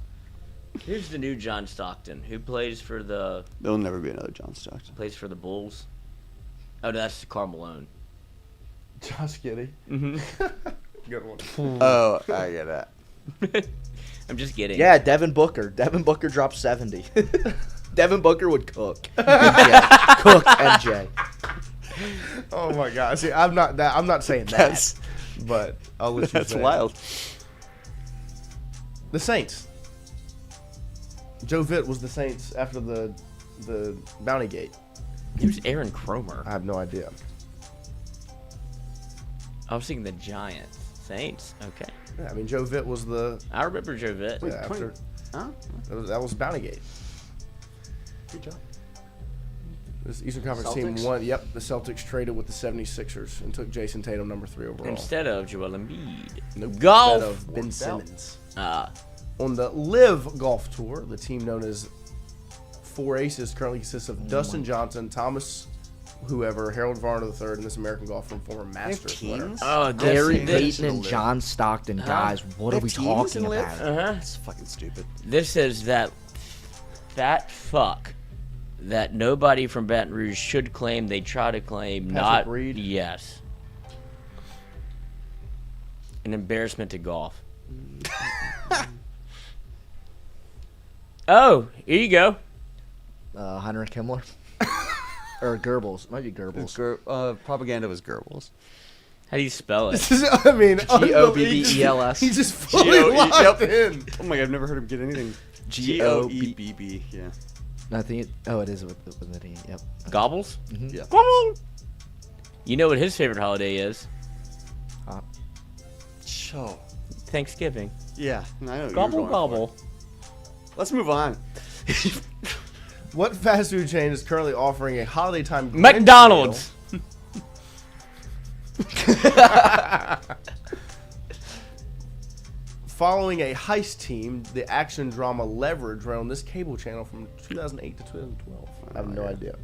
Who's the new John Stockton? Who plays for the There'll never be another John Stockton. Bulls? Oh, no, that's Karl Malone. Josh Giddey. Mm-hmm. Good one. Oh, I get that. I'm just kidding. Yeah, Devin Booker. Devin Booker dropped 70. Devin Booker would cook. MJ. Cook MJ. Oh my God! See, I'm not saying that. That's- but I'll let you That's say it. wild. The Saints. Joe Vitt was the Saints after the Bounty Gate. Who's Aaron Cromer? I have no idea. I was thinking the Giants. Saints. Okay. Yeah, I mean, Joe Vitt was the I remember Joe Vitt. after Huh? that was Bounty Gate. Good job. This Eastern Conference team Celtics? won. Yep, the Celtics traded with the 76ers and took Jason Tatum number 3 overall. Instead of Joel Embiid. Nope. Golf. Instead of Ben Simmons. On the Live Golf Tour, the team known as Four Aces currently consists of Dustin Johnson, Thomas, whoever, Harold Varner III, and this American golfer and former Masters winner. teams? Oh, Gary this, Payton and John Stockton, guys. What They are have we teams talking in Live? about? It's fucking stupid. this is that fat fuck that nobody from Baton Rouge should claim. They try to claim. Patrick Not Reed? Yes. An embarrassment to golf. Oh, here you go. Heinrich Himmler? Or Goebbels. Might be Goebbels. Propaganda was Goebbels. How do you spell it? This is, I mean, Gobbels. He's just fully locked in. Oh my God, I've never heard him get anything. Goebb. Goebb. Yeah. I think it is with the E. Yep. Gobbles? Yeah. Gobble. You know what his favorite holiday is? So. Thanksgiving. Yeah. I know what you were Gobble going for. gobble. Let's move on. What fast food chain is currently offering a holiday time Grinch McDonald's. meal? Following a heist team, the action drama Leverage ran on this cable channel from 2008 to 2012. I have no idea.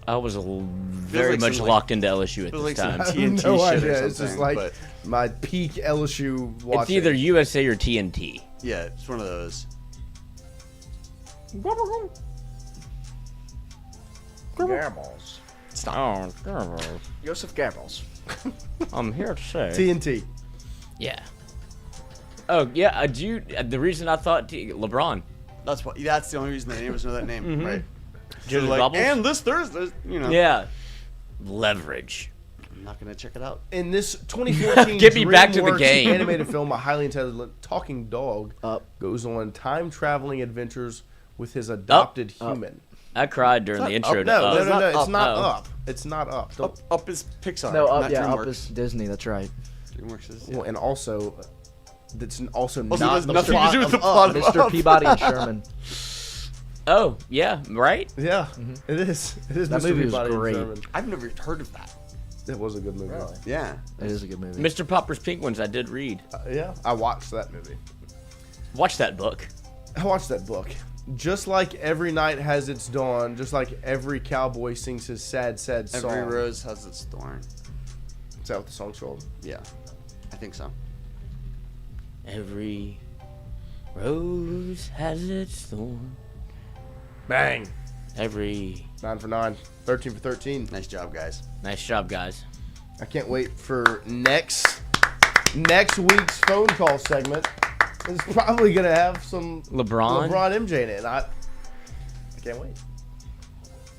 I was very like much some, locked into LSU at feels this like some time. I have TNT no shit or idea. It's just something, like but- my peak LSU watching. It's either USA or TNT. Yeah, it's one of those. Goebbels. Oh, Goebbels. Joseph Goebbels. I'm here to say. TNT. Yeah. Oh yeah, the reason I thought LeBron. That's what. That's the only reason the neighbors know that name, right? Joseph Like, Gobbles? and this Thursday, you know. Yeah. Leverage. I'm not gonna check it out. In this 2014 Get me back to the DreamWorks game. animated film, a highly intelligent talking dog Up. goes on time-traveling adventures with his adopted human. I cried during the intro to No, Up. no, It's it's not not Up. up. It's not up. Don't- Up is Pixar. No, not up, yeah, DreamWorks. up is Disney. That's right. DreamWorks is. Well, and also, that's also Also, not there's the nothing to plot do with of the Up. plot of Mr. Up. Peabody and Sherman. Oh yeah, right. Yeah, it is. It is. That Mr. movie was Peabody and great. Sherman. I've never heard of that. It was a good movie. Yeah. It is a good movie. Mr. Popper's Penguins. I did read. Yeah, I watched that movie. Watch that book. I watched that book. Just like every night has its dawn, just like every cowboy sings his sad, sad song. Every rose has its thorn. Is that what the song's called? Yeah, I think so. Every rose has its thorn. Bang. Every 9 for 9. 13 for 13. Nice job, guys. nice job, guys. I can't wait for next week's phone call segment. It's probably going to have some LeBron MJ in it. I can't wait.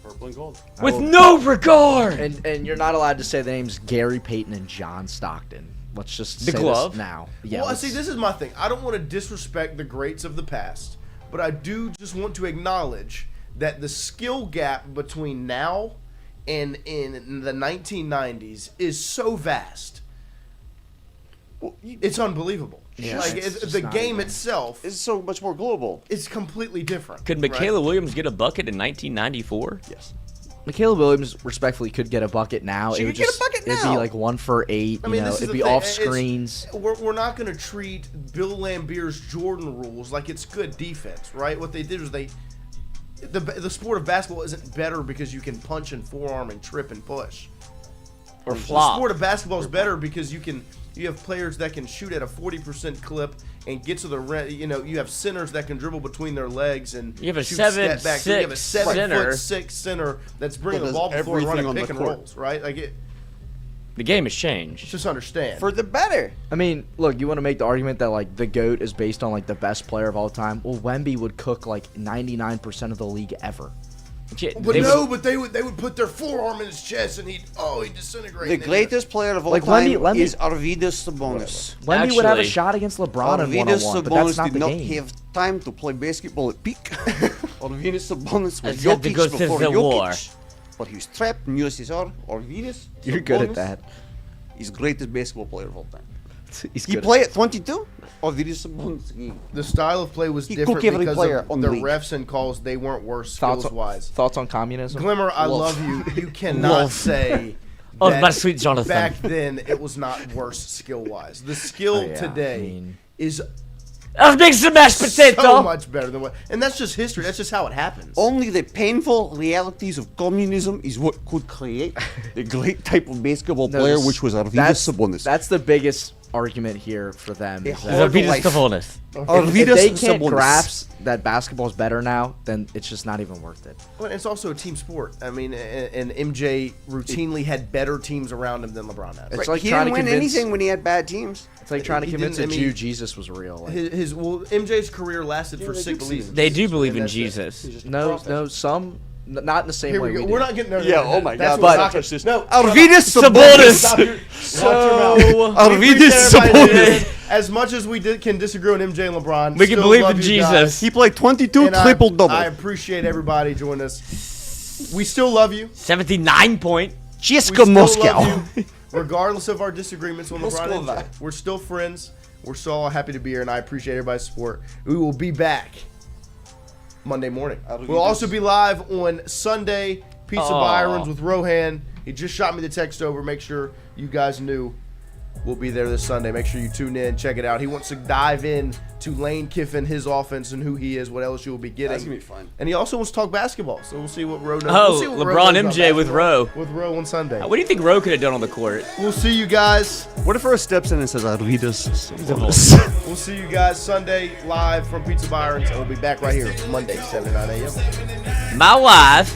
Purple and gold. with no regard. And you're not allowed to say the names Gary Payton and John Stockton. Let's just The say glove? this now. Yeah, Well, see, this is my thing. I don't want to disrespect the greats of the past, but I do just want to acknowledge that the skill gap between now and in the 1990s is so vast. It's unbelievable. Yeah, Like it's just the not game even- itself It's so much more global. is completely different. Could right? Michaela Williams get a bucket in 1994? Yes. Michaela Williams respectfully could get a bucket now. She It would could get a just bucket it'd now. be like 1 for 8. I mean, this is it'd the be thing. off It's- screens. We're not going to treat Bill Laimbeer's Jordan rules like it's good defense, right? What they did was the sport of basketball isn't better because you can punch and forearm and trip and push. Or The flop? sport of basketball is better because you have players that can shoot at a 40% clip and get to the rim. You know, you have centers that can dribble between their legs and You have a shoot 7'6" step back. You have a 7'6" center that's bringing That the does ball before everything running on the pick and court. rolls, right? Like The game has changed. just understand. For the better. I mean, look, you want to make the argument that like the GOAT is based on like the best player of all time. Well, Wemby would cook like 99% of the league ever. But they would put their forearm in his chest and he'd disintegrate. The greatest player of all Like, time Wemby- is Arvydas Sabonis. Wemby would have a Actually, shot against LeBron in Arvydas 1-on-1, but Sabonis that's not did the not game. have time to play basketball at peak. Arvydas Sabonis was He had to go Jokic to before the Jokic. war. But he was trapped in USSR. Arvydas You're good at Sabonis that. is greatest basketball player of all time. He's He good. play at 22. Arvydas Sabonis. The style of play was He different cook every because player of on the the league. refs and calls. They weren't worse Thoughts skills wise. Thoughts on communism? Glimmer, I love you. You cannot say Oh, that my sweet Jonathan. back then it was not worse skill wise. The skill Oh, yeah. today I mean- is That makes the mashed potato. so much better than what. And that's just history. That's just how it happens. Only the painful realities of communism is what could create the great type of basketball No, player, this- which was Arvydas that's, Sabonis. that's the biggest argument here for them. is that hard Arvydas life. Sabonis. if Arvydas they can't Sabonis. grasp that basketball's better now, then it's just not even worth it. Well, it's also a team sport. I mean, and MJ routinely had better teams around him than LeBron had. It's like he trying didn't to win convince. anything when he had bad teams. It's like trying to He convince a didn't- I Jew mean, Jesus was real. Like, MJ's career lasted for 6 seasons. They do believe And in that's it. Jesus. no, some not in the same Here way we go. do. We're not getting there. Yeah, oh my That's God, what but- we're not gonna- No, Arvydas Sabonis. Sabonis. Arvydas Sabonis. As much as we can disagree on MJ and LeBron, We can still believe love in you guys. Jesus. He played 22 And triple double. I appreciate everybody joining us. We still love you. 79 point. We Cheska still Moscow. love you, regardless of our disagreements on LeBron and Moskova. MJ. We're still friends. We're still all happy to be here, and I appreciate everybody's support. We will be back Monday morning. We'll also be live on Sunday, Pizza Aw. Byron's with Rohan. He just shot me the text over. Make sure you guys knew we'll be there this Sunday. Make sure you tune in, check it out. He wants to dive in to Lane Kiffin, his offense, and who he is, what LSU will be getting. That's gonna be fun. And he also wants to talk basketball, so we'll see what Roe knows. Oh, We'll see what Roe LeBron knows about MJ with basketball Roe. With Roe on Sunday. What do you think Roe could have done on the court? We'll see you guys. What if Earth steps in and says Arvydas Sabonis? We'll see you guys Sunday live from Pizza Byron's, and we'll be back right here Monday, 7 to 9 a.m. My wife